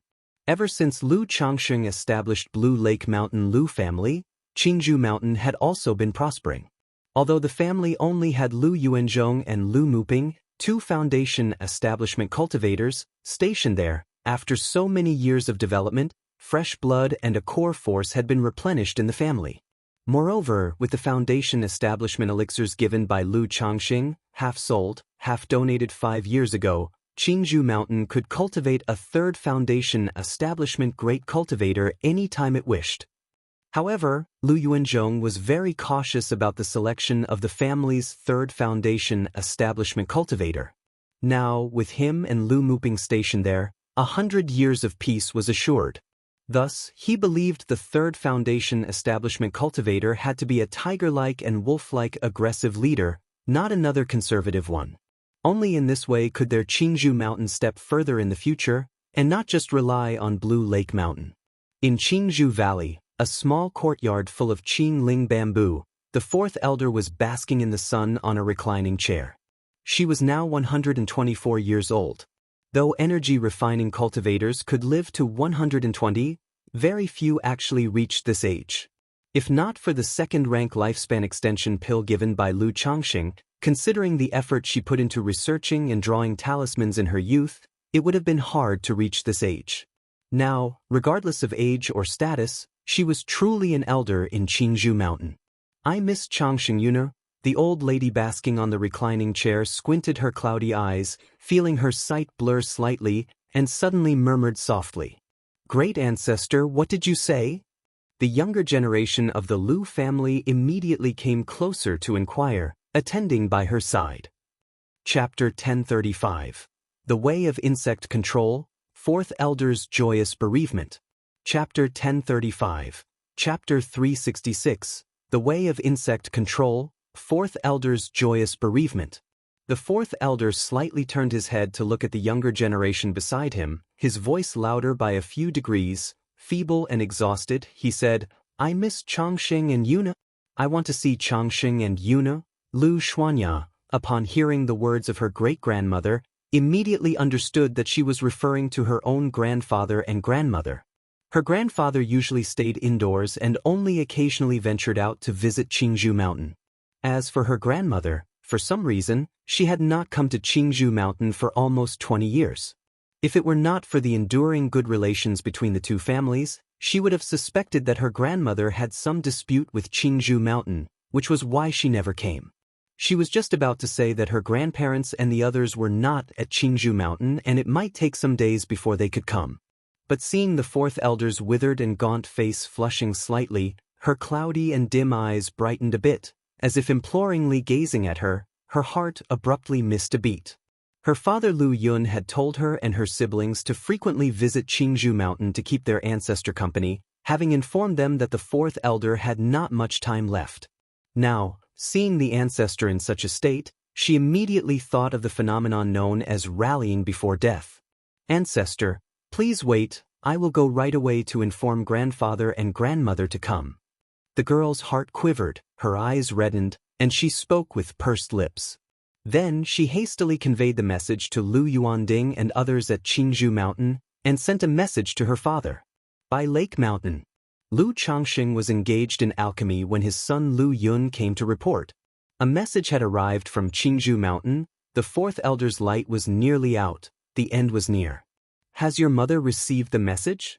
Ever since Lu Changsheng established Blue Lake Mountain Lu family, Qingzhou Mountain had also been prospering. Although the family only had Lu Yuanzhong and Lu Muping, 2 foundation establishment cultivators, stationed there, after so many years of development, fresh blood and a core force had been replenished in the family. Moreover, with the foundation establishment elixirs given by Lu Changsheng, half sold, half donated 5 years ago, Qingzhou Mountain could cultivate a 3rd foundation establishment great cultivator any time it wished. However, Lu Yuanzhong was very cautious about the selection of the family's 3rd foundation establishment cultivator. Now, with him and Lu Muping stationed there, 100 years of peace was assured. Thus, he believed the 3rd foundation establishment cultivator had to be a tiger-like and wolf-like aggressive leader, not another conservative one. Only in this way could their Qingzhou Mountain step further in the future, and not just rely on Blue Lake Mountain. In Qingzhou Valley, a small courtyard full of Qingling bamboo, the 4th elder was basking in the sun on a reclining chair. She was now 124 years old. Though energy-refining cultivators could live to 120, very few actually reached this age. If not for the 2nd-rank lifespan extension pill given by Lu Changsheng, considering the effort she put into researching and drawing talismans in her youth, it would have been hard to reach this age. Now, regardless of age or status, she was truly an elder in Qingzhou Mountain. I miss Changsheng Yuna. The old lady basking on the reclining chair squinted her cloudy eyes, feeling her sight blur slightly, and suddenly murmured softly. Great ancestor, what did you say? The younger generation of the Lu family immediately came closer to inquire, attending by her side. Chapter 1035. The Way of Insect Control, 4th Elder's Joyous Bereavement. Chapter 1035. Chapter 366. The Way of Insect Control, 4th Elder's Joyous Bereavement. The 4th elder slightly turned his head to look at the younger generation beside him, his voice louder by a few degrees, feeble and exhausted. He said, I miss Changsheng and Yuna. I want to see Changsheng and Yuna. Lu Xuanya, upon hearing the words of her great-grandmother, immediately understood that she was referring to her own grandfather and grandmother. Her grandfather usually stayed indoors and only occasionally ventured out to visit Qingzhou Mountain. As for her grandmother, for some reason, she had not come to Qingzhou Mountain for almost 20 years. If it were not for the enduring good relations between the 2 families, she would have suspected that her grandmother had some dispute with Qingzhou Mountain, which was why she never came. She was just about to say that her grandparents and the others were not at Qingzhou Mountain and it might take some days before they could come. But seeing the 4th elder's withered and gaunt face flushing slightly, her cloudy and dim eyes brightened a bit. As if imploringly gazing at her, her heart abruptly missed a beat. Her father Lu Yun had told her and her siblings to frequently visit Qingzhou Mountain to keep their ancestor company, having informed them that the 4th elder had not much time left. Now, seeing the ancestor in such a state, she immediately thought of the phenomenon known as rallying before death. Ancestor, please wait, I will go right away to inform grandfather and grandmother to come. The girl's heart quivered, her eyes reddened, and she spoke with pursed lips. Then she hastily conveyed the message to Lu Yuanding and others at Qingzhou Mountain, and sent a message to her father. By Lake Mountain. Lu Changsheng was engaged in alchemy when his son Lu Yun came to report. A message had arrived from Qingzhou Mountain, the 4th elder's light was nearly out, the end was near. Has your mother received the message?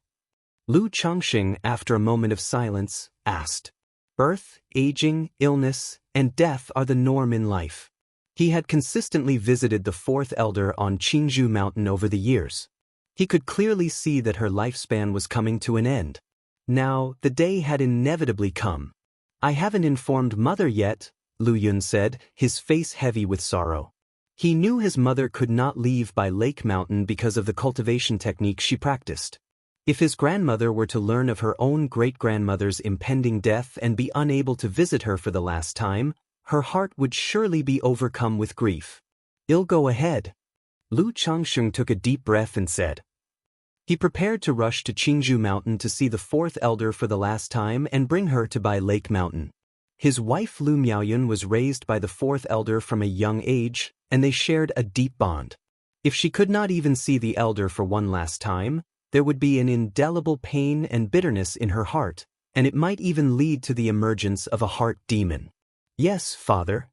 Lu Changsheng, after a moment of silence, asked. Birth, aging, illness, and death are the norm in life. He had consistently visited the 4th elder on Qingzhou Mountain over the years. He could clearly see that her lifespan was coming to an end. Now, the day had inevitably come. I haven't informed mother yet, Lu Yun said, his face heavy with sorrow. He knew his mother could not leave by Lake Mountain because of the cultivation technique she practiced. If his grandmother were to learn of her own great-grandmother's impending death and be unable to visit her for the last time, her heart would surely be overcome with grief. "I'll go ahead." Lu Changsheng took a deep breath and said. He prepared to rush to Qingzhou Mountain to see the fourth elder for the last time and bring her to Bai Lake Mountain. His wife Lu Miaoyun was raised by the fourth elder from a young age, and they shared a deep bond. If she could not even see the elder for one last time, there would be an indelible pain and bitterness in her heart, and it might even lead to the emergence of a heart demon. "Yes, father."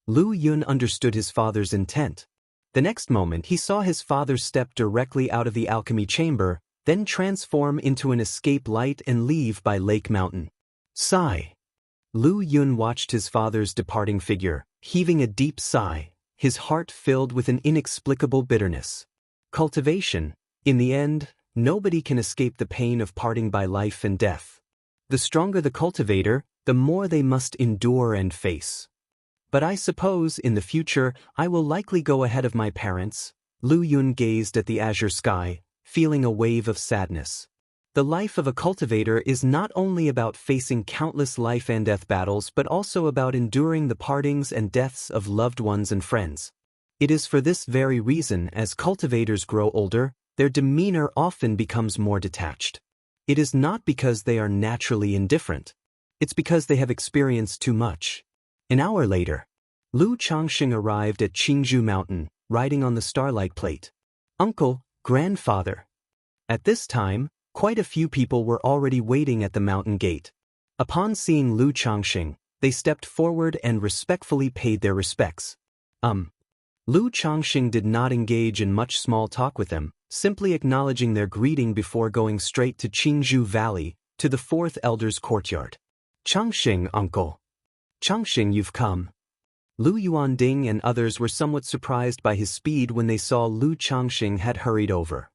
Lu Yun understood his father's intent. The next moment he saw his father step directly out of the alchemy chamber, then transform into an escape light and leave by Lake Mountain. Sigh. Lu Yun watched his father's departing figure, heaving a deep sigh, his heart filled with an inexplicable bitterness. Cultivation. In the end, nobody can escape the pain of parting by life and death. The stronger the cultivator, the more they must endure and face. But I suppose in the future I will likely go ahead of my parents. Lu Yun gazed at the azure sky, feeling a wave of sadness. The life of a cultivator is not only about facing countless life and death battles but also about enduring the partings and deaths of loved ones and friends. It is for this very reason as cultivators grow older, their demeanor often becomes more detached. It is not because they are naturally indifferent. It's because they have experienced too much. An hour later, Lu Changxing arrived at Qingzhou Mountain, riding on the Starlight Plate. Uncle, grandfather. At this time, quite a few people were already waiting at the mountain gate. Upon seeing Lu Changxing, they stepped forward and respectfully paid their respects. Lu Changxing did not engage in much small talk with them, simply acknowledging their greeting before going straight to Qingzhou Valley, to the fourth elder's courtyard. Changxing, uncle. Changxing, you've come. Lu Yuanding and others were somewhat surprised by his speed when they saw Lu Changxing had hurried over.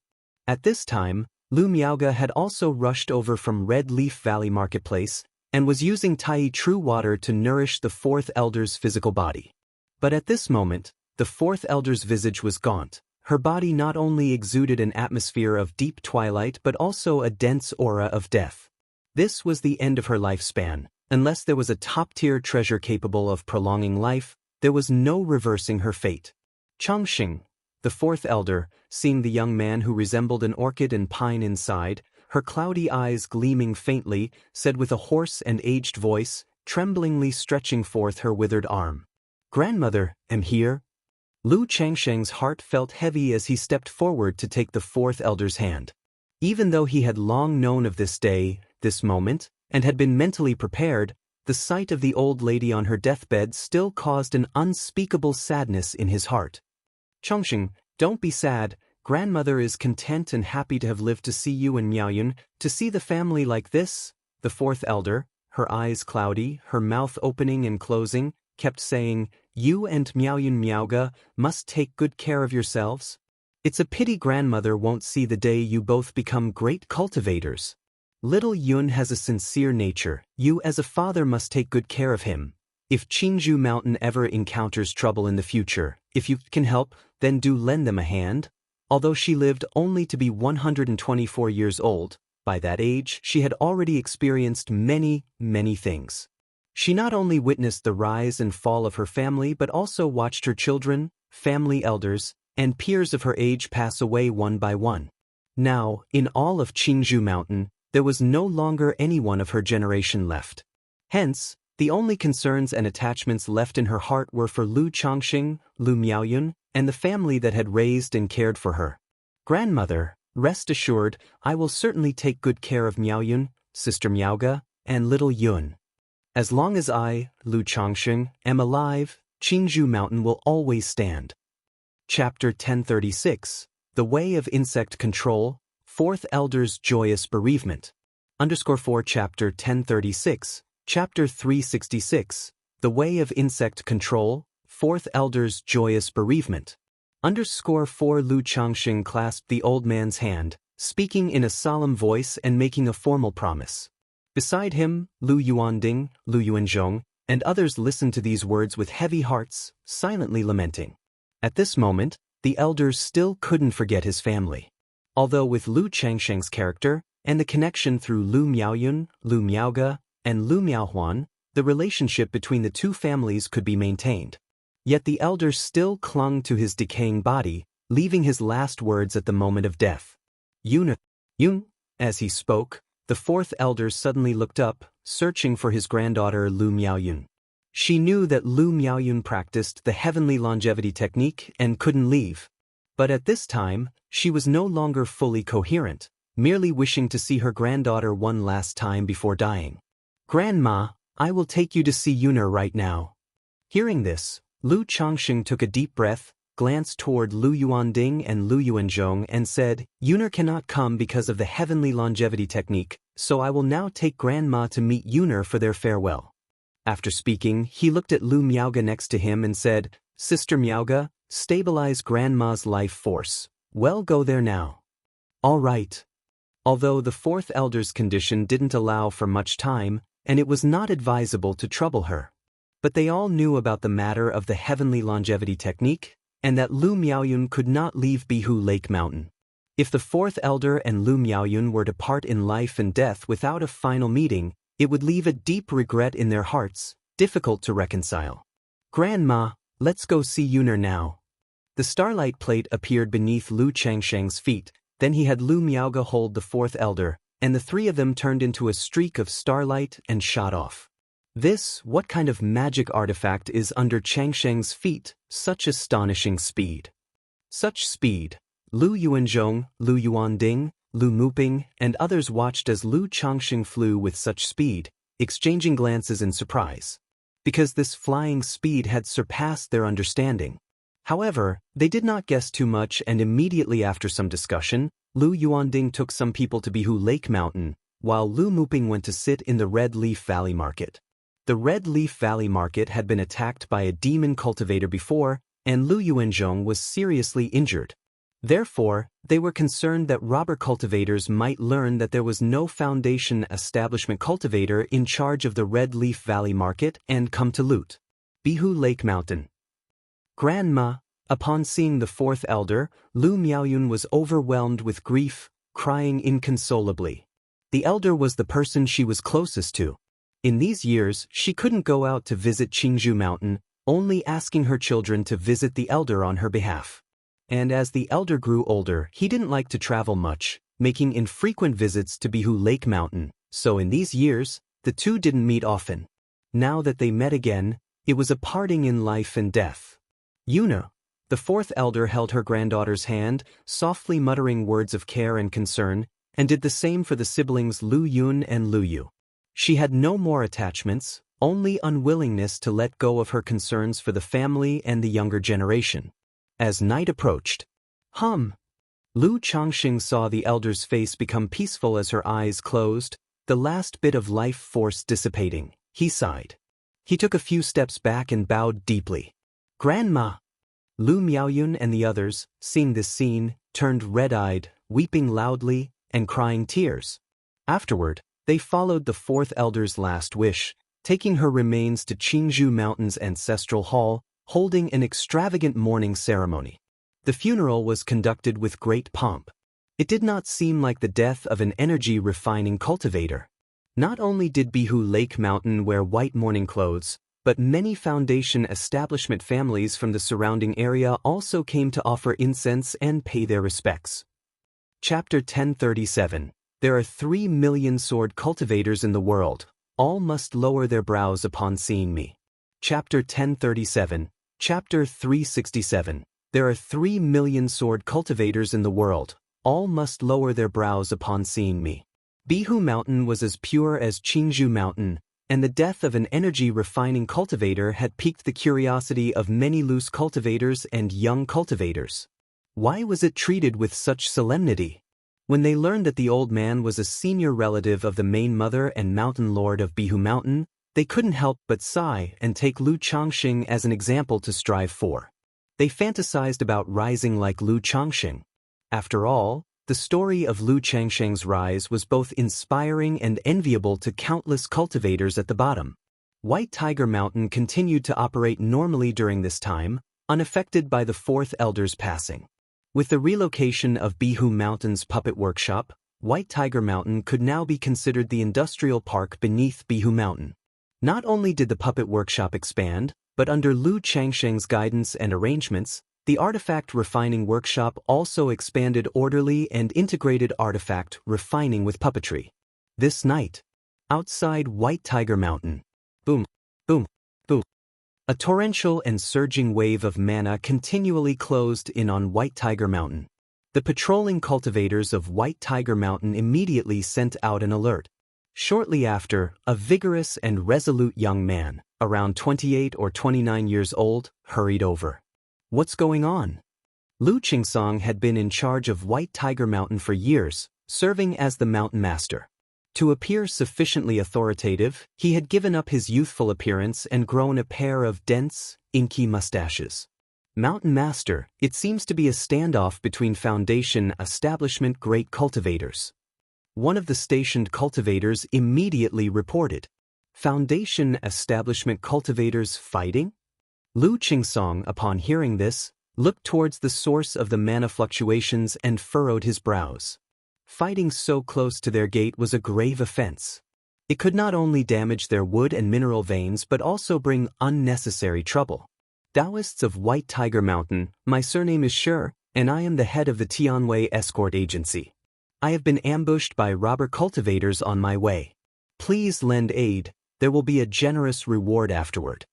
At this time, Lu Miaoga had also rushed over from Red Leaf Valley Marketplace and was using Tai True Water to nourish the fourth elder's physical body. But at this moment, the fourth elder's visage was gaunt. Her body not only exuded an atmosphere of deep twilight but also a dense aura of death. This was the end of her lifespan. Unless there was a top-tier treasure capable of prolonging life, there was no reversing her fate. Changxing, the fourth elder, seeing the young man who resembled an orchid and pine inside, her cloudy eyes gleaming faintly, said with a hoarse and aged voice, tremblingly stretching forth her withered arm. "Grandmother, am here." Lu Changsheng's heart felt heavy as he stepped forward to take the fourth elder's hand. Even though he had long known of this day, this moment, and had been mentally prepared, the sight of the old lady on her deathbed still caused an unspeakable sadness in his heart. "Changxing, don't be sad. Grandmother is content and happy to have lived to see you and Miaoyun, to see the family like this." The fourth elder, her eyes cloudy, her mouth opening and closing, kept saying, "You and Miaoyun Miaoga must take good care of yourselves. It's a pity grandmother won't see the day you both become great cultivators. Little Yun has a sincere nature. You as a father must take good care of him. If Qingzhou Mountain ever encounters trouble in the future, if you can help, then do lend them a hand." Although she lived only to be 124 years old, by that age she had already experienced many, many things. She not only witnessed the rise and fall of her family but also watched her children, family elders, and peers of her age pass away one by one. Now, in all of Qingzhou Mountain, there was no longer anyone of her generation left. Hence, the only concerns and attachments left in her heart were for Lu Changxing, Lu Miaoyun, and the family that had raised and cared for her. "Grandmother, rest assured, I will certainly take good care of Miaoyun, Sister Miaoga, and little Yun. As long as I, Lu Changxing, am alive, Qingzhou Mountain will always stand." Chapter 1036, The Way of Insect Control, Fourth Elder's Joyous Bereavement. _4 Chapter 1036, Chapter 366, The Way of Insect Control, Fourth Elder's Joyous Bereavement. _4 Lu Changxing clasped the old man's hand, speaking in a solemn voice and making a formal promise. Beside him, Lu Yuanding, Lu Yuanzhong, and others listened to these words with heavy hearts, silently lamenting. At this moment, the elders still couldn't forget his family. Although with Lu Changsheng's character, and the connection through Lu Miaoyun, Lu Miaoge, and Lu Miaohuan, the relationship between the two families could be maintained. Yet the elder still clung to his decaying body, leaving his last words at the moment of death. Yun. As he spoke, the fourth elder suddenly looked up, searching for his granddaughter Lu Miaoyun. She knew that Lu Miaoyun practiced the heavenly longevity technique and couldn't leave. But at this time, she was no longer fully coherent, merely wishing to see her granddaughter one last time before dying. "Grandma, I will take you to see Yuner right now." Hearing this, Lu Changsheng took a deep breath, glanced toward Lu Yuanding and Lu Yuanzhong and said, "Yuner cannot come because of the heavenly longevity technique, so I will now take Grandma to meet Yuner for their farewell." After speaking, he looked at Lu Miaoge next to him and said, "Sister Miaoge, stabilize Grandma's life force. Well, go there now." "All right." Although the fourth elder's condition didn't allow for much time, and it was not advisable to trouble her. But they all knew about the matter of the heavenly longevity technique, and that Lu Miaoyun could not leave Bihu Lake Mountain. If the fourth elder and Lu Miaoyun were to part in life and death without a final meeting, it would leave a deep regret in their hearts, difficult to reconcile. "Grandma, let's go see Yuner now." The starlight plate appeared beneath Lu Changsheng's feet, then he had Lu Miaoge hold the fourth elder, and the three of them turned into a streak of starlight and shot off. What kind of magic artifact is under Changsheng's feet, such astonishing speed? Such speed. Lu Yuanzhong, Lu Yuanding, Lu Muping, and others watched as Lu Changsheng flew with such speed, exchanging glances in surprise. Because this flying speed had surpassed their understanding. However, they did not guess too much, and immediately after some discussion, Lu Yuanding took some people to Bihu Lake Mountain, while Lu Muping went to sit in the Red Leaf Valley Market. The Red Leaf Valley Market had been attacked by a demon cultivator before, and Lu Yuanzhong was seriously injured. Therefore, they were concerned that robber cultivators might learn that there was no Foundation establishment cultivator in charge of the Red Leaf Valley Market and come to loot. Bihu Lake Mountain. "Grandma." Upon seeing the fourth elder, Lu Miaoyun was overwhelmed with grief, crying inconsolably. The elder was the person she was closest to. In these years, she couldn't go out to visit Qingzhou Mountain, only asking her children to visit the elder on her behalf. And as the elder grew older, he didn't like to travel much, making infrequent visits to Bihu Lake Mountain, so in these years, the two didn't meet often. Now that they met again, it was a parting in life and death. "Yuna." The fourth elder held her granddaughter's hand, softly muttering words of care and concern, and did the same for the siblings Lu Yun and Lu Yu. She had no more attachments, only unwillingness to let go of her concerns for the family and the younger generation. As night approached, Lu Changsheng saw the elder's face become peaceful as her eyes closed, the last bit of life force dissipating. He sighed. He took a few steps back and bowed deeply. "Grandma." Lu Miaoyun and the others, seeing this scene, turned red-eyed, weeping loudly, and crying tears. Afterward, they followed the fourth elder's last wish, taking her remains to Qingzhou Mountain's ancestral hall, holding an extravagant mourning ceremony. The funeral was conducted with great pomp. It did not seem like the death of an energy-refining cultivator. Not only did Bihu Lake Mountain wear white mourning clothes, but many Foundation establishment families from the surrounding area also came to offer incense and pay their respects. Chapter 1037. There are 3 million sword cultivators in the world. All must lower their brows upon seeing me. Chapter 1037. Chapter 367. There are 3 million sword cultivators in the world. All must lower their brows upon seeing me. Bihu Mountain was as pure as Qingzhou Mountain, and the death of an energy-refining cultivator had piqued the curiosity of many loose cultivators and young cultivators. Why was it treated with such solemnity? When they learned that the old man was a senior relative of the main mother and mountain lord of Bihu Mountain, they couldn't help but sigh and take Lu Changsheng as an example to strive for. They fantasized about rising like Lu Changsheng. After all, the story of Lu Changsheng's rise was both inspiring and enviable to countless cultivators at the bottom. White Tiger Mountain continued to operate normally during this time, unaffected by the fourth elder's passing. With the relocation of Bihu Mountain's puppet workshop, White Tiger Mountain could now be considered the industrial park beneath Bihu Mountain. Not only did the puppet workshop expand, but under Lu Changsheng's guidance and arrangements, the artifact refining workshop also expanded orderly and integrated artifact refining with puppetry. This night, outside White Tiger Mountain, boom, boom, boom. A torrential and surging wave of mana continually closed in on White Tiger Mountain. The patrolling cultivators of White Tiger Mountain immediately sent out an alert. Shortly after, a vigorous and resolute young man, around 28 or 29 years old, hurried over. What's going on? Lu Qingsong had been in charge of White Tiger Mountain for years, serving as the mountain master. To appear sufficiently authoritative, he had given up his youthful appearance and grown a pair of dense, inky mustaches. Mountain Master, it seems to be a standoff between Foundation establishment great cultivators. One of the stationed cultivators immediately reported. Foundation establishment cultivators fighting? Lu Qingsong, upon hearing this, looked towards the source of the mana fluctuations and furrowed his brows. Fighting so close to their gate was a grave offense. It could not only damage their wood and mineral veins but also bring unnecessary trouble. Daoists of White Tiger Mountain, my surname is Shi, and I am the head of the Tianwei Escort Agency. I have been ambushed by robber cultivators on my way. Please lend aid, there will be a generous reward afterward.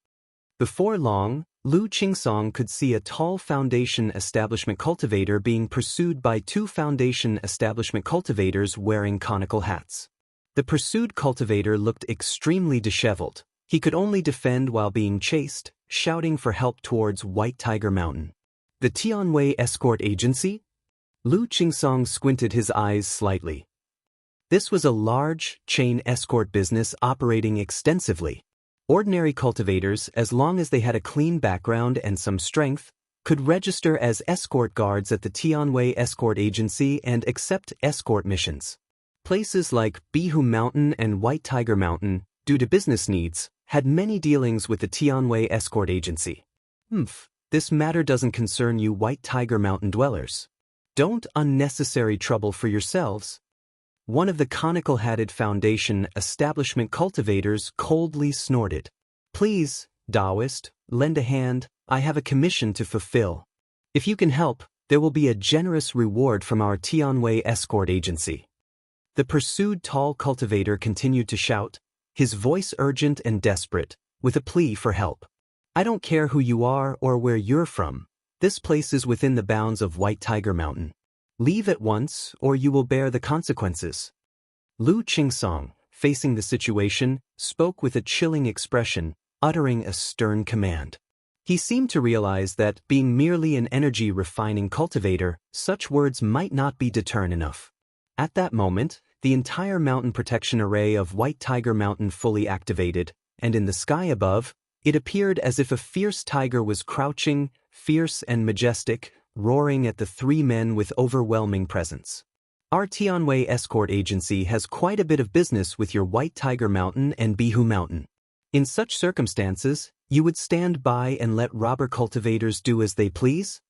Before long, Lu Qingsong could see a tall Foundation establishment cultivator being pursued by two Foundation establishment cultivators wearing conical hats. The pursued cultivator looked extremely disheveled. He could only defend while being chased, shouting for help towards White Tiger Mountain. The Tianwei Escort Agency? Lu Qingsong squinted his eyes slightly. This was a large, chain escort business operating extensively. Ordinary cultivators, as long as they had a clean background and some strength, could register as escort guards at the Tianwei Escort Agency and accept escort missions. Places like Bihu Mountain and White Tiger Mountain, due to business needs, had many dealings with the Tianwei Escort Agency. This matter doesn't concern you White Tiger Mountain dwellers. Don't unnecessary trouble for yourselves. One of the conical-hatted Foundation establishment cultivators coldly snorted. Please, Daoist, lend a hand, I have a commission to fulfill. If you can help, there will be a generous reward from our Tianwei Escort Agency. The pursued tall cultivator continued to shout, his voice urgent and desperate, with a plea for help. I don't care who you are or where you're from. This place is within the bounds of White Tiger Mountain. Leave at once, or you will bear the consequences. Lu Qingsong, facing the situation, spoke with a chilling expression, uttering a stern command. He seemed to realize that, being merely an energy-refining cultivator, such words might not be deterrent enough. At that moment, the entire mountain protection array of White Tiger Mountain fully activated, and in the sky above, it appeared as if a fierce tiger was crouching, fierce and majestic, roaring at the three men with overwhelming presence. Our Tianwei Escort Agency has quite a bit of business with your White Tiger Mountain and Bihu Mountain. In such circumstances, you would stand by and let robber cultivators do as they please?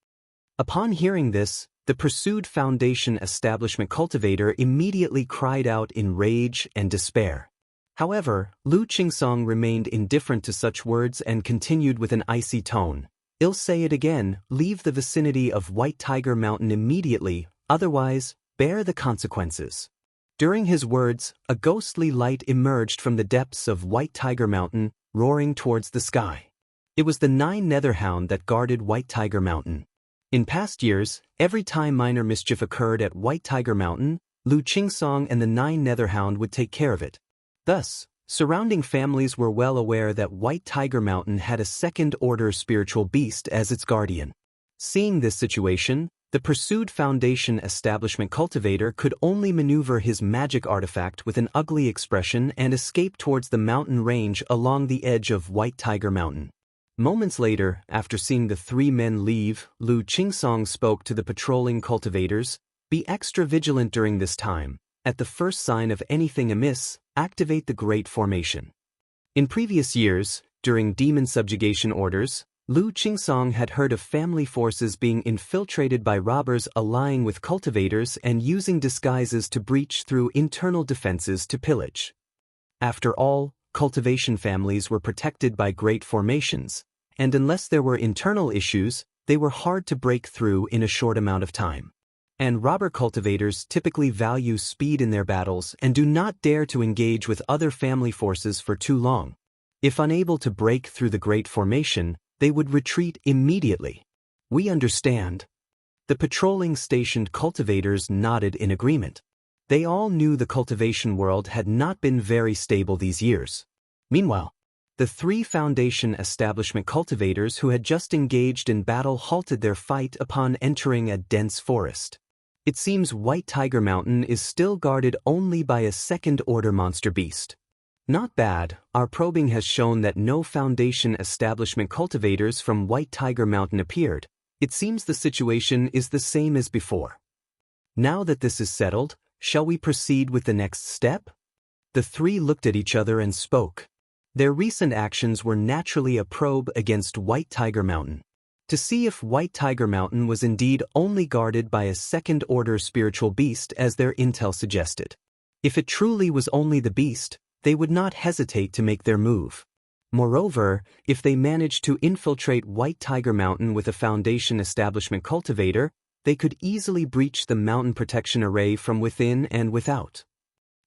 Upon hearing this, the pursued Foundation establishment cultivator immediately cried out in rage and despair. However, Lu Qingsong remained indifferent to such words and continued with an icy tone. I'll say it again, leave the vicinity of White Tiger Mountain immediately, otherwise, bear the consequences. During his words, a ghostly light emerged from the depths of White Tiger Mountain, roaring towards the sky. It was the 9 Netherhound that guarded White Tiger Mountain. In past years, every time minor mischief occurred at White Tiger Mountain, Lu Qingsong and the 9 Netherhound would take care of it. Thus, surrounding families were well aware that White Tiger Mountain had a second-order spiritual beast as its guardian. Seeing this situation, the pursued Foundation establishment cultivator could only maneuver his magic artifact with an ugly expression and escape towards the mountain range along the edge of White Tiger Mountain. Moments later, after seeing the 3 men leave, Lu Qingsong spoke to the patrolling cultivators, be extra vigilant during this time. At the first sign of anything amiss, activate the Great Formation. In previous years, during demon subjugation orders, Lu Qingsong had heard of family forces being infiltrated by robbers allying with cultivators and using disguises to breach through internal defenses to pillage. After all, cultivation families were protected by great formations, and unless there were internal issues, they were hard to break through in a short amount of time. And robber cultivators typically value speed in their battles and do not dare to engage with other family forces for too long. If unable to break through the great formation, they would retreat immediately. We understand. The patrolling stationed cultivators nodded in agreement. They all knew the cultivation world had not been very stable these years. Meanwhile, the 3 Foundation establishment cultivators who had just engaged in battle halted their fight upon entering a dense forest. It seems White Tiger Mountain is still guarded only by a second-order monster beast. Not bad, our probing has shown that no Foundation establishment cultivators from White Tiger Mountain appeared. It seems the situation is the same as before. Now that this is settled, shall we proceed with the next step? The 3 looked at each other and spoke. Their recent actions were naturally a probe against White Tiger Mountain, to see if White Tiger Mountain was indeed only guarded by a second-order spiritual beast as their intel suggested. If it truly was only the beast, they would not hesitate to make their move. Moreover, if they managed to infiltrate White Tiger Mountain with a Foundation establishment cultivator, they could easily breach the mountain protection array from within and without.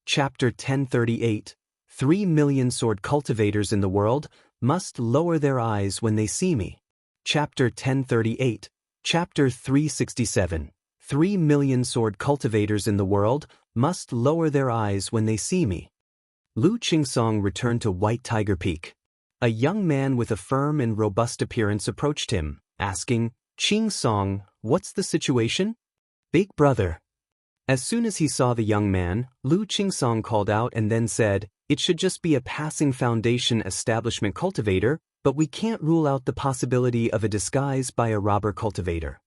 Chapter 1038. 3 million sword cultivators in the world must lower their eyes when they see me. Chapter 1038. Chapter 367. 3 million sword cultivators in the world must lower their eyes when they see me. Lu Qingsong returned to White Tiger Peak. A young man with a firm and robust appearance approached him, asking, "Qingsong, what's the situation?" "Big brother." As soon as he saw the young man, Lu Qingsong called out and then said, "It should just be a passing Foundation establishment cultivator, but we can't rule out the possibility of a disguise by a robber cultivator."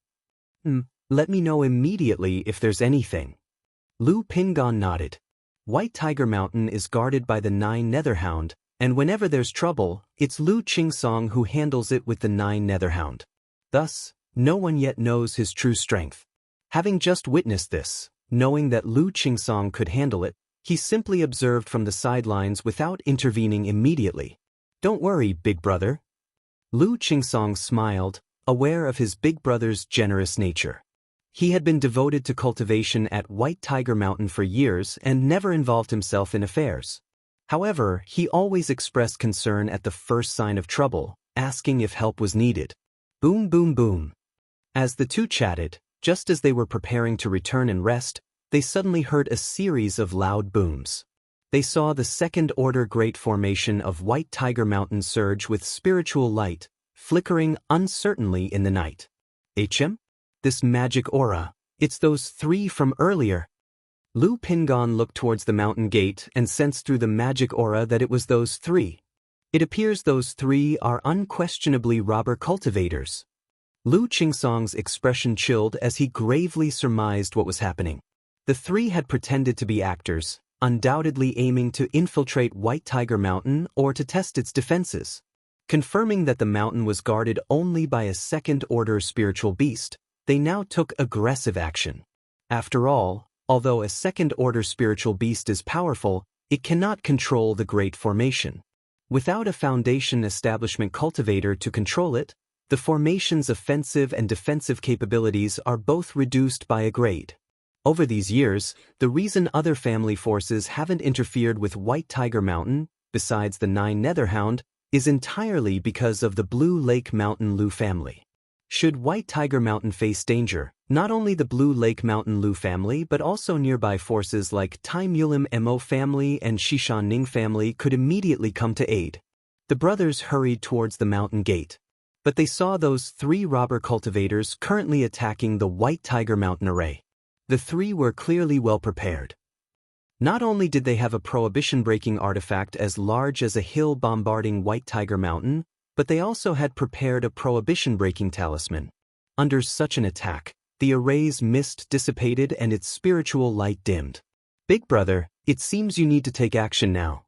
Let me know immediately if there's anything." Lu Pingon nodded. White Tiger Mountain is guarded by the 9 Netherhound, and whenever there's trouble, it's Lu Qingsong who handles it with the 9 Netherhound. Thus, no one yet knows his true strength. Having just witnessed this, knowing that Lu Qingsong could handle it, he simply observed from the sidelines without intervening immediately. "Don't worry, big brother." Lu Qingsong smiled, aware of his big brother's generous nature. He had been devoted to cultivation at White Tiger Mountain for years and never involved himself in affairs. However, he always expressed concern at the first sign of trouble, asking if help was needed. Boom, boom, boom. As the 2 chatted, just as they were preparing to return and rest, they suddenly heard a series of loud booms. They saw the second-order great formation of White Tiger Mountain surge with spiritual light, flickering uncertainly in the night. "HM? This magic aura, it's those 3 from earlier." Lu Pingon looked towards the mountain gate and sensed through the magic aura that it was those 3. It appears those 3 are unquestionably robber cultivators. Lu Qingsong's expression chilled as he gravely surmised what was happening. The 3 had pretended to be actors, undoubtedly aiming to infiltrate White Tiger Mountain or to test its defenses. Confirming that the mountain was guarded only by a second-order spiritual beast, they now took aggressive action. After all, although a second-order spiritual beast is powerful, it cannot control the Great Formation. Without a Foundation establishment cultivator to control it, the formation's offensive and defensive capabilities are both reduced by a grade. Over these years, the reason other family forces haven't interfered with White Tiger Mountain, besides the 9 Netherhound, is entirely because of the Blue Lake Mountain Lu family. Should White Tiger Mountain face danger, not only the Blue Lake Mountain Lu family but also nearby forces like Tai Mulim Mo family and Shishan Ning family could immediately come to aid. The brothers hurried towards the mountain gate, but they saw those 3 robber cultivators currently attacking the White Tiger Mountain array. The 3 were clearly well prepared. Not only did they have a prohibition-breaking artifact as large as a hill bombarding White Tiger Mountain, but they also had prepared a prohibition-breaking talisman. Under such an attack, the array's mist dissipated and its spiritual light dimmed. "Big brother, it seems you need to take action now."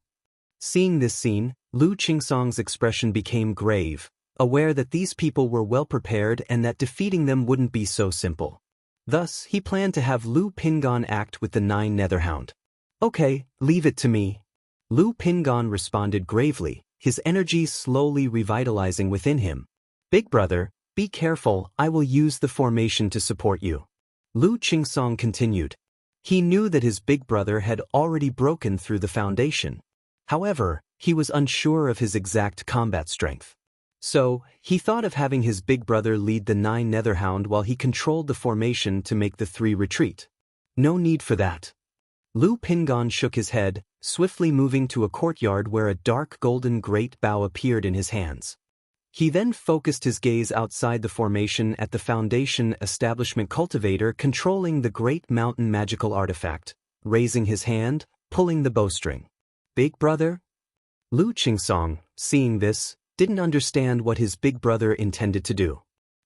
Seeing this scene, Lu Qingsong's expression became grave, aware that these people were well prepared and that defeating them wouldn't be so simple. Thus, he planned to have Lu Pingon act with the 9 Netherhound. Okay, leave it to me. Lu Pingon responded gravely, his energy slowly revitalizing within him. Big brother, be careful, I will use the formation to support you. Lu Qingsong continued. He knew that his big brother had already broken through the foundation. However, he was unsure of his exact combat strength. So, he thought of having his big brother lead the 9 Netherhound while he controlled the formation to make the 3 retreat. No need for that. Lu Pingon shook his head, swiftly moving to a courtyard where a dark golden great bow appeared in his hands. He then focused his gaze outside the formation at the Foundation Establishment Cultivator controlling the Great Mountain magical artifact, raising his hand, pulling the bowstring. Big brother? Lu Qingsong, seeing this, didn't understand what his big brother intended to do.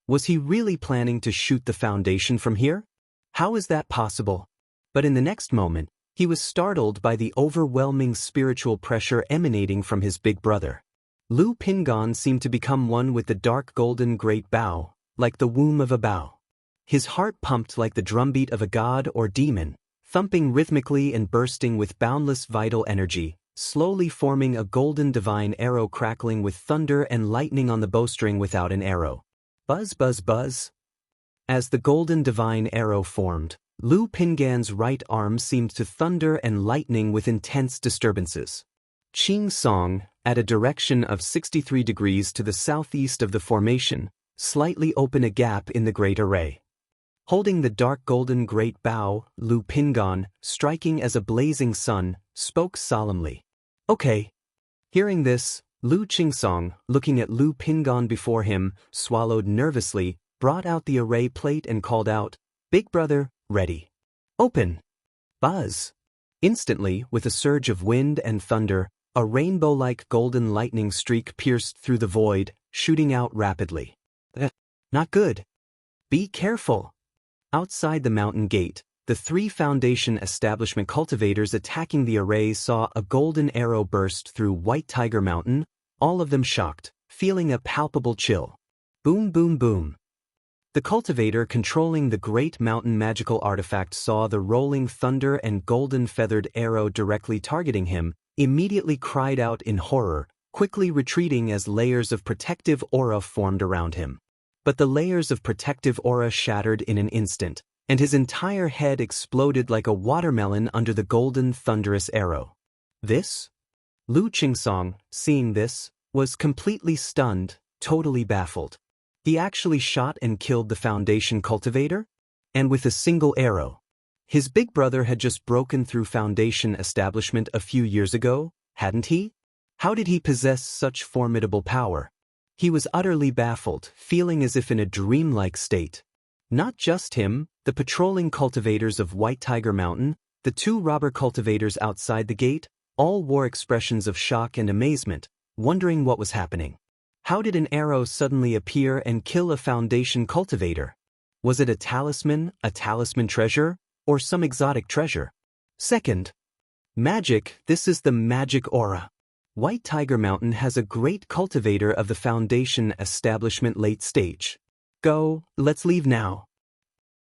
Was he really planning to shoot the Foundation from here? How is that possible? But in the next moment, he was startled by the overwhelming spiritual pressure emanating from his big brother. Lu Pingon seemed to become one with the dark golden great bow, like the womb of a bow. His heart pumped like the drumbeat of a god or demon, thumping rhythmically and bursting with boundless vital energy, slowly forming a golden divine arrow crackling with thunder and lightning on the bowstring without an arrow. Buzz buzz buzz. As the golden divine arrow formed, Lu Pingan's right arm seemed to thunder and lightning with intense disturbances. Qing Song, at a direction of 63 degrees to the southeast of the formation, slightly opened a gap in the great array. Holding the dark golden great bow, Lu Pingon, striking as a blazing sun, spoke solemnly. Okay. Hearing this, Lu Qingsong, looking at Lu Pingon before him, swallowed nervously, brought out the array plate and called out, Big brother, ready. Open. Buzz. Instantly, with a surge of wind and thunder, a rainbow-like golden lightning streak pierced through the void, shooting out rapidly. Not good. Be careful. Outside the mountain gate, the 3 Foundation Establishment cultivators attacking the array saw a golden arrow burst through White Tiger Mountain, all of them shocked, feeling a palpable chill. Boom boom boom. The cultivator controlling the Great Mountain magical artifact saw the rolling thunder and golden feathered arrow directly targeting him, immediately cried out in horror, quickly retreating as layers of protective aura formed around him. But the layers of protective aura shattered in an instant, and his entire head exploded like a watermelon under the golden thunderous arrow. This? Lu Qingsong, seeing this, was completely stunned, totally baffled. He actually shot and killed the Foundation cultivator? And with a single arrow. His big brother had just broken through Foundation Establishment a few years ago, hadn't he? How did he possess such formidable power? He was utterly baffled, feeling as if in a dreamlike state. Not just him, the patrolling cultivators of White Tiger Mountain, the 2 robber cultivators outside the gate, all wore expressions of shock and amazement, wondering what was happening. How did an arrow suddenly appear and kill a Foundation cultivator? Was it a talisman treasure, or some exotic treasure? Second, magic. This is the magic aura. White Tiger Mountain has a great cultivator of the Foundation Establishment late stage. Go, let's leave now.